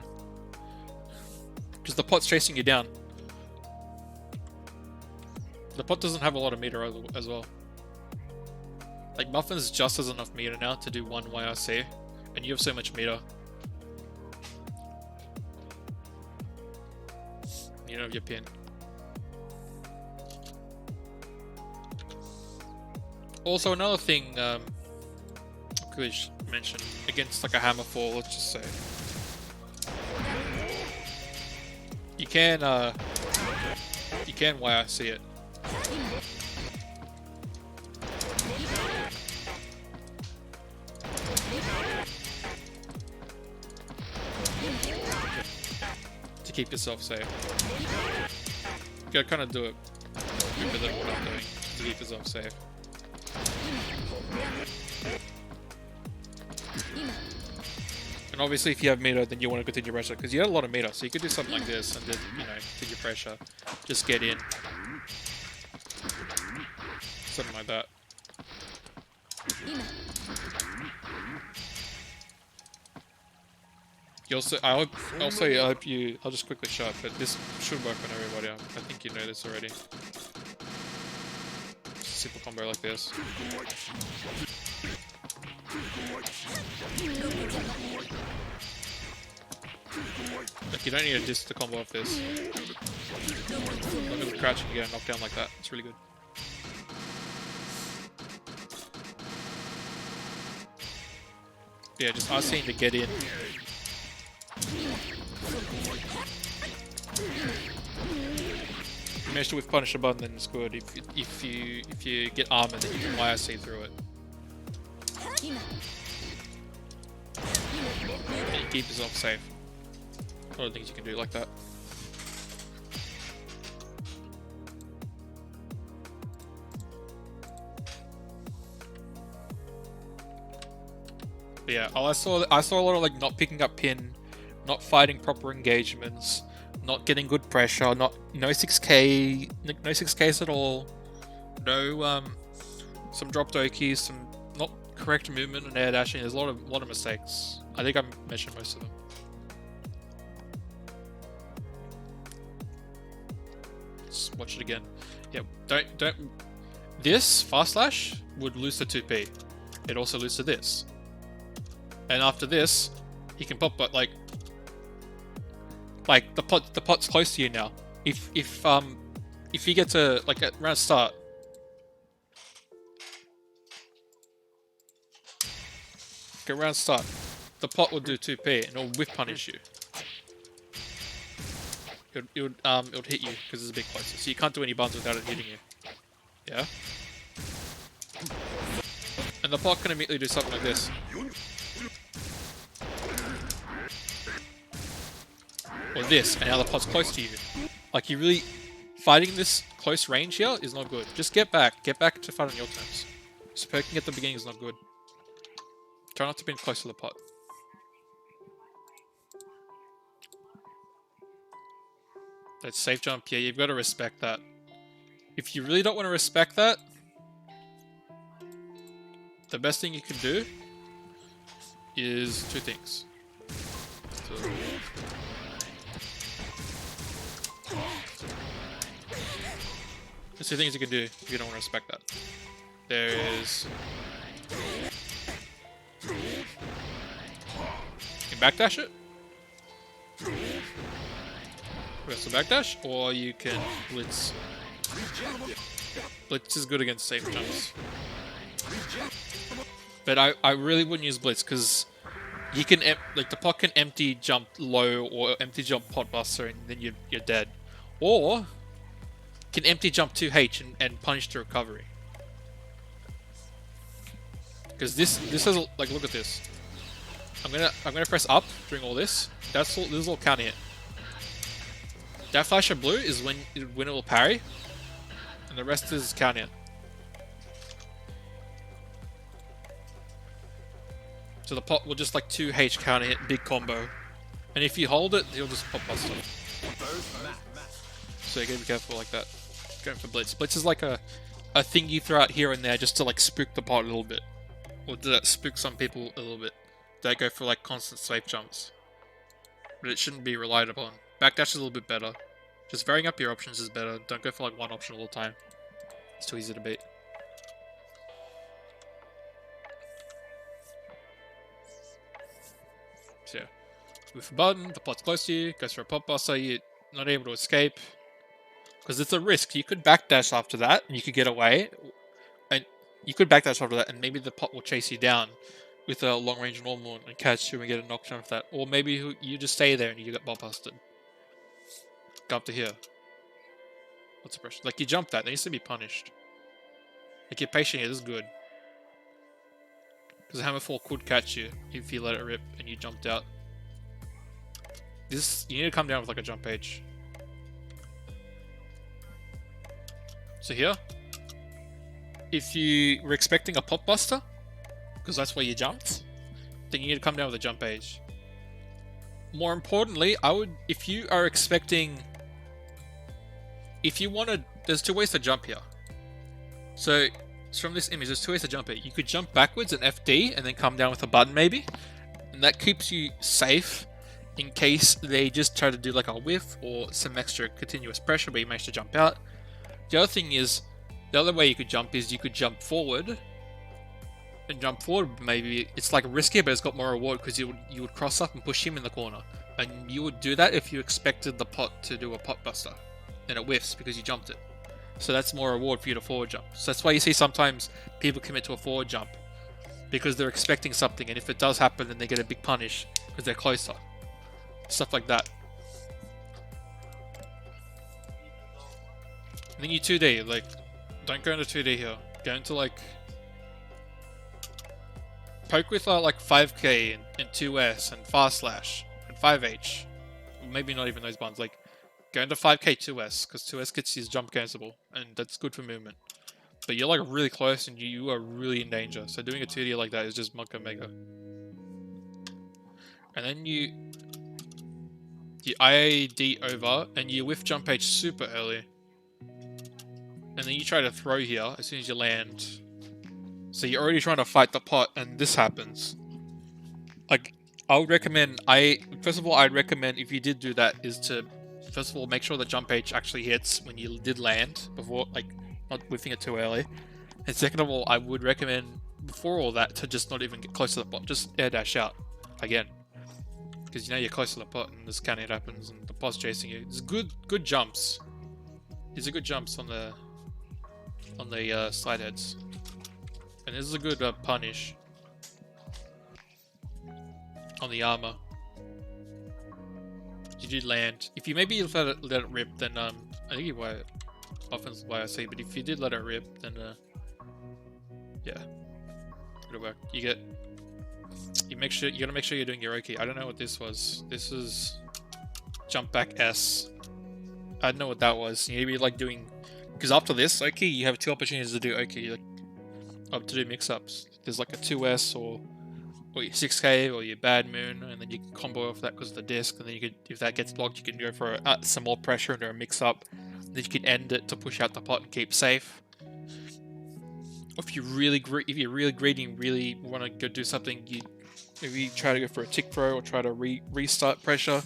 Because the pot's chasing you down. The pot doesn't have a lot of meter as well. Like, Muffin's just has enough meter now to do one YRC. And you have so much meter. You don't have your pin. Also, another thing I could mention against like a hammer fall, let's just say. You can YRC it. To keep yourself safe. You gotta kind of do it with what I'm doing to keep yourself safe. And obviously, if you have meter, then you want to continue pressure because you have a lot of meter, so you could do something like this and then, you know, continue pressure, just get in, something like that. You also, I hope you. I'll just quickly show it, but this should work on everybody. I think you know this already. Just a simple combo like this. Like, you don't need a disc to combo off this. Look at the crouch and you get knocked down like that. It's really good. Yeah, just asking to get in. If you manage to whiff punish a button, then it's good. If you get armor, then you can YRC through it. And you keep yourself safe. A lot of things you can do like that. But yeah, I saw a lot of like not picking up pin, not fighting proper engagements, not getting good pressure, no 6K, no 6Ks at all, no some drop dokis, some not correct movement and air dashing. There's a lot of mistakes. I think I mentioned most of them. Let's watch it again. Yeah, don't. This fast slash would lose to 2P. It also loses to this. And after this, he can pop, but like the pot's close to you now. If you get to like at round start, the pot will do 2P and it'll whiff punish you. It would hit you because it's a bit closer, so you can't do any buns without it hitting you. Yeah. And the pot can immediately do something like this. Or this, and now the pot's close to you. Like, you really... Fighting this close range here is not good. Just get back. Get back to fight on your terms. Just poking at the beginning is not good. Try not to be close to the pot. That's safe jump. Yeah, you've got to respect that. If you really don't want to respect that, the best thing you can do is two things. There's two things you can do if you don't want to respect that. There is... You can backdash it. Press the backdash, or you can blitz. Blitz is good against safe jumps. But I really wouldn't use blitz because you can like the pot can empty jump low or empty jump pot buster and then you're dead, or can empty jump 2H and punish the recovery. Because this has like, look at this. I'm gonna press up during all this. This is all counter hit. That flash of blue is when it will parry, and the rest is counter hit. So the pot will just like 2H counter hit, big combo. And if you hold it, he'll just pop buster. So you gotta be careful like that. Going for blitz. Blitz is like a thing you throw out here and there just to like spook the pot a little bit. Or do that spook some people a little bit. They go for like constant safe jumps. But it shouldn't be relied upon. Backdash is a little bit better. Just varying up your options is better. Don't go for like one option all the time. It's too easy to beat. So yeah. With a button, the pot's close to you, goes for a pot buster, you're not able to escape. Because it's a risk. You could backdash after that, and you could get away. And you could backdash after that, and maybe the pot will chase you down with a long range normal and catch you and get a knockdown for that. Or maybe you just stay there and you get pot busted. Go up to here. What's the pressure? Like you jump that, that needs to be punished. Like you're patient here, this is good. Because the hammer fall could catch you if you let it rip and you jumped out. This, you need to come down with like a jump H. So here, if you were expecting a pop buster, because that's where you jumped, then you need to come down with a jump H. More importantly, I would, if you are expecting, if you wanted, there's two ways to jump here. So from this image, there's two ways to jump it. You could jump backwards and FD and then come down with a button maybe, and that keeps you safe in case they just try to do like a whiff or some extra continuous pressure but you manage to jump out. The other thing is, the other way you could jump is you could jump forward, and jump forward maybe, it's like riskier but it's got more reward because you would cross up and push him in the corner. And you would do that if you expected the pot to do a pot buster, and it whiffs because you jumped it. So that's more reward for you to forward jump. So that's why you see sometimes people commit to a forward jump, because they're expecting something, and if it does happen then they get a big punish because they're closer. Stuff like that. And then you 2D, like, don't go into 2D here. Go into like, poke with like 5k and 2S and fast slash and 5H. Maybe not even those buttons. Like, go into 5k 2S, because 2S gets his jump cancelable, and that's good for movement. But you're like really close and you are really in danger. So doing a 2D like that is just Monka Mega. And then you IAD over and you whiff jump H super early. And then you try to throw here as soon as you land. So you're already trying to fight the pot and this happens. Like, I would recommend, first of all, I'd recommend if you did do that is to, first of all, make sure the jump H actually hits when you did land before, like, not whiffing it too early. And second of all, I would recommend before all that to just not even get close to the pot, just air dash out again. Because you know you're close to the pot and this can't happens and the pot's chasing you. It's good jumps. These are good jumps on the slide heads. And this is a good punish on the armor. You did land. If you maybe let it rip, then I think you were offense YRC, but if you did let it rip, then yeah, it'll work. You gotta make sure you're doing your Oki. I don't know what this was. This is jump back S. I don't know what that was. You need to be like doing, because after this Oki, you have two opportunities to do Oki, like up to do mix-ups. There's like a 2S or your 6k or your bad moon, and then you can combo off that because of the disc, and then you could, if that gets blocked, you can go for some more pressure into a mix-up. Then you can end it to push out the pot and keep safe. Or if you're really greedy and really want to go do something, you Maybe try to go for a tick throw or try to restart pressure.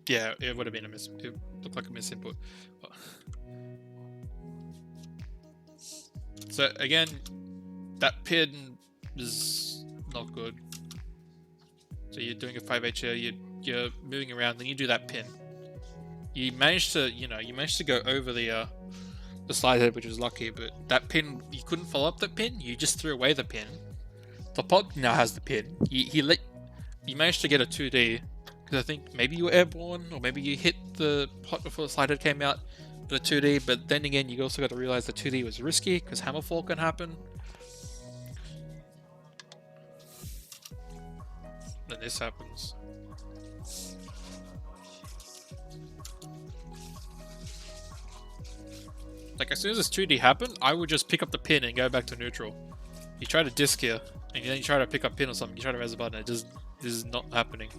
Yeah, it would have been a miss. It looked like a miss input. So again, that pin is not good. So you're doing a 5H here, you're moving around, then you do that pin. You managed to, you managed to go over the slide head, which was lucky, but that pin, you couldn't follow up that pin, you just threw away the pin. The pot now has the pin. You managed to get a 2D, because I think maybe you were airborne, or maybe you hit the pot before the slide head came out for the 2D, but then again, you also got to realize the 2D was risky, because hammerfall can happen. Then this happens. Like, as soon as this 2D happened, I would just pick up the pin and go back to neutral. You try to disc here, and then you try to pick up pin or something, you try to raise the button, this is not happening.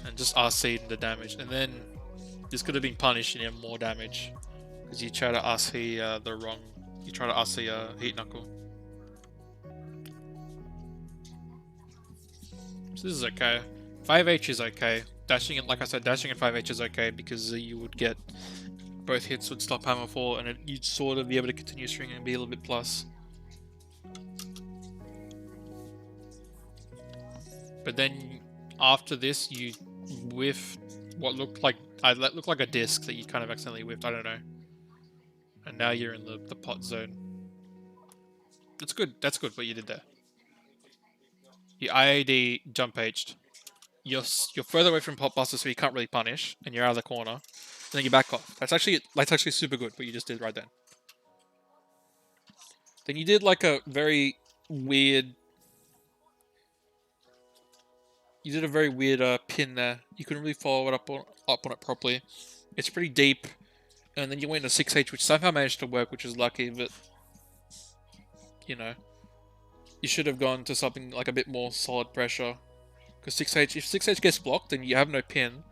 And just RC the damage. And then this could have been punished and you have more damage. Because you try to RC the wrong... You try to RC heat knuckle. So this is okay. 5H is okay. Dashing it, like I said, dashing at 5H is okay because you would get... Both hits would stop hammerfall and you'd sort of be able to continue stringing and be a little bit plus. But then after this, you whiff what looked like a disc that you kind of accidentally whiffed. I don't know. And now you're in the pot zone. That's good. That's good what you did there. You IAD jump H'd. You're further away from pot buster, so you can't really punish, and you're out of the corner. And then you back off. That's actually super good what you just did right then. Then you did like a very weird. You did a very weird pin there. You couldn't really follow it up on it properly. It's pretty deep, and then you went to 6H, which somehow managed to work, which is lucky. But you know, you should have gone to something like a bit more solid pressure. Because 6H, if 6H gets blocked, then you have no pin.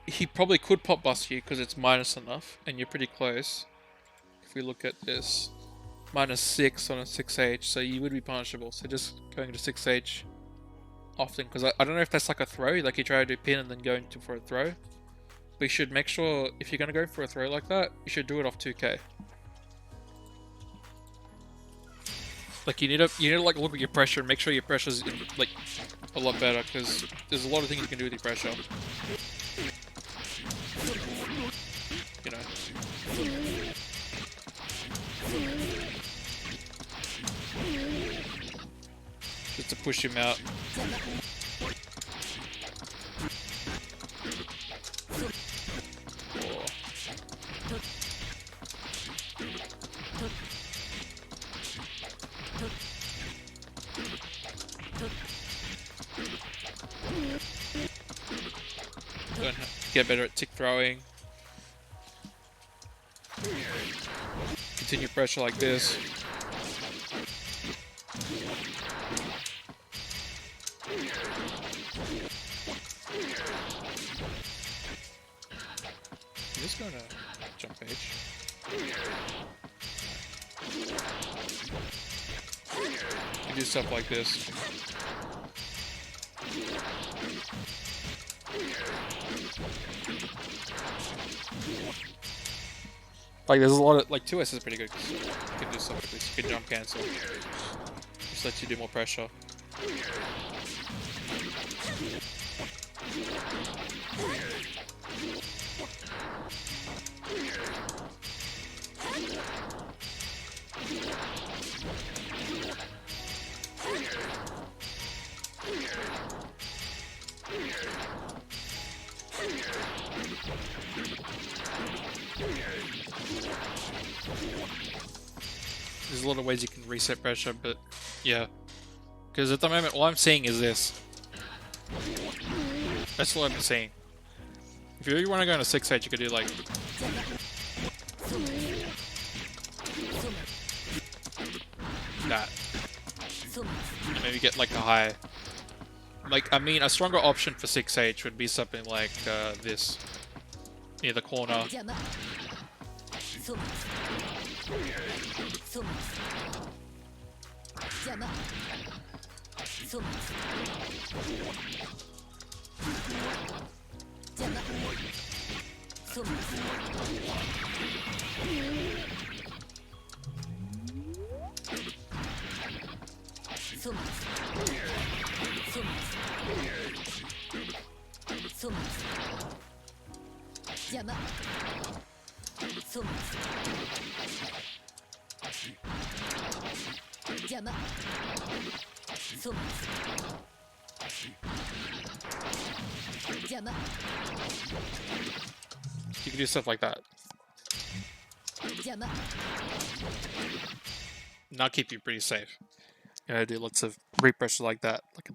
He probably could pop bust you because it's minus enough, and you're pretty close. If we look at this, -6 on a 6H, so you would be punishable. So just going to 6H often, because I don't know if that's like a throw, like you try to do pin and then go into for a throw. But you should make sure if you're going to go for a throw like that, you should do it off 2K. Like you need to like look at your pressure and make sure your pressure's like a lot better, because there's a lot of things you can do with your pressure. You know. Just to push him out. Get better at tick throwing. Continue pressure like this. I'm just gonna jump H. You do stuff like this. Like there's a lot of like 2S is pretty good. You can do stuff like this. You can jump cancel. Just lets you do more pressure. There's a lot of ways you can reset pressure, but yeah. Because at the moment, all I'm seeing is this. That's all I'm seeing. If you really want to go into 6H, you could do like... that. And maybe get like a high... Like, I mean, a stronger option for 6H would be something like this. Near the corner. You can do stuff like that. Now keep you pretty safe. You know, do lots of repressure like that. Like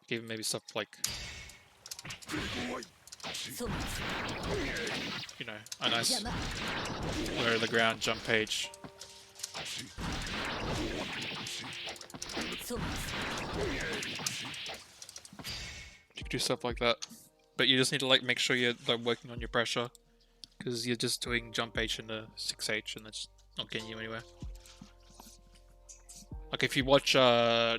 even maybe stuff like, you know, a nice lower the ground jump page. You can do stuff like that, but you just need to like make sure you're like working on your pressure, because you're just doing jump H and a 6H, and that's not getting you anywhere. Like if you watch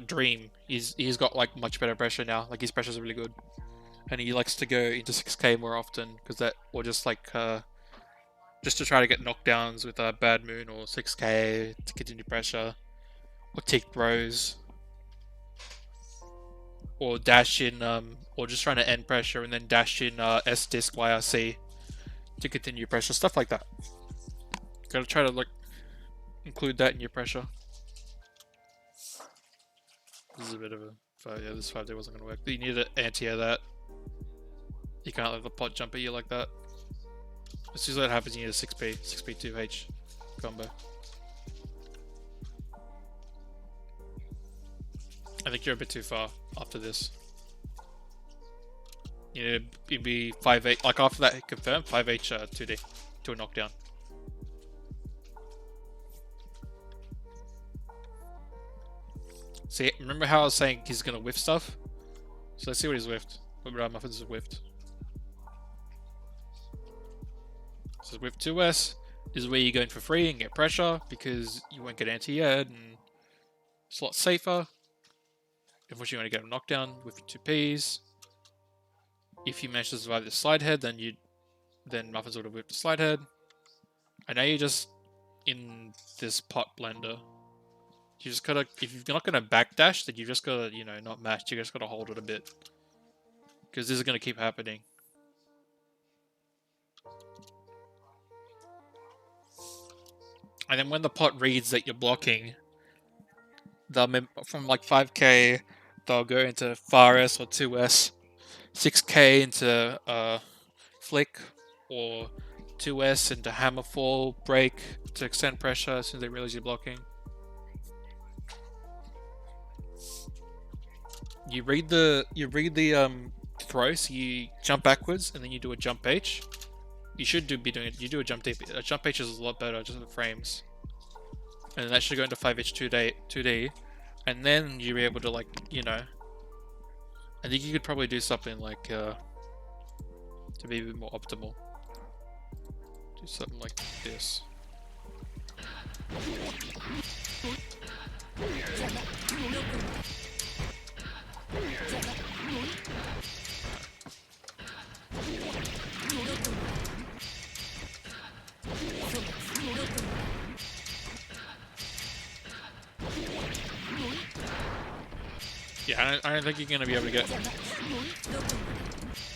Dream, he's got like much better pressure now. Like his pressure's really good, and he likes to go into 6K more often because that, or just like just to try to get knockdowns with a Bad Moon or 6K to continue pressure, or tick throws, or dash in or just trying to end pressure and then dash in S disc YRC to continue pressure, stuff like that. Gotta try to like include that in your pressure. This is a bit of a 5, yeah, this 5D wasn't gonna work. But you need to anti-air that. You can't let the pot jump at you like that. As soon as that happens, you need a 6P2H combo. I think you're a bit too far after this. You need to be 5H, like after that confirmed, 5H 2D to a knockdown. See, remember how I was saying he's gonna whiff stuff? So let's see what he's whiffed. What Muffins is whiffed. So whiff 2S is where you're going for free and get pressure because you won't get anti-aired and it's a lot safer. If you want to get a knockdown with 2Ps. If you manage to survive the slide head, then Muffins would have whipped the slide head. And now you're just in this pot blender. You just gotta, if you're not gonna backdash, then you just gotta, you know, not mash, you just gotta hold it a bit. Because this is gonna keep happening. And then when the pot reads that you're blocking, from like 5K, they'll go into far S or 2S, 6K into flick, or 2S into hammerfall, break to extend pressure as soon as they realize you're blocking. You read the throw, so you jump backwards and then you do a jump H. You should be doing it. You do a jump D. A jump H is a lot better, just the frames. And that should go into 5H 2D, and then you'll be able to, like, you know. I think you could probably do something like to be a bit more optimal. Do something like this. Yeah, I don't think you're gonna be able to get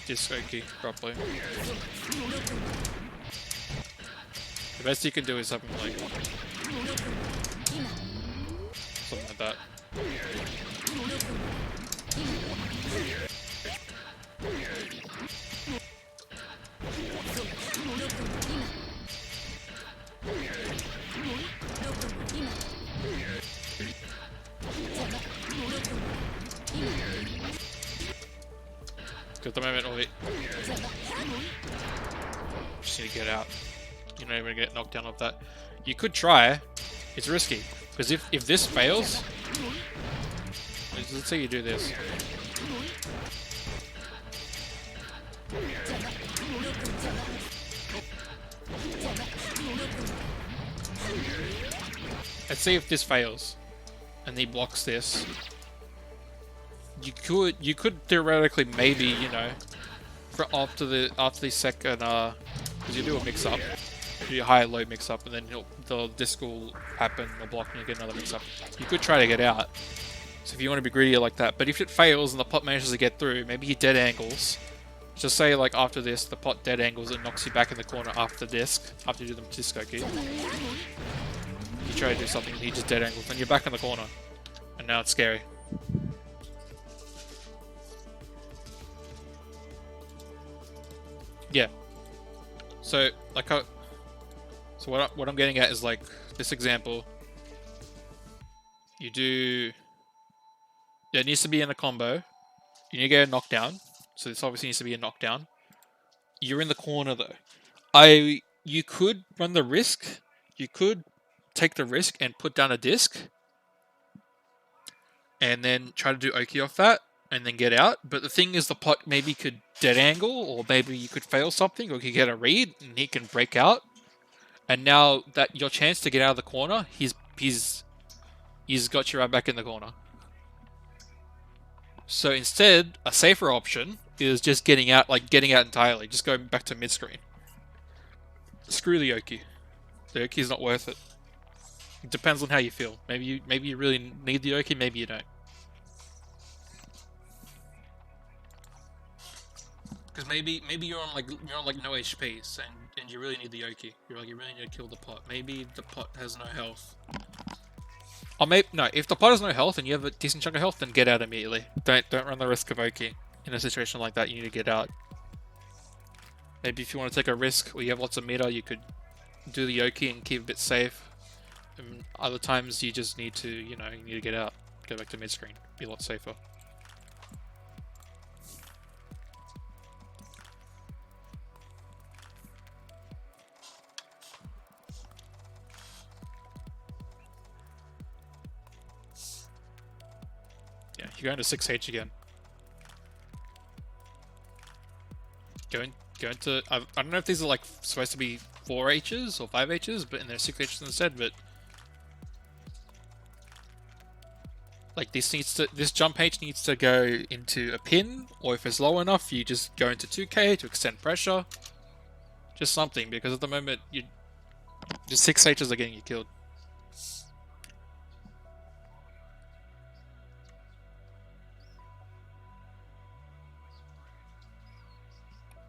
this Oki properly. The best you can do is something like that. At the moment, just need to get out. You're not even gonna get knocked down off that. You could try. It's risky because if this fails, let's say you do this. let's say if this fails, and he blocks this, you could theoretically maybe, you know, for after the second because you do a mix up, you do a high low mix up, and then the disc will happen or block and you get another mix up. You could try to get out. So if you want to be greedy like that, but if it fails and the pot manages to get through, maybe he dead angles. Just say like after this, the pot dead angles and knocks you back in the corner after the disc, after you do the disco key. You try to do something, he just dead angles, and you're back in the corner. And now it's scary. Yeah. So like, so what I'm getting at is like this example. You do. Yeah, it needs to be in a combo. You need to get a knockdown. So this obviously needs to be a knockdown. You're in the corner though. You could run the risk. You could take the risk and put down a disc. And then try to do Oki off that. And then get out. But the thing is the pot maybe could dead angle. Or maybe you could fail something. Or you could get a read. And he can break out. And now that your chance to get out of the corner, he's got you right back in the corner. So instead, a safer option is just getting out entirely. Just going back to mid-screen. Screw the Oki. The Oki is not worth it. It depends on how you feel. Maybe you really need the Oki, maybe you don't. Because maybe you're on like no HP, and you really need the Oki. You're like, you really need to kill the pot. Maybe the pot has no health. Or maybe no. If the pot has no health and you have a decent chunk of health, then get out immediately. Don't run the risk of Oki. In a situation like that, you need to get out. Maybe if you want to take a risk or you have lots of meter, you could do the Oki and keep a bit safe. And other times you just need to, you need to get out. Go back to mid-screen. Be a lot safer. Yeah, you're going to 6H again. Going to... I don't know if these are like supposed to be 4Hs or 5Hs, but and they're 6Hs instead, but... Like this jump H needs to go into a pin, or if it's low enough, you just go into 2K to extend pressure. Just something, because at the moment, just 6Hs are getting you killed.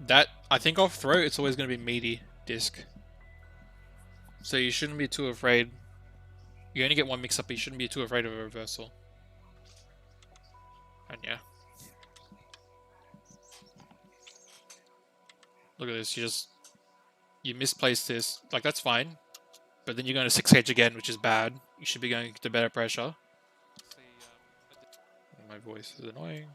That, I think off throw, it's always going to be meaty disc. So you shouldn't be too afraid. You only get one mix up, but you shouldn't be too afraid of a reversal. And yeah. Look at this, you misplaced this. Like, that's fine. But then you're going to 6H again, which is bad. You should be going to better pressure. My voice is annoying.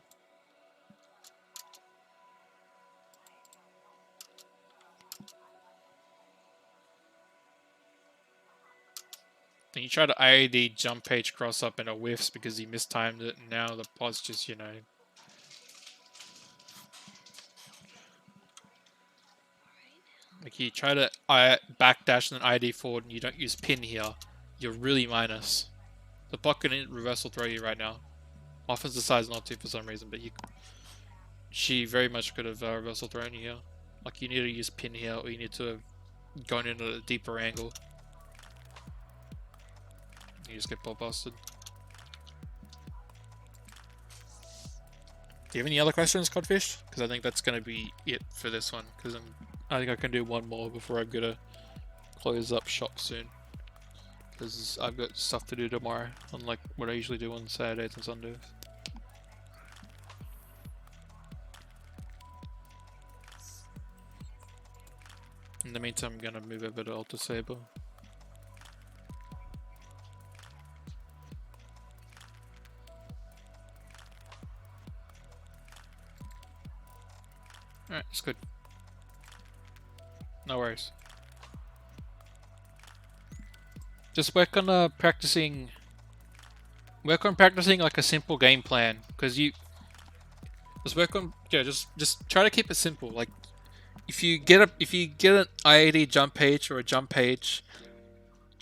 Then you try to IAD jump H cross up and it whiffs because he mistimed it, and now the pot's just, like you try to backdash and then IAD forward and you don't use pin here, you're really minus. The pot can reversal throw you right now. Offense decides not to for some reason, but she very much could have reversal thrown you here. Like you need to use pin here, or you need to have gone in at a deeper angle. You just get pot busted. Do you have any other questions, Codfish? Because I think that's going to be it for this one. Because I think I can do one more before I'm going to close up shop soon. Because I've got stuff to do tomorrow, unlike what I usually do on Saturdays and Sundays. In the meantime, I'm going to move over to Alta Saber. Alright, it's good. No worries. Just work on practicing like a simple game plan, because just work on just try to keep it simple. Like if you get an IAD jump H or a jump H,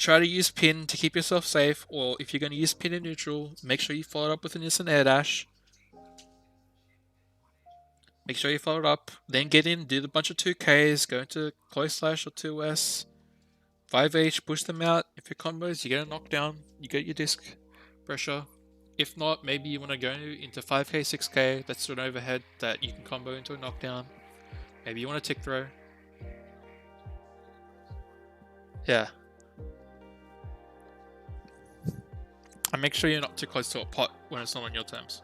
try to use pin to keep yourself safe, or if you're going to use pin in neutral, make sure you follow it up with an instant air dash. Make sure you follow it up, then get in, do the bunch of 2Ks, go into close slash or 2S, 5H, push them out. If your combos, you get a knockdown, you get your disc pressure. If not, maybe you want to go into 5K, 6K, that's an overhead that you can combo into a knockdown. Maybe you want a tick throw. Yeah. And make sure you're not too close to a pot when it's not on your terms.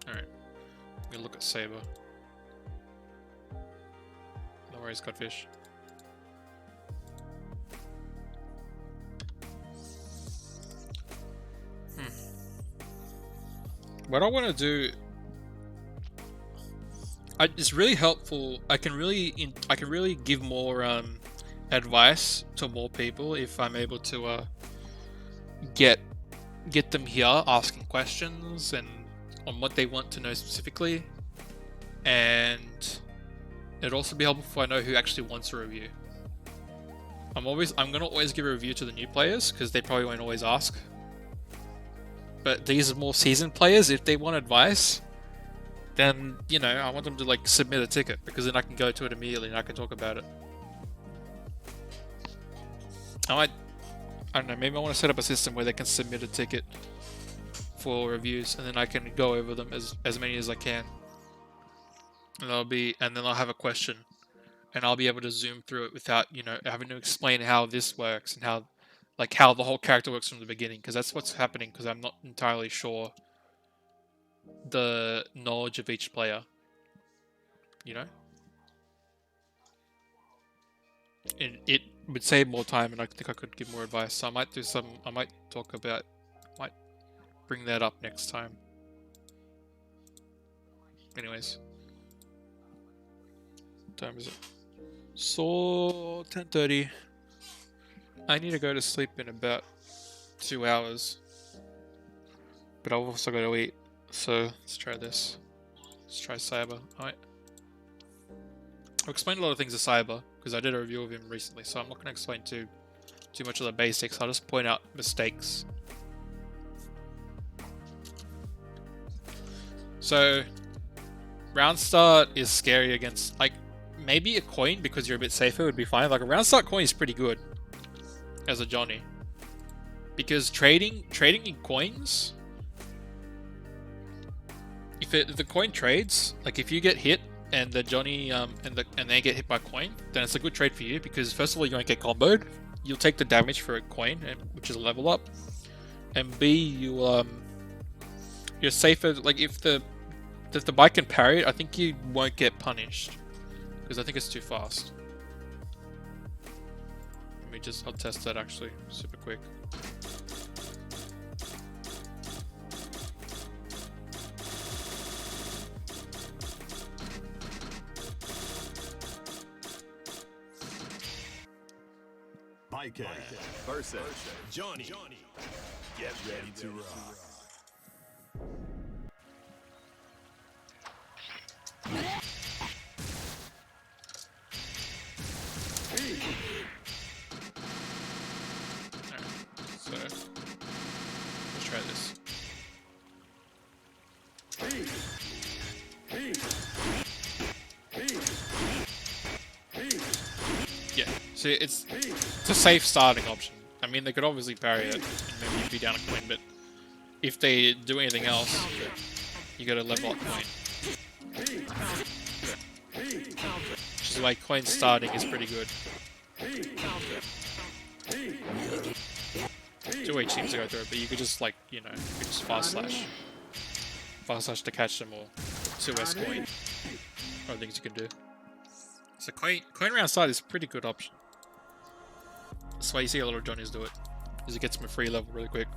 Alright. We'll look at Saber. No worries, Godfish. What I want to do, it's really helpful. I can really give more advice to more people if I'm able to get them here asking questions and on what they want to know specifically, and it'd also be helpful if I know who actually wants a review. I'm gonna always give a review to the new players because they probably won't always ask. But these are more seasoned players. If they want advice, then, you know, I want them to like submit a ticket, because then I can go to it immediately and I can talk about it. I don't know, maybe I want to set up a system where they can submit a ticket for reviews, and then I can go over them as many as I can. And then I'll have a question, and I'll be able to zoom through it without, you know, having to explain how this works and how the whole character works from the beginning, because that's what's happening, because I'm not entirely sure the knowledge of each player, you know? It would save more time, and I think I could give more advice, so I might bring that up next time. Anyways. What time is it? So, 10:30. I need to go to sleep in about 2 hours. But I've also got to eat. So let's try this. Let's try Cyber. Alright. I'll explain a lot of things to Cyber, because I did a review of him recently, so I'm not going to explain too much of the basics. I'll just point out mistakes. So, round start is scary against, like, maybe a coin, because you're a bit safer, would be fine. Like, a round start coin is pretty good as a Johnny, because trading in coins, if the coin trades, like if you get hit and the Johnny and they get hit by coin, then it's a good trade for you, because first of all, you won't get comboed, you'll take the damage for a coin, which is a level up, and B, you're safer. Like if the bike can parry it, I think you won't get punished, because I think it's too fast. I'll test that actually super quick. Biker versus Johnny. Get ready to rock. Let's try this. Yeah, see, it's a safe starting option. I mean, they could obviously parry it and maybe be down a coin, but if they do anything else, you gotta level up coin. Which is why coin starting is pretty good. 2H seems to go through it, but you could just, like, you know, you could just fast slash to catch them, or 2S coin. Other things you can do. So coin round start is a pretty good option. That's why you see a lot of Johnnies do it, because it gets them a free level really quick.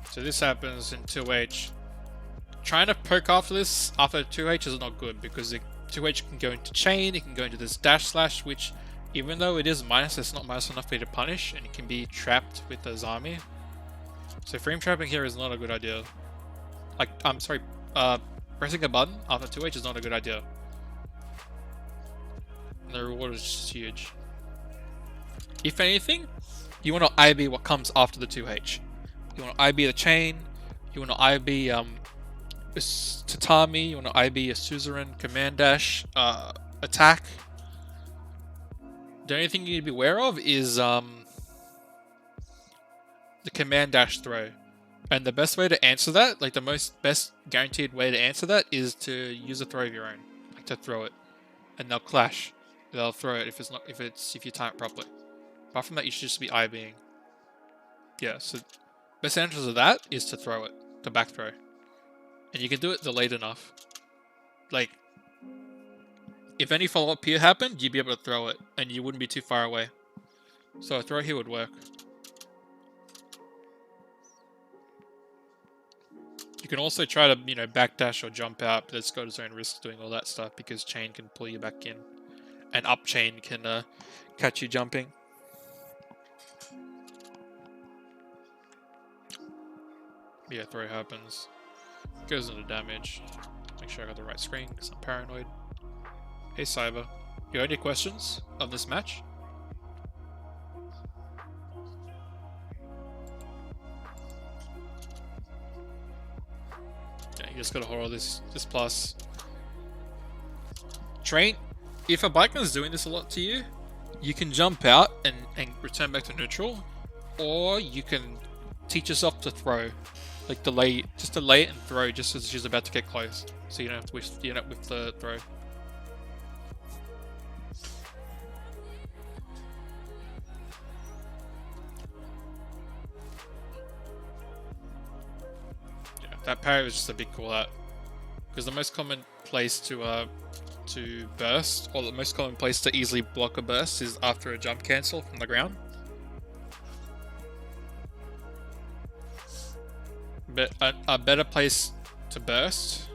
So this happens in 2H. Trying to poke after this after 2H is not good, because 2H can go into chain, it can go into this dash slash, which Even though it is minus, it's not minus enough for you to punish, and it can be trapped with the Zami. So frame trapping here is not a good idea. Like, I'm sorry, pressing a button after 2H is not a good idea. And the reward is just huge. If anything, you want to IB what comes after the 2H. You want to IB the chain, you want to IB Tatami, you want to IB a suzerain, command dash, attack. The only thing you need to be aware of is the command dash throw. And the best way to answer that, like the best guaranteed way to answer that, is to use a throw of your own. Like to throw it. And they'll clash. They'll throw it if you time it properly. Apart from that, you should just be IBing. Yeah, so best answer to that is to throw it. To back throw. And you can do it delayed enough. Like, if any follow-up here happened, you'd be able to throw it, and you wouldn't be too far away. So a throw here would work. You can also try to, backdash or jump out, but it's got its own risks doing all that stuff, because chain can pull you back in. And up chain can catch you jumping. Yeah, throw happens. Goes into damage. Make sure I got the right screen, because I'm paranoid. Hey Cyber, you got any questions of this match? Yeah, you just gotta hold this plus. Train, if a bikeman's doing this a lot to you, you can jump out and return back to neutral, or you can teach yourself to throw. Like delay it and throw just as she's about to get close. So you don't have to whiff the throw. That parry was just a big call out, because the most common place to burst, or the most common place to easily block a burst, is after a jump cancel from the ground. But a better place to burst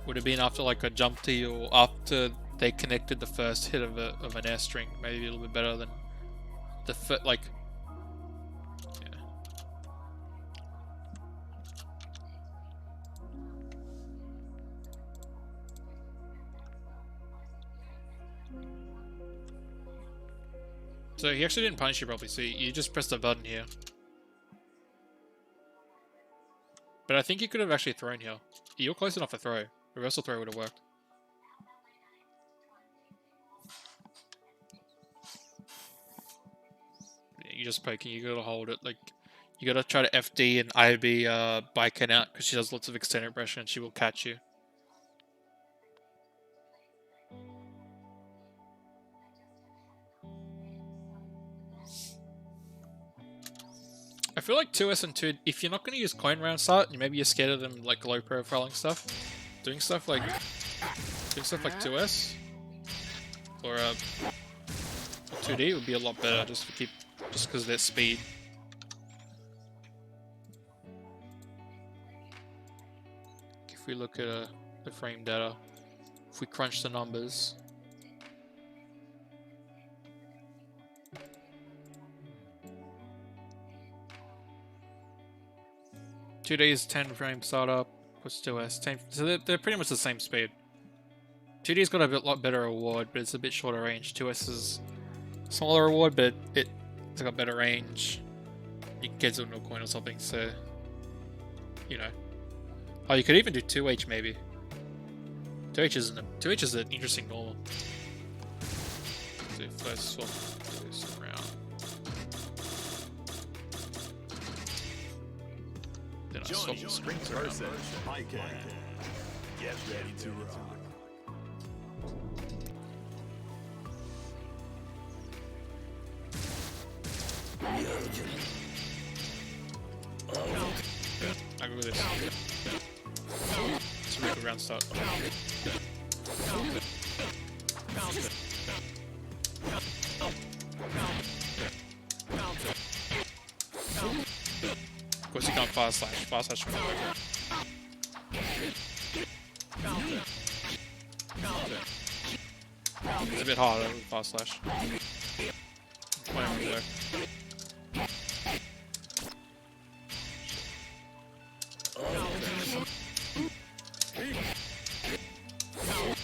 would have been after like a jump tee, or after they connected the first hit of an air string. Maybe a little bit better than the foot, like. So he actually didn't punish you properly, so you just pressed the button here. But I think you could have actually thrown here. You're close enough to throw. Reversal throw would have worked. Yeah, you just poking, you gotta hold it. Like, you gotta try to FD and IB Biken out, because she does lots of extended pressure and she will catch you. I feel like 2S and 2, if you're not going to use coin round start, maybe you're scared of them like low profiling stuff, doing stuff like 2S or 2D would be a lot better just because of their speed. If we look at the frame data, if we crunch the numbers. 2D is 10 frame startup, plus 2S 10. So they're pretty much the same speed. 2D's got a lot better reward, but it's a bit shorter range. 2S is smaller reward, but it's got better range. You can get to no coin or something, so Oh, you could even do 2H maybe. 2H is an interesting normal. So first swap this around. Then I swap the springs around. Get ready to rock. I go with this. It's a really good round start. Of course you can't fast slash. Fast slash from over. It's a bit harder with fast slash. Whatever,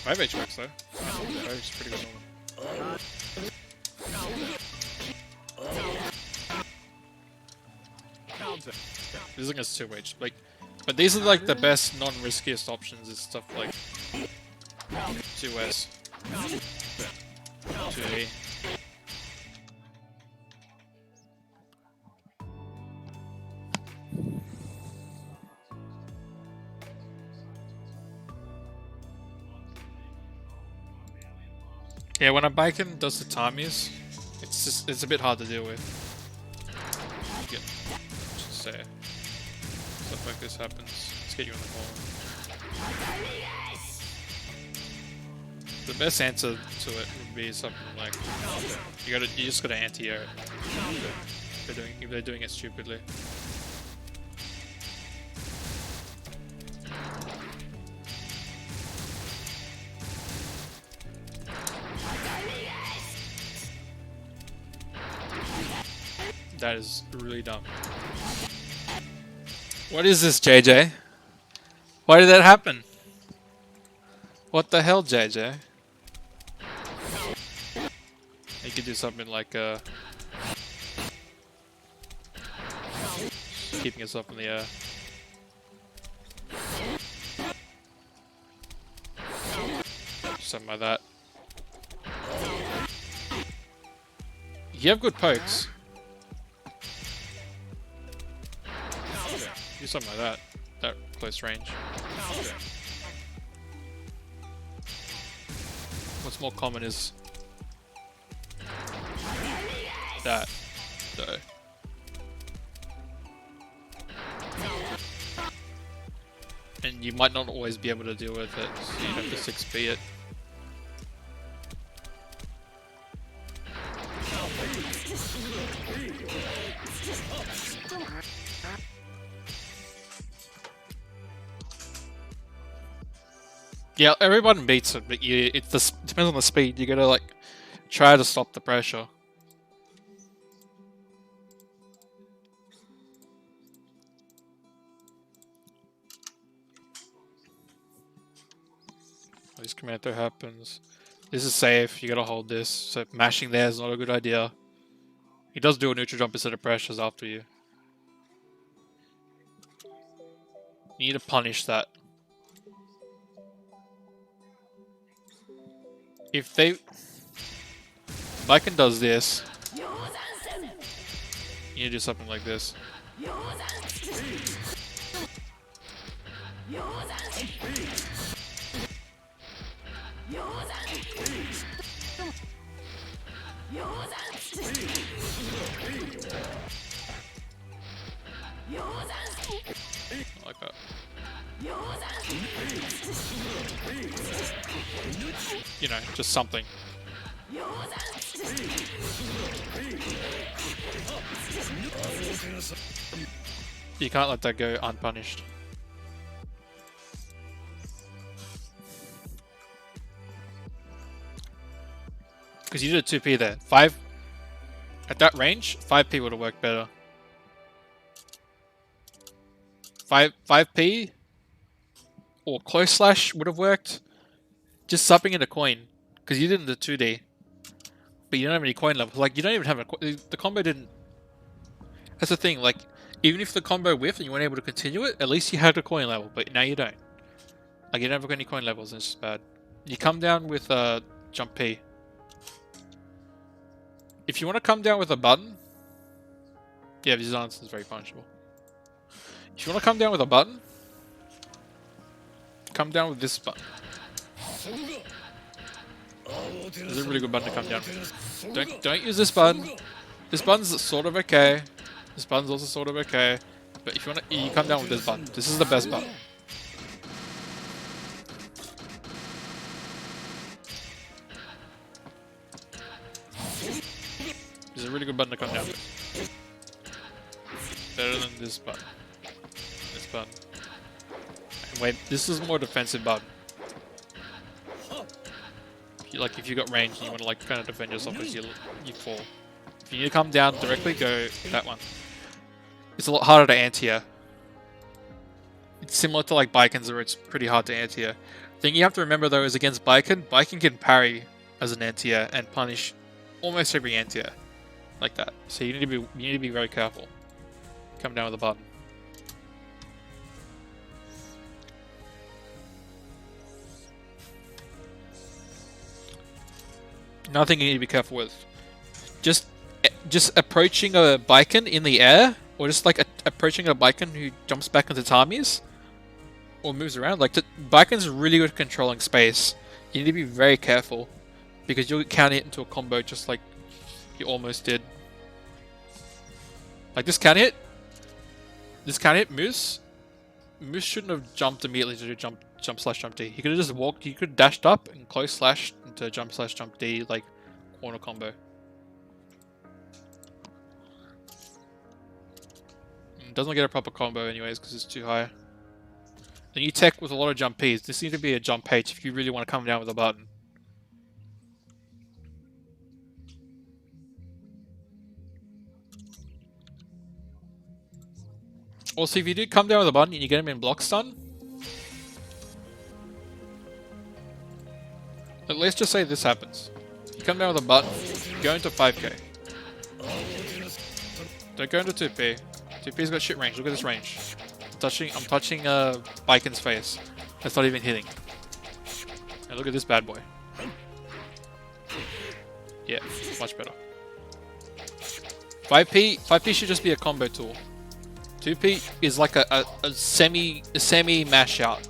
my H works though. My H is pretty good normal. This is against 2H. Like, but these are like the best non-riskiest options is stuff like 2S, 2A. Yeah, when a Baiken does the timies, it's a bit hard to deal with. You get, just say stuff like this happens. Let's get you in the corner. The best answer to it would be something like you just gotta anti-air it. If they're doing it stupidly. That is really dumb. What is this, JJ? Why did that happen? What the hell, JJ? You could do something like keeping us up in the air. Something like that. You have good pokes. Do something like that close range. What's more common is that, though. And you might not always be able to deal with it, so you have to 6B it. Yeah, everyone beats it, but it depends on the speed. You gotta like try to stop the pressure. This commando happens. This is safe. You gotta hold this. So mashing there is not a good idea. He does do a neutral jump instead of pressures after you. You need to punish that. If Baiken does this, you need to do something like this. Like that. You know, just something. You can't let that go unpunished. Because you did a 2P there. 5 at that range, 5P would have worked better. 5P or close slash would have worked. Just subbing in a coin, because you did in the 2D, but you don't have any coin levels. Like you don't even have the combo didn't. That's the thing. Like even if the combo whiffed and you weren't able to continue it, at least you had a coin level. But now you don't. Like you don't have any coin levels, and it's just bad. You come down with jump P. If you want to come down with a button, yeah, this answer is very punishable. If you want to come down with a button, come down with this button. This is a really good button to come down with. Don't use this button. This button's sort of okay. This button's also sort of okay. But if you want to, you come down with this button. This is the best button. This is a really good button to come down with. Better than this button. This button. And wait, this is a more defensive button. Like if you got range and you want to like kind of defend yourself as you fall. If you need to come down directly, go that one. It's a lot harder to anti-air. It's similar to like Bikens where it's pretty hard to anti-air. The thing you have to remember though is against Biken can parry as an anti-air and punish almost every anti-air like that. So you need to be very careful. Come down with a button. Another thing you need to be careful with. Just approaching a Biken in the air, or just like approaching a Biken who jumps back into Tamis, or moves around. Like Biken's really good at controlling space. You need to be very careful, because you'll counter it into a combo just like you almost did. Like this counter hit, Moose shouldn't have jumped immediately to do jump/jump D. He could have just walked. He could have dashed up and close slash into jump/jump D like corner combo. Doesn't get a proper combo anyways because it's too high. Then you tech with a lot of jump Ps. This needs to be a jump H if you really want to come down with a button. Also, if you do come down with a button and you get him in block stun, let's just say this happens. You come down with a button, go into 5k. Don't go into 2p. 2p's got shit range. Look at this range. I'm touching Biken's face. That's not even hitting. And look at this bad boy. Yeah, much better. 5p should just be a combo tool. 2p is like a semi mash out.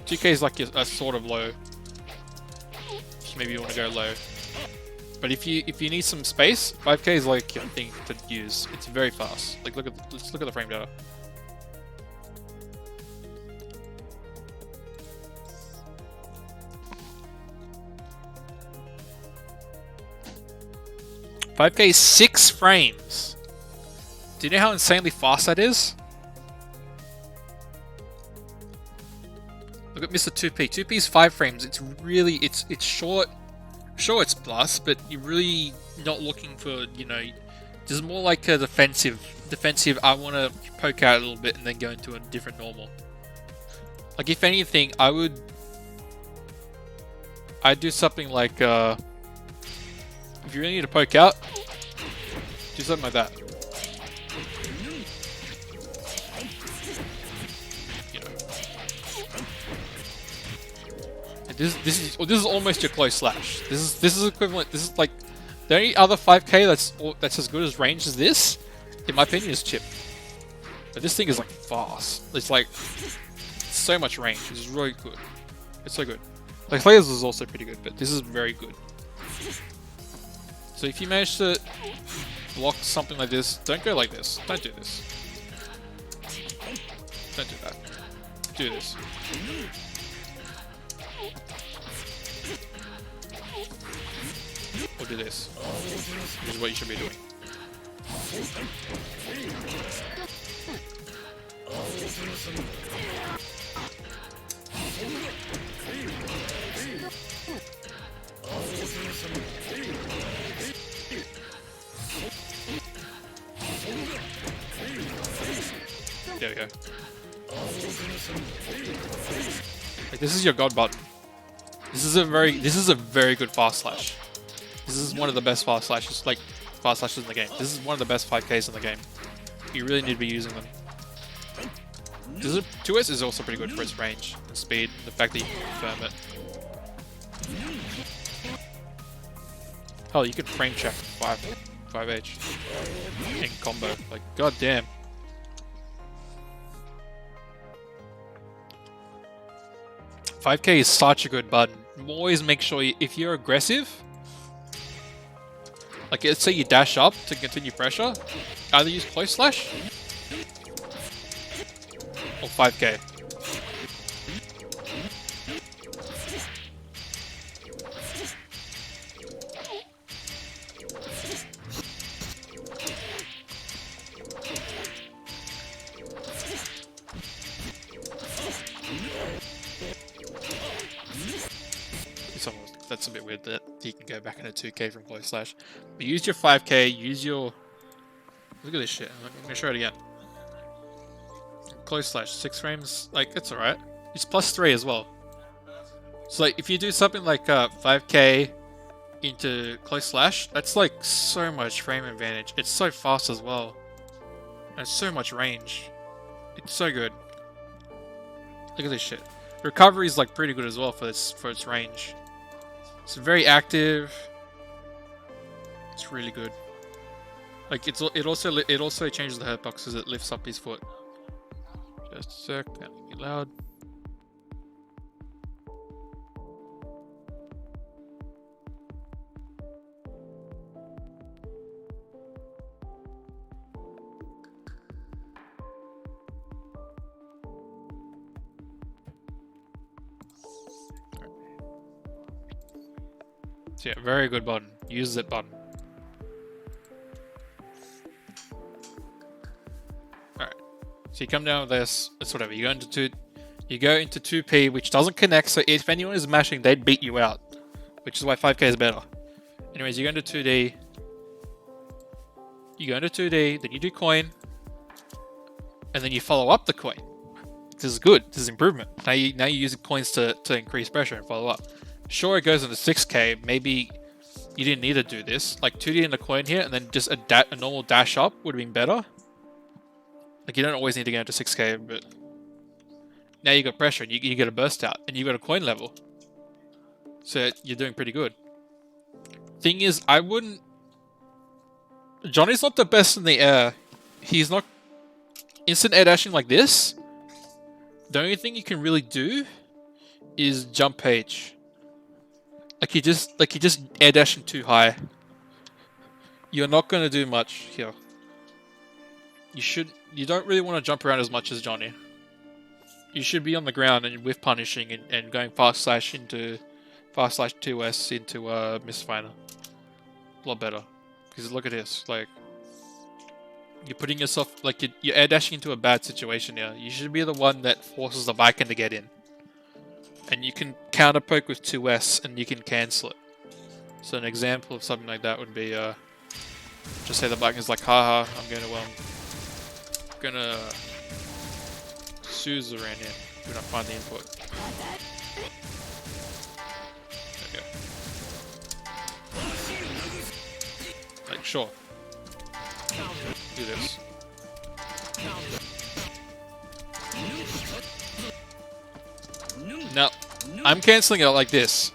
2k is like a sort of low. Maybe you want to go low. But if you need some space, 5k is like your thing to use. It's very fast. Like let's look at the frame data. $5k is 6 frames. Do you know how insanely fast that is? Look at Mr. 2p. 2p is 5 frames. It's really it's short. Sure, it's plus, but you're really not looking for, you know, just more like a defensive. I want to poke out a little bit and then go into a different normal. Like if anything, I'd do something like if you really need to poke out, do something like that. This is almost your close slash. This is equivalent. This is like the only other 5k that's as good as range as this, in my opinion, is Chip. But this thing is like fast. It's like so much range. It's really good. It's so good. Like Slayers is also pretty good, but this is very good. So if you manage to block something like this, don't go like this. Don't do this. Don't do that. Do this. Or do this. This is what you should be doing. There we go. Like this is your god button. This is a very good fast slash. This is one of the best fast slashes in the game. This is one of the best 5Ks in the game. You really need to be using them. 2S is also pretty good for its range and speed, and the fact that you can confirm it. Hell, you can frame check 5H in combo. Like, god damn. $5k is such a good button. Always make sure if you're aggressive, like let's say you dash up to continue pressure, either use close slash or 5k. That's a bit weird that you can go back into 2K from close slash. But use your 5K, use your... Look at this shit. I'm gonna show it again. Close slash, 6 frames, like, it's alright. It's +3 as well. So like, if you do something like 5K into close slash, that's like so much frame advantage. It's so fast as well. And so much range. It's so good. Look at this shit. Recovery is like pretty good as well for its range. It's very active. It's really good. Like it also changes the hurtbox because it lifts up his foot. Just a sec, that will be loud. So yeah, very good button. Use that button. Alright. So you come down with this, it's whatever. You go into 2P, which doesn't connect, so if anyone is mashing, they'd beat you out. Which is why 5K is better. Anyways, you go into 2D. You go into 2D, then you do coin. And then you follow up the coin. This is good. This is improvement. Now you're using coins to increase pressure and follow up. Sure, it goes into 6K. Maybe you didn't need to do this. Like 2D in the coin here, and then just a normal dash up would have been better. Like you don't always need to go into 6K, but now you got pressure and you get a burst out, and you got a coin level. So you're doing pretty good. Thing is, I wouldn't. Johnny's not the best in the air. He's not instant air dashing like this. The only thing you can really do is jump H. Like you just air dashing too high. You're not gonna do much here. You don't really want to jump around as much as Johnny. You should be on the ground and whiff punishing and going fast slash 2S into misfiner. A lot better. Because look at this, like you're putting yourself like you're air dashing into a bad situation here. You should be the one that forces the Viking to get in. And you can counter poke with 2S and you can cancel it. So an example of something like that would be just say the Viking is like, haha, I'm gonna Suze around here. Do not find the input. Okay. Like sure. Do this. Now, I'm cancelling it like this.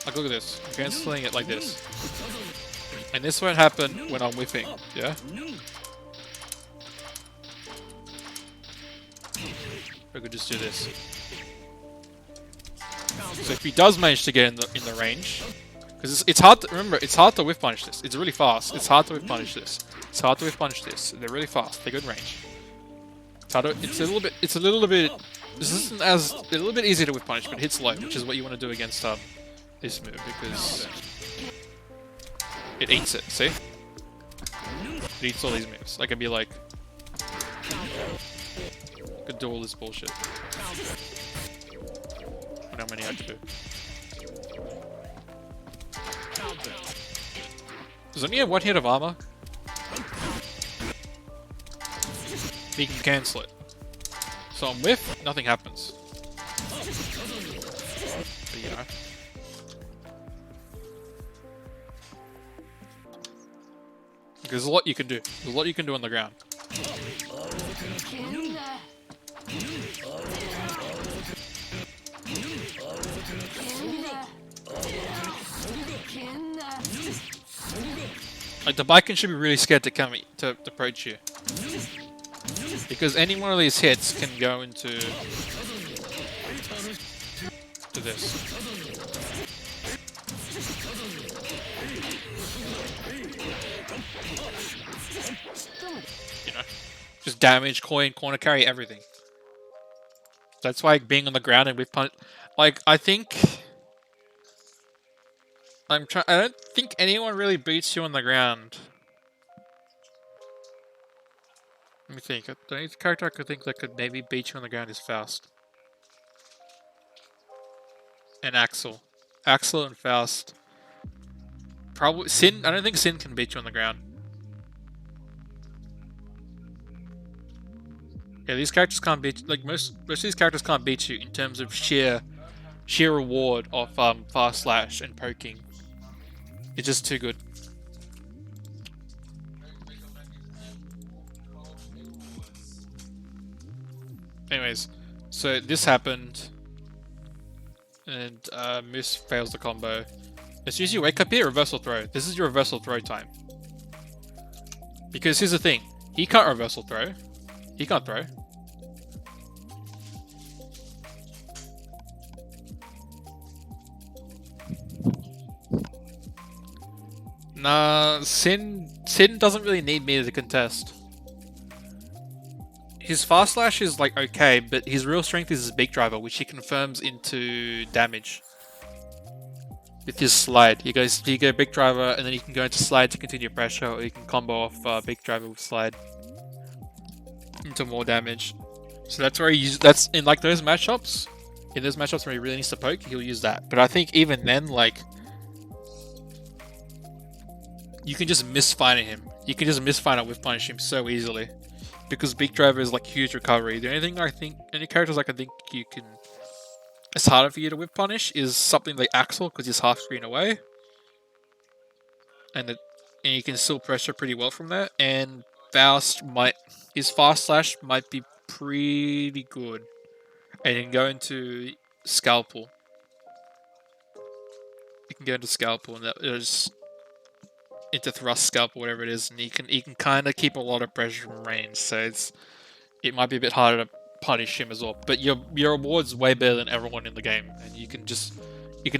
Like, look at this. I'm cancelling it like this. And this won't happen when I'm whiffing, yeah? I could just do this. So if he does manage to get in the range, because it's hard to remember, it's hard to whiff punish this. It's really fast. It's hard to whiff punish this. It's hard to whiff punish this. They're really fast. They're good range. It's hard to, it's a little bit. This isn't as a little bit easier to whiff punish, but it hits low, which is what you want to do against this move because it eats it. See, it eats all these moves. I can be like, I could do all this bullshit. I know how many I could do. Does only have one hit of armor? He can cancel it. So on whiff, nothing happens. But, you know. There's a lot you can do. There's a lot you can do on the ground. Like the Viking should be really scared to come to approach you. Because any one of these hits can go into this. You know, just damage, coin, corner carry, everything. That's why being on the ground and with punch, like I think, I don't think anyone really beats you on the ground. Let me think. The only character I could think that could maybe beat you on the ground is Faust. And Axel. Axel and Faust. Probably Sin. I don't think Sin can beat you on the ground. Yeah, these characters can't beat. Like most of these characters can't beat you in terms of sheer reward of fast slash and poking. It's just too good. Anyways, so this happened, and Moose fails the combo. As soon as you wake up here, reversal throw. This is your reversal throw time. Because here's the thing, he can't reversal throw. He can't throw. Nah, Sin doesn't really need me to contest. His fast slash is like okay, but his real strength is his big driver, which he confirms into damage. With his slide, you go big driver, and then you can go into slide to continue pressure, or you can combo off big driver with slide into more damage. So that's where he uses. That's in like those matchups. In those matchups where he really needs to poke, he'll use that. But I think even then, like, you can just misfire him. You can just misfire with punish him so easily, because big driver is like huge recovery. The only thing I think, any characters I can think you can. It's harder for you to whip punish is something like Axel, because he's half screen away, and you can still pressure pretty well from there. And Faust his fast slash might be pretty good, and you can go into Scalpel. You can go into Scalpel, and that is into thrust Scalpel, whatever it is, and you can kind of keep a lot of pressure from range. So it might be a bit harder to punish him as well, but your reward's way better than everyone in the game, and you can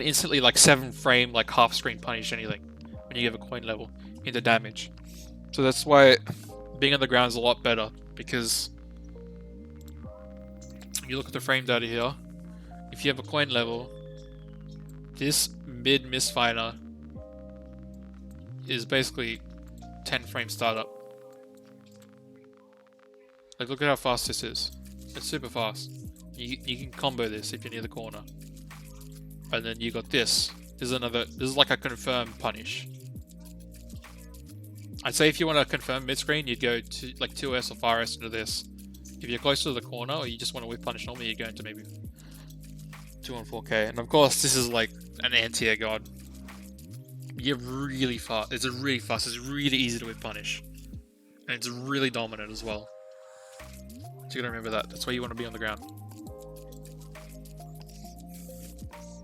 instantly like 7-frame like half screen punish anything when you have a coin level into damage. So that's why being on the ground is a lot better, because you look at the frame data here. If you have a coin level, this mid misfire is basically 10-frame startup. Like, look at how fast this is. It's super fast. You can combo this if you're near the corner. And then you got this. This is like a confirmed punish. I'd say if you want to confirm mid-screen, you'd go to like 2S or 5S into this. If you're closer to the corner, or you just want to whip punish normally, you go into maybe 2 and 4K. And of course, this is like an anti-air god. You're really fast. It's really fast. It's really easy to whip punish. And it's really dominant as well. So you gotta remember that. That's why you want to be on the ground.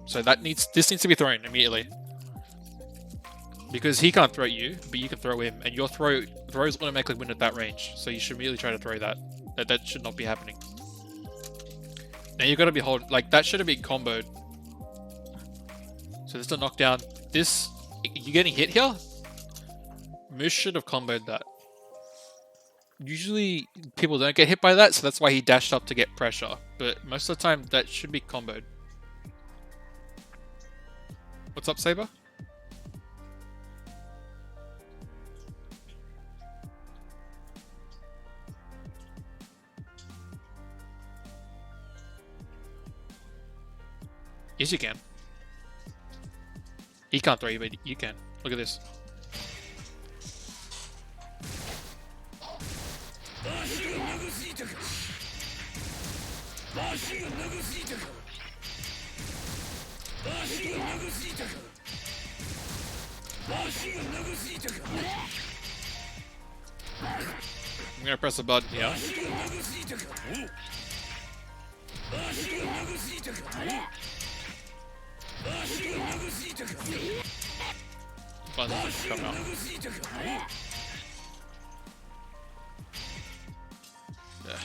So this needs to be thrown immediately. Because he can't throw you, but you can throw him, and your throws automatically win at that range. So you should immediately try to throw that. That should not be happening. Now you gotta be like that should have been comboed. So this is a knockdown. This you getting hit here? Moose should have comboed that. Usually people don't get hit by that, so that's why he dashed up to get pressure. But most of the time that should be comboed. What's up, Saber? Yes, you can. He can't throw you, but you can. Look at this. I'm gonna press a button here. Buttons come out. Yeah.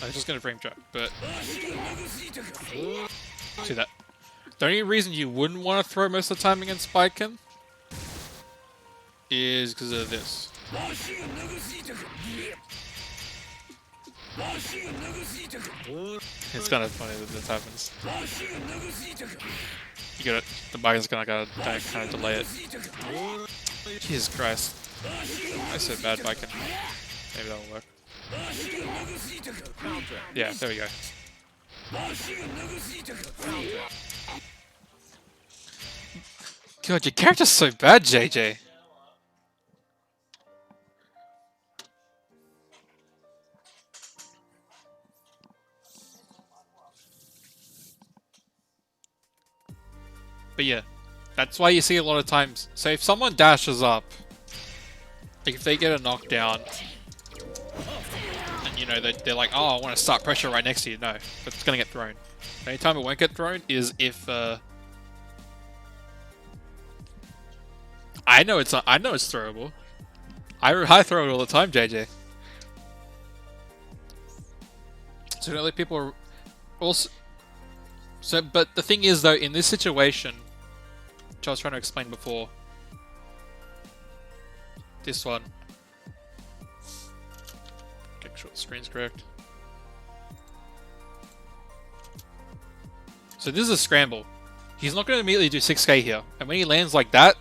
I was just gonna frame trap, but see that. The only reason you wouldn't want to throw most of the time against Spikekin is because of this. It's kind of funny that this happens. You got the bugger's gonna kind of delay it. Jesus Christ. I said bad biking. Maybe that'll work. Yeah, there we go. God, your character's so bad, JJ. But yeah, that's why you see a lot of times. So if someone dashes up, like if they get a knockdown, and you know they're like, oh, I want to start pressure right next to you. No, but it's gonna get thrown. The only time it won't get thrown is if I know it's throwable. I throw it all the time, JJ. So don't let people also. So, but the thing is though, in this situation, which I was trying to explain before, this one. Make sure the screen's correct. So this is a scramble. He's not going to immediately do 6k here, and when he lands like that,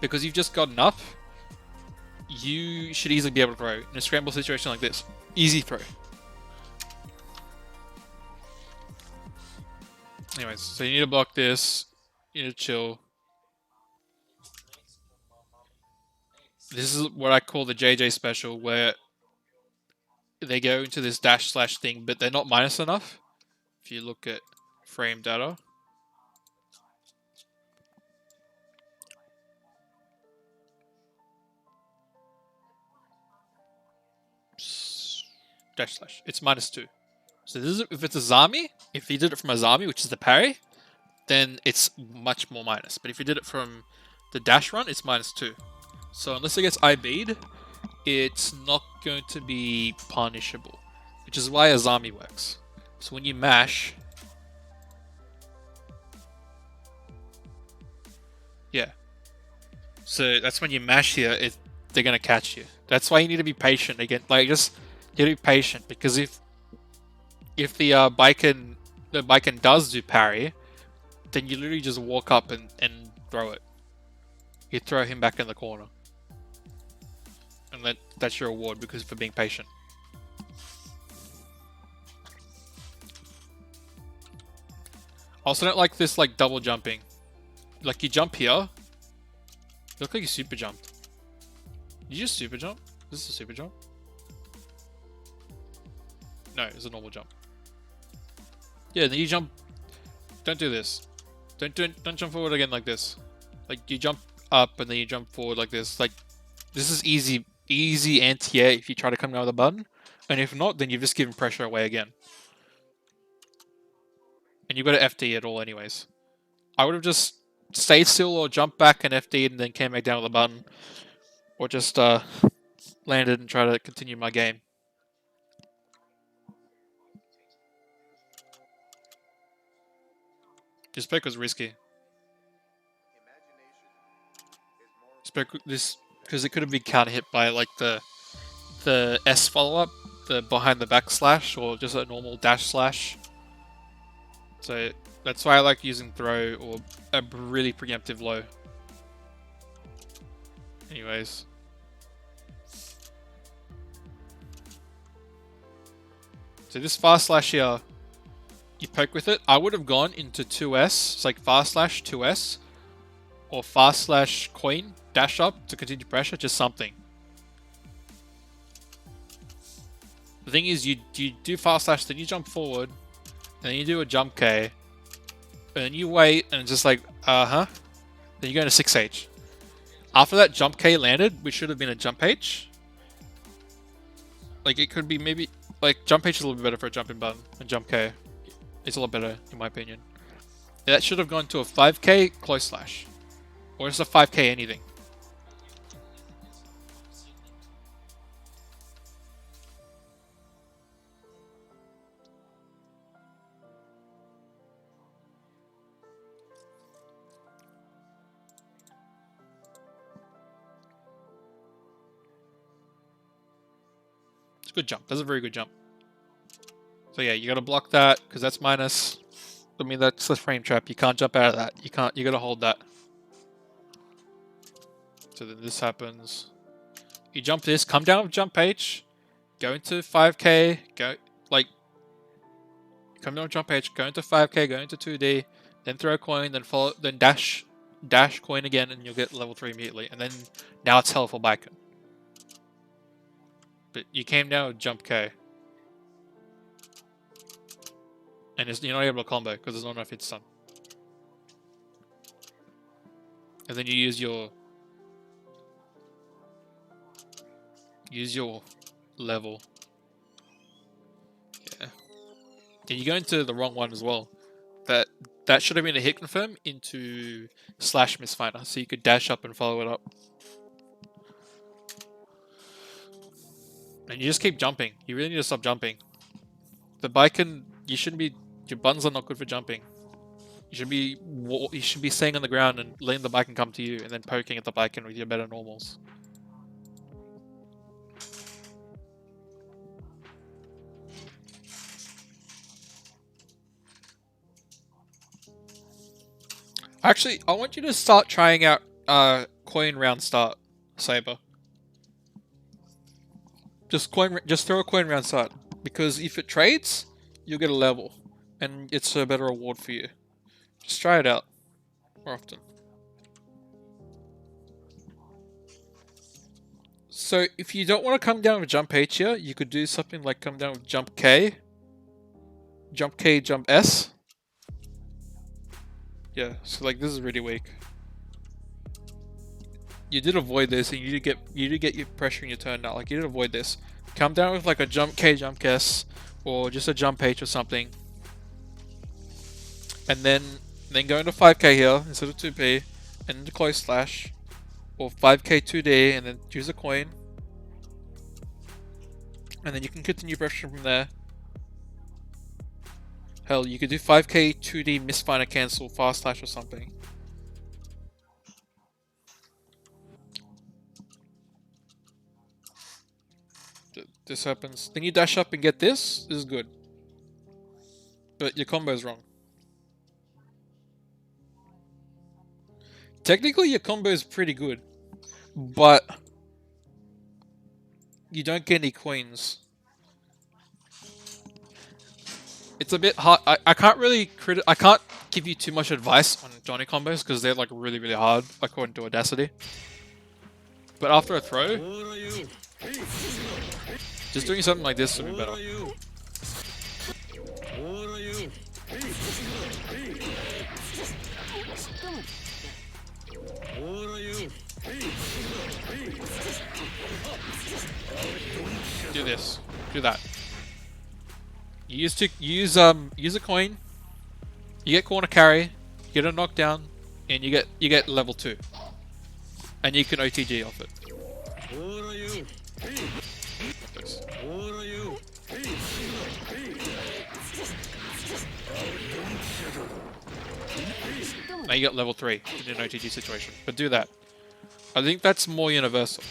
because you've just gotten up, you should easily be able to throw in a scramble situation like this. Easy throw. Anyways, so you need to block this. You need to chill. This is what I call the JJ special, where they go into this dash slash thing, but they're not minus enough. If you look at frame data. Dash slash. It's -2. So this is, if it's a Zami, if you did it from a Zami, which is the parry, then it's much more minus. But if you did it from the dash run, it's -2. So unless it gets IB'd, it's not going to be punishable. Which is why a Zami works. So when you mash... Yeah. So that's when you mash here, they're going to catch you. That's why you need to be patient again. Like, just... You need to be patient, because if the Biken does do parry, then you literally just walk up and throw it. You throw him back in the corner. And that's your reward because for being patient. I also don't like this like double jumping. Like you jump here. You look like you super jumped. Did you just super jump? Is this a super jump? No, it's a normal jump. Yeah, then you jump. Don't do this. Don't jump forward again like this. Like you jump up and then you jump forward like this. Like this is easy anti-air if you try to come down with a button, and if not, then you've just given pressure away again. And you've got to FD it all anyways. I would have just stayed still or jumped back and FD'd and then came back down with a button, or just landed and tried to continue my game. This pick was risky. This because it could have been counter hit by like the S follow up, the behind the back slash, or just a normal dash slash. So that's why I like using throw or a really preemptive low. Anyways. So this fast slash here, you poke with it. I would have gone into 2S. It's like fast slash 2S. Or fast slash coin. Dash up to continue pressure. Just something. The thing is, you do fast slash, then you jump forward. And then you do a jump K. And then you wait, and it's just like, Then you go into 6H. After that jump K landed, which should have been a jump H. Like, it could be maybe... Like, jump H is a little bit better for a jumping button than jump K. It's a lot better, in my opinion. That should have gone to a 5K close slash. Or just a 5K anything. It's a good jump. That's a very good jump. So yeah, you gotta block that, because that's minus. I mean, that's the frame trap. You can't jump out of that. You can't. You gotta hold that. So then this happens. You jump this. Come down with jump H. Go into 5k. Go like. Come down with jump H. Go into 5k. Go into 2D. Then throw a coin. Then follow. Then dash coin again, and you'll get level 3 immediately. And then now it's hell for Baiken. But you came down with jump K. And you're not able to combo because there's not enough hit stun. And then you use your level. Yeah. And you go into the wrong one as well. That should have been a hit confirm into slash misfinder, so you could dash up and follow it up. And you just keep jumping. You really need to stop jumping. The Baiken, you shouldn't be. Your buttons are not good for jumping. You should be staying on the ground and letting the Baiken come to you, and then poking at the Baiken with your better normals. Actually, I want you to start trying out coin round start, Saber. Just throw a coin round start, because if it trades, you'll get a level, and it's a better reward for you. Just try it out more often. So if you don't want to come down with jump H here, you could do something like come down with jump K, jump S. Yeah, so like this is really weak. You did avoid this, and you did get your pressure in your turn now. Like you did avoid this. Come down with like a jump K, jump S, or just a jump H or something, and then go into 5k here instead of 2p, and into close slash, or 5k 2D, and then choose a coin, and then you can continue pressure from there. Hell, you could do 5k 2D misfinder cancel fast slash or something. This happens. Then you dash up and get this. This is good. But your combo is wrong. Technically, your combo is pretty good. But you don't get any coins. It's a bit hard. I can't really I can't give you too much advice on Johnny combos because they're like really, really hard according to Audacity. But after a throw, just doing something like this would be better. Do this. Do that. You use a coin. You get corner carry. You get a knockdown, and you get level 2, and you can OTG off it. Now you get level 3 in an OTG situation. But do that. I think that's more universal.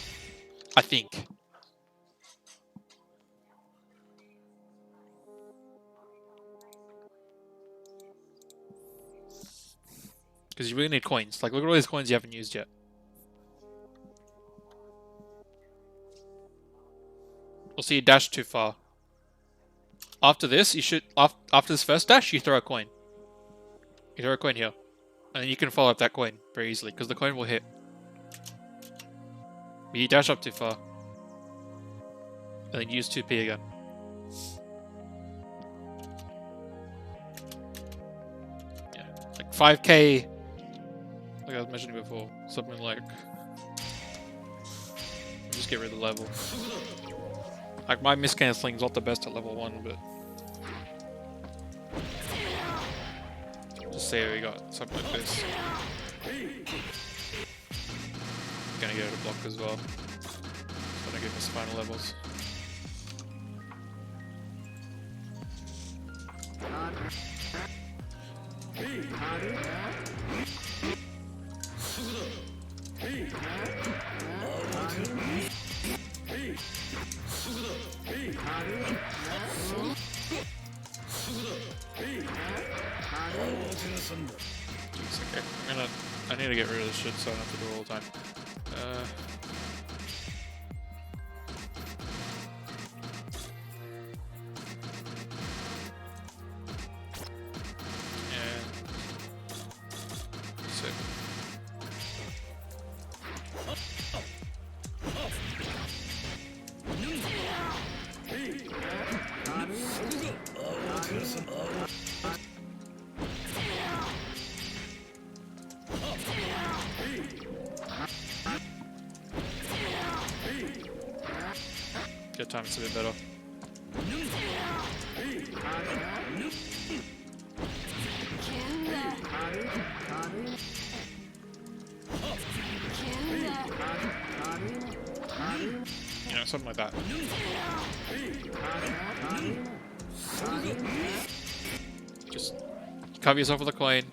I think. Because you really need coins. Like, look at all these coins you haven't used yet. We'll see you dash too far. After this, you should... After this first dash, you throw a coin. You throw a coin here. And then you can follow up that coin very easily, because the coin will hit. But you dash up too far. And then use 2p again. Yeah, like 5k... Like I was mentioning before, something like... Just get rid of the level. Like my miscancelling is not the best at level 1, but... Just say we got something like this. Gonna go to block as well. Gonna give us final levels. need to get rid of this shit so I don't have to do it all the time. Get time, it's a bit better. You know, something like that. Just cover yourself with a coin.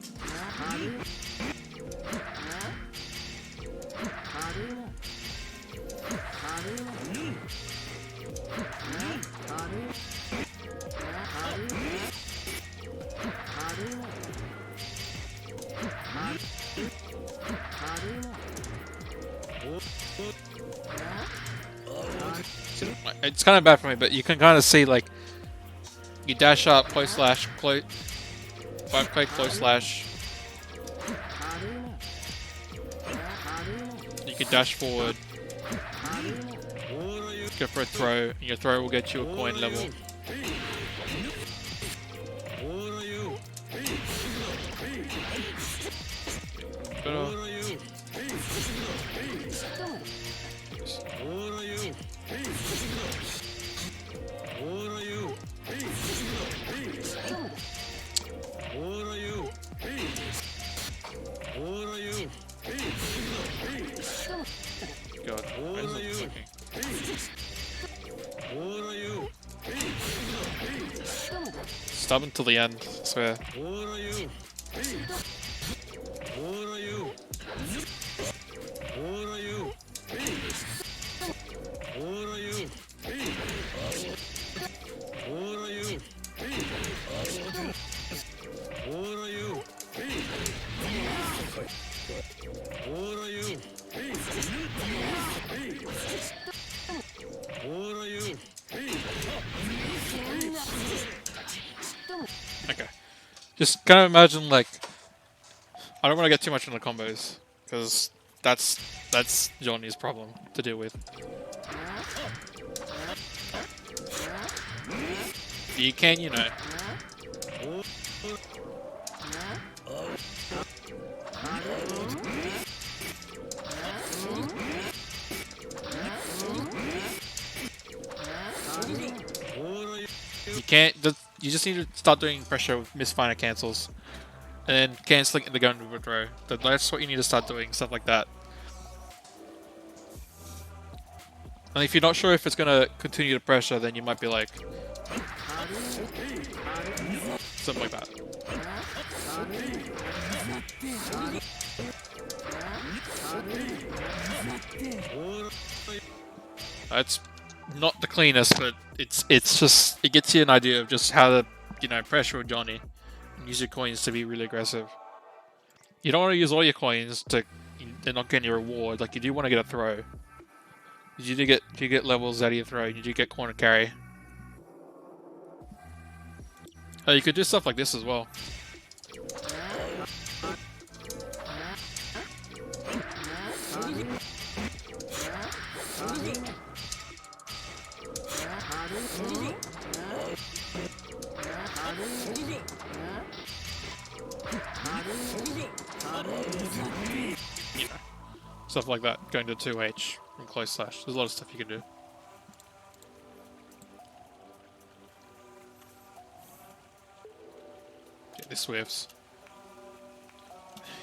It's kind of bad for me, but you can kind of see, like, you dash up, close slash, close, 5K, close slash. You can dash forward, go for a throw, and your throw will get you a coin level. God, why is it clicking? Stub until the end, I swear. Okay. Just kind of imagine, like, I don't want to get too much into combos, because that's Johnny's problem to deal with. You can, you know. You can't. You just need to start doing pressure with misfire cancels, and then canceling the gun with a throw. That's what you need to start doing, stuff like that. And if you're not sure if it's gonna continue to pressure, then you might be like something like that. It's not the cleanest, but it's just, it gets you an idea of just how to, you know, pressure Johnny and use your coins to be really aggressive. You don't want to use all your coins to not get any reward. Like, you do want to get a throw. You do get levels out of your throw. You do get corner carry. You could do stuff like this as well. Yeah. Stuff like that, going to 2H and close slash. There's a lot of stuff you can do. Get this whiffs.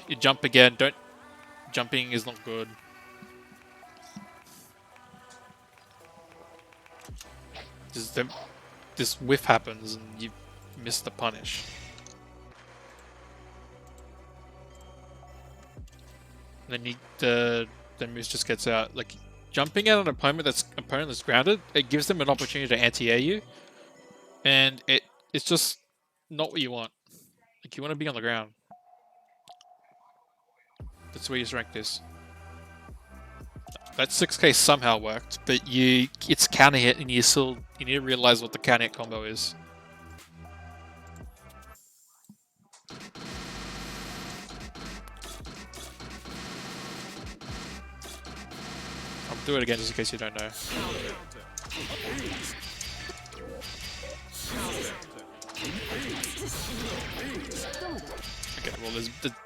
You jump again. Jumping is not good. This whiff happens and you miss the punish. And then the moose just gets out. Like, jumping at an opponent that's grounded, it gives them an opportunity to anti-air you, and it's just not what you want. Like, you want to be on the ground. That's where his rank is. That 6k somehow worked, but it's counter hit, and you need to realize what the counter hit combo is. I'll do it again just in case you don't know. Okay, well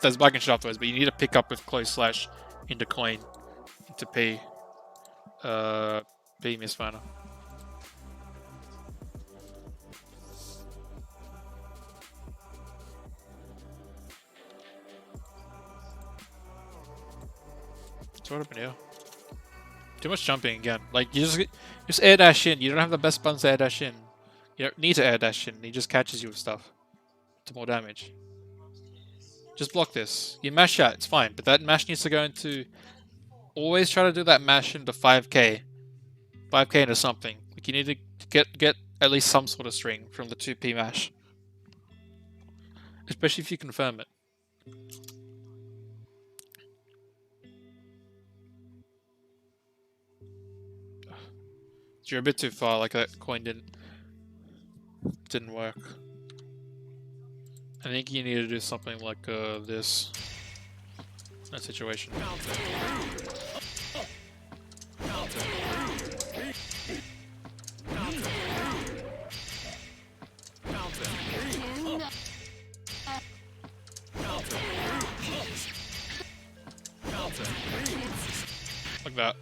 there's back and shot afterwards, but you need to pick up with close slash into coin, into P. P miss mana. So what happened here? Too much jumping again. Like you just air dash in. You don't have the best buttons to air dash in. You don't need to air dash in. He just catches you with stuff to more damage. Just block this. You mash out. It's fine, but that mash needs to go into. Always try to do that mash into 5k. 5k into something. Like you need to get at least some sort of string from the 2p mash. Especially if you confirm it. You're a bit too far, like that coin didn't work. I think you need to do something like this. That situation. Like that.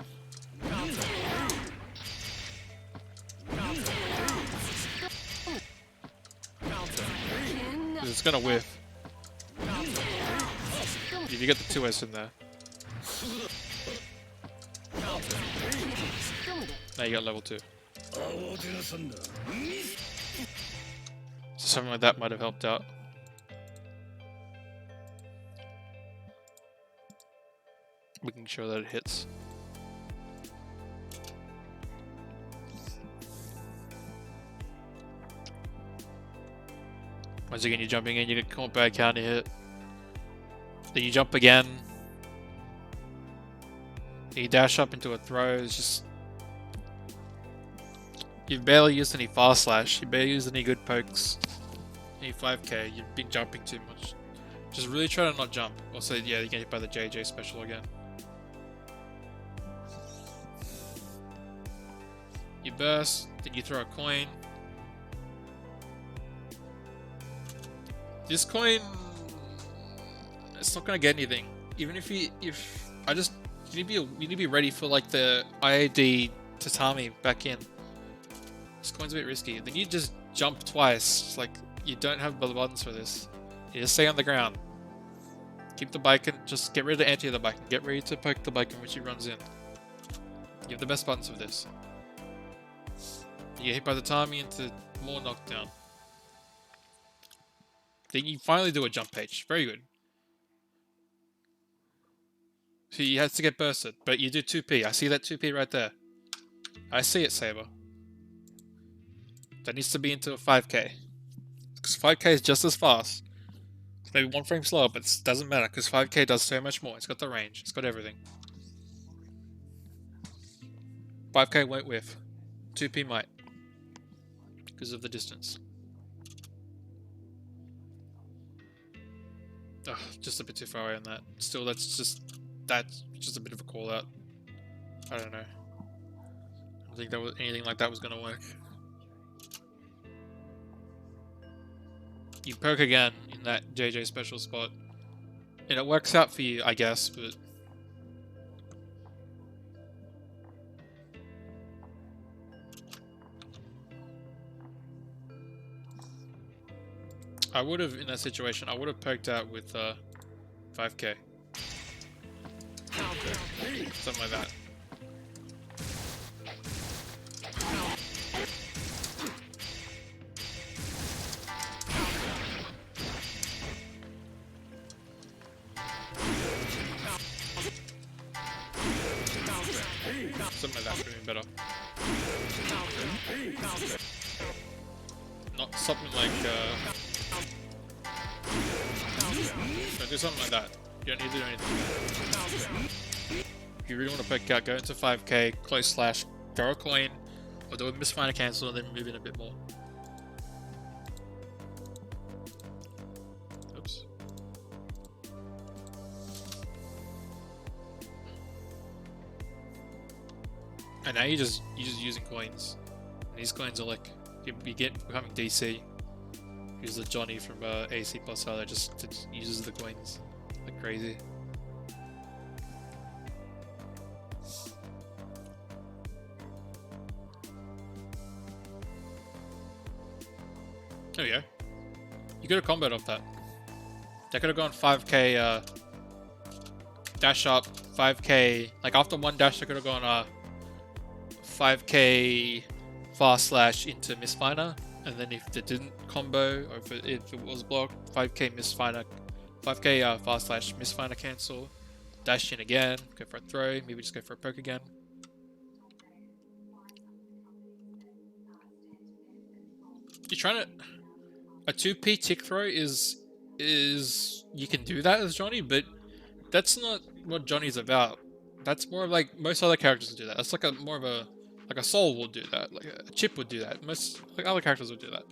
It's gonna whiff. If you get the 2S in there. Now you got level 2. So something like that might have helped out. Making sure that it hits. Once again, you're jumping in, you get caught by a counter hit. Then you jump again. Then you dash up into a throw. It's just. You've barely used any fast slash. You barely used any good pokes. Any 5k. You've been jumping too much. Just really try to not jump. Also, yeah, you get hit by the JJ special again. You burst, then you throw a coin. This coin, it's not gonna get anything. Even if you need to be ready for like the IAD tatami back in. This coin's a bit risky. Then you just jump twice. It's like you don't have the buttons for this. You just stay on the ground. Keep the bike and just get rid of the anti of the bike and get ready to poke the bike when she runs in. You have the best buttons for this. You get hit by the tatami into more knockdown. Then you finally do a jump page. Very good. So you have to get bursted, but you do 2p. I see that 2p right there. I see it, Saber. That needs to be into a 5k. Because 5k is just as fast. It's maybe 1 frame slower, but it doesn't matter because 5k does so much more. It's got the range. It's got everything. 5k won't whiff. 2p might. Because of the distance. Ugh, just a bit too far away on that. Still, that's just a bit of a call out. I don't know. I don't think that was anything like that was gonna work. You poke again in that JJ special spot, and it works out for you, I guess. But I would have, in that situation, I would have poked out with 5k. Something like that. Something like that would have been better. Not something like... do something like that. You don't need to do anything. If you really want to poke out, go into 5k, close slash, throw a coin, or do a misfinder cancel, and then move in a bit more. Oops. And now you're just using coins. And these coins are like, you becoming DC. Here's the Johnny from AC Plus that just uses the coins like crazy. There we go. You could have comboed off that. That could have gone 5k dash up, 5k, like after one dash I could have gone 5k fast slash into misfinder, and then if it didn't combo, or if it was blocked, 5k misfinder, 5k fast slash misfinder cancel, dash in again, go for a throw, maybe just go for a poke again. You're trying to... A 2p tick throw is you can do that as Johnny, but that's not what Johnny's about. That's more of like most other characters do that. That's like more of a Soul will do that. Like a Chip would do that. Most like other characters would do that.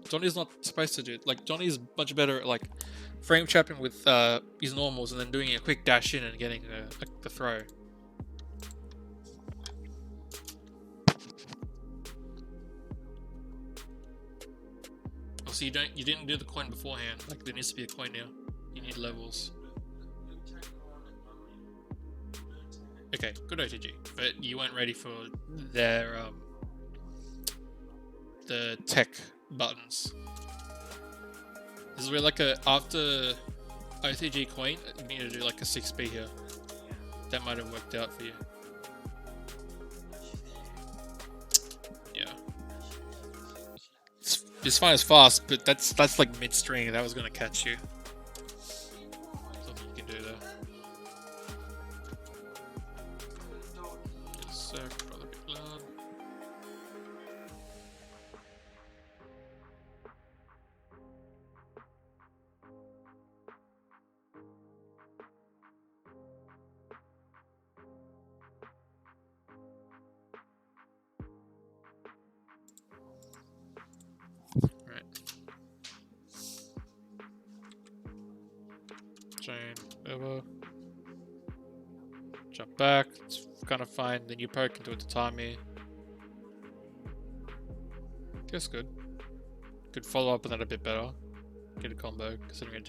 Johnny's not supposed to do it. Like Johnny's much better at like frame trapping with his normals and then doing a quick dash in and getting the throw. So you didn't do the coin beforehand. Like there needs to be a coin now. You need levels. Okay, good OTG, but you weren't ready for their the tech buttons. This is where like after OTG coin, you need to do like a 6B here. That might have worked out for you. Yeah. This fine is fast, but that's like mid-string. That was gonna catch you. Something you can do there. Just a sec, probably a bit loud. Chain over, jump back, it's kind of fine, then you poke into a tatami. Guess good. Could follow up with that a bit better. Get a combo, considering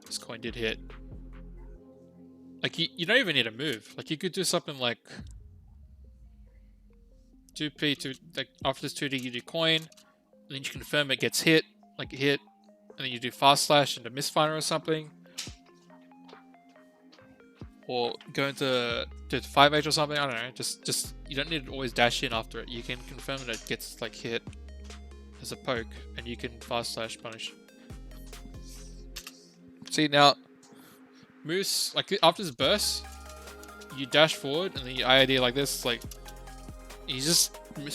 this coin did hit. Like you don't even need to move. Like you could do something like 2p to like after this 2D you do coin, and then you confirm it gets hit, like hit, and then you do fast slash into misfinder or something. Or go into 5H or something, I don't know, just you don't need to always dash in after it. You can confirm that it gets like hit as a poke, and you can fast slash punish. See now, Moose, like after this burst, you dash forward and then you IID like this, like Moose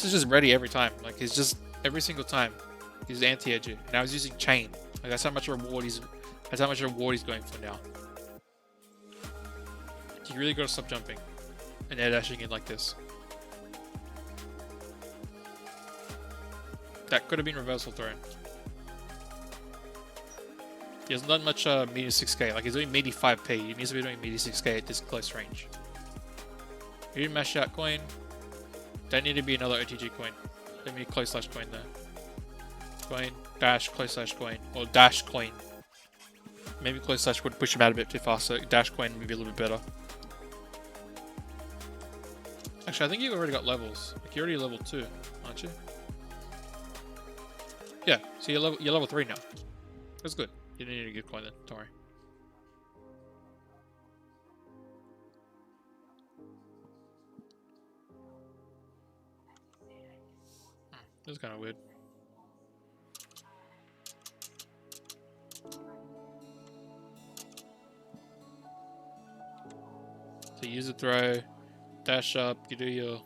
is just ready every time. Like he's just every single time he's anti-edgy. Now he's using chain. Like that's how much reward he's going for now. You really gotta stop jumping and air dashing in like this. That could have been reversal thrown. He hasn't done much meter 6k, like he's doing meaty 5p, he needs to be doing meaty 6k at this close range. He didn't mash out coin. Don't need to be another OTG coin. Let me close slash coin there. Coin, dash, close slash coin, or dash coin. Maybe close slash would push him out a bit too fast, so dash coin would be a little bit better. Actually, I think you already got levels. Like you're already level 2, aren't you? Yeah, so you're level 3 now. That's good. You don't need a good coin then, don't worry. This is kind of weird. So you use a throw, dash up, you do your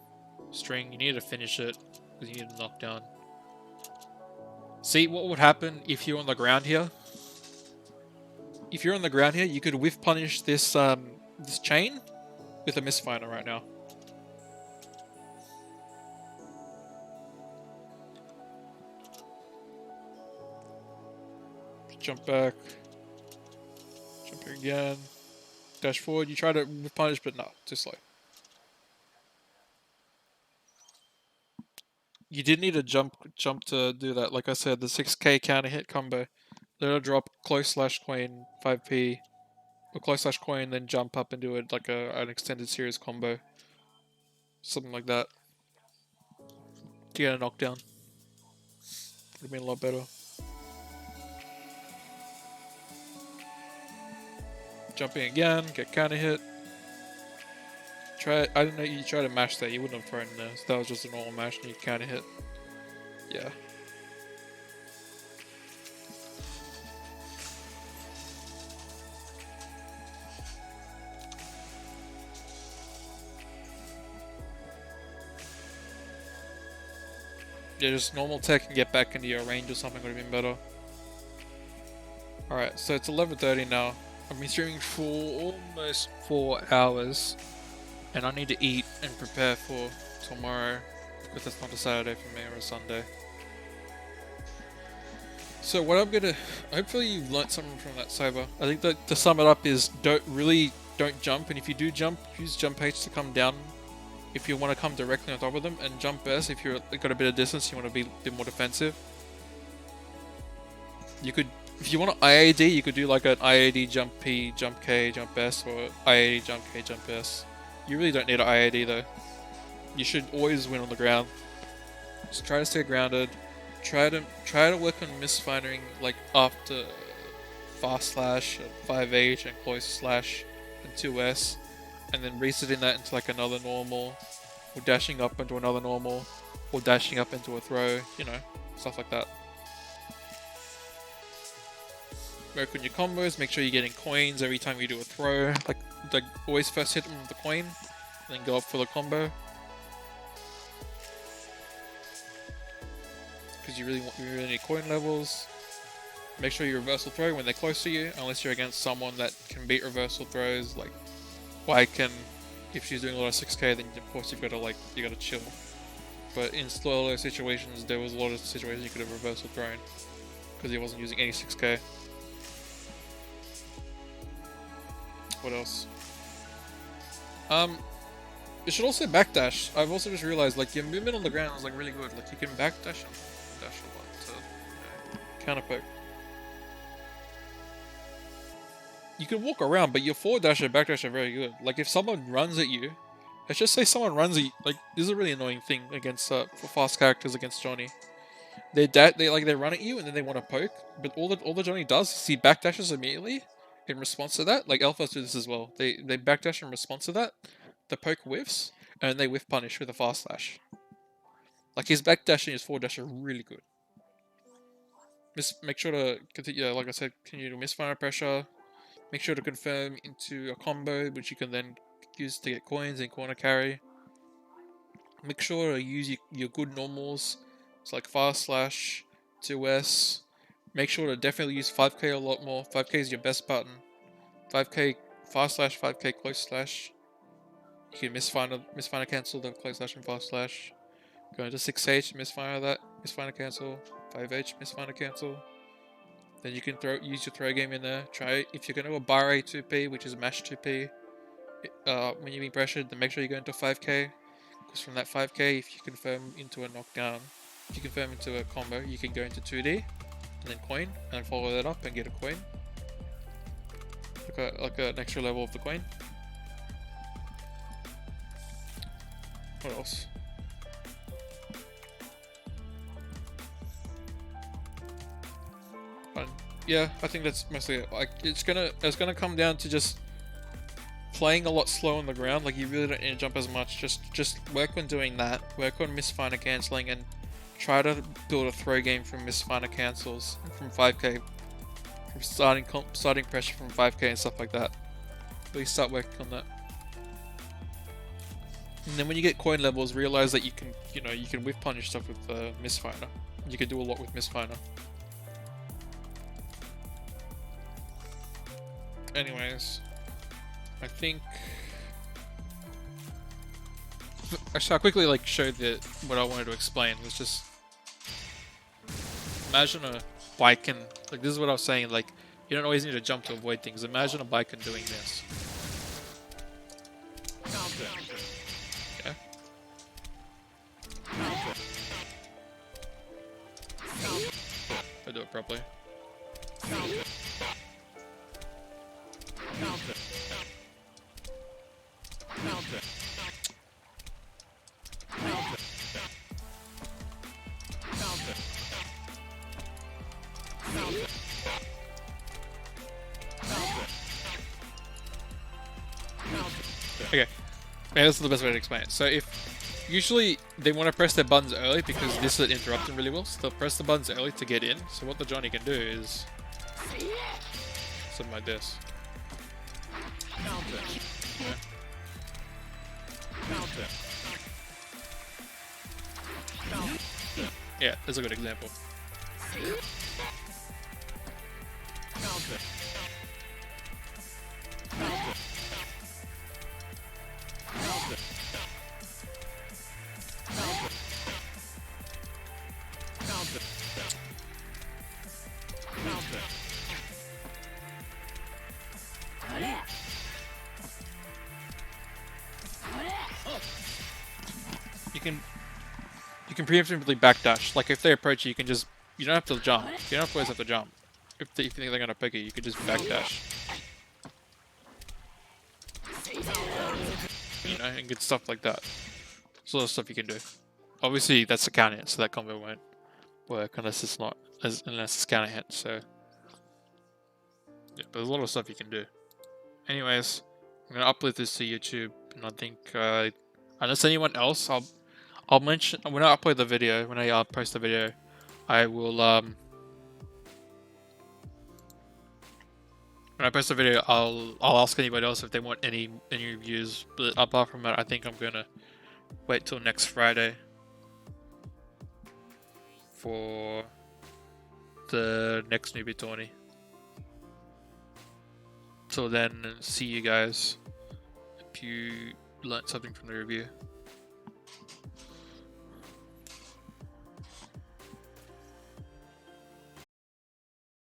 string, you need to finish it because you need to knock down. See what would happen if you're on the ground here? if you're on the ground here, you could whiff punish this this chain with a misfire right now. Jump back. Jump here again. Dash forward. You try to whiff punish, but no, too slow. You did need a jump to do that. Like I said, the 6k counter hit combo. Let her drop close slash queen 5p, or close slash coin, then jump up and do it like an extended series combo. Something like that. To get a knockdown. Would have been a lot better. Jumping again, get counter hit. I didn't know you tried to mash that, you wouldn't have thrown there. So that was just a normal mash and you counter hit. Yeah. Yeah, just normal tech and get back into your range or something would have been better. Alright, so it's 11:30 now. I've been streaming for almost 4 hours. And I need to eat and prepare for tomorrow. Because that's not a Saturday for me or a Sunday. So what I'm gonna... Hopefully you've learnt something from that, Cyber. I think that to sum it up is don't jump. And if you do jump, use jump H to come down. If you want to come directly on top of them, and jump S if you've got a bit of distance, you want to be a bit more defensive. You could, if you want an IAD, you could do like an IAD jump P, jump K, jump S, or IAD jump K, jump S. You really don't need an IAD though. You should always win on the ground. Just try to stay grounded. Try to work on misfiring like after fast slash, 5H, and close slash, and 2S. And then resetting that into like another normal, or dashing up into another normal, or dashing up into a throw, you know, stuff like that. Work on your combos, make sure you're getting coins every time you do a throw. Like always first hit them with the coin, then go up for the combo. Because you really need coin levels. Make sure you reversal throw when they're close to you, unless you're against someone that can beat reversal throws, like if she's doing a lot of 6k, then of course you gotta chill. But in slow situations, there was a lot of situations you could have reversal thrown because he wasn't using any 6k. What else? You should also backdash. I've also just realized like your movement on the ground is like really good. Like you can backdash and dash a lot to counter poke. You can walk around, but your forward dash and back dash are very good. Like if someone runs at you, let's just say someone runs at you, like this is a really annoying thing against for fast characters against Johnny. They run at you and then they want to poke, but all the Johnny does is he backdashes immediately in response to that. Like Alphas do this as well. They backdash in response to that. The poke whiffs and they whiff punish with a fast slash. Like his backdash and his forward dash are really good. Make sure to continue, like I said, continue to misfire pressure. Make sure to confirm into a combo, which you can then use to get coins and corner carry. Make sure to use your good normals. It's like fast slash, 2S. Make sure to definitely use 5k a lot more. 5k is your best button. 5k fast slash, 5k close slash. You can misfire cancel the close slash and fast slash. Go into 6H, misfire that, misfire cancel. 5H, misfire cancel. Then you can use your throw game in there. Try if you're going to go bar A 2P, which is mash 2P. When you're being pressured, then make sure you go into 5k. Because from that 5k, if you confirm into a knockdown, if you confirm into a combo, you can go into 2D and then coin and follow that up and get a coin. Like an extra level of the coin. What else? Yeah, I think that's mostly it. Like it's gonna come down to just playing a lot slow on the ground. Like you really don't need to jump as much. Just work on doing that. Work on misfire cancelling and try to build a throw game from misfire cancels from 5k, from starting pressure from 5k and stuff like that. Really start working on that. And then when you get coin levels, realize that you can whiff punish stuff with misfire. You can do a lot with misfire. Anyways, I think actually I'll quickly like show what I wanted to explain. Was just imagine a bike and like this is what I was saying. Like you don't always need to jump to avoid things. Imagine a bike and doing this. Yeah. I do it properly. Okay, yeah, this is the best way to explain it. So if usually they want to press their buttons early because this will interrupt them really well, so they'll press the buttons early to get in. So what the Johnny can do is something like this. Yeah, that's a good example. You can preemptively backdash. Like if they approach you, you don't have to jump. You don't always have to jump. If you think they're gonna pick you, you can just backdash. You know, and get stuff like that. There's a lot of stuff you can do. Obviously, that's a counter hit, so that combo won't work unless it's counter hit. So yeah, but there's a lot of stuff you can do. Anyways, I'm gonna upload this to YouTube, and I think unless anyone else, I'll mention when I upload the video, when I post the video, I will when I post the video, I'll ask anybody else if they want any reviews. But apart from that, I think I'm gonna wait till next Friday for the next newbie tourney. Till then, see you guys. Hope you learnt something from the review.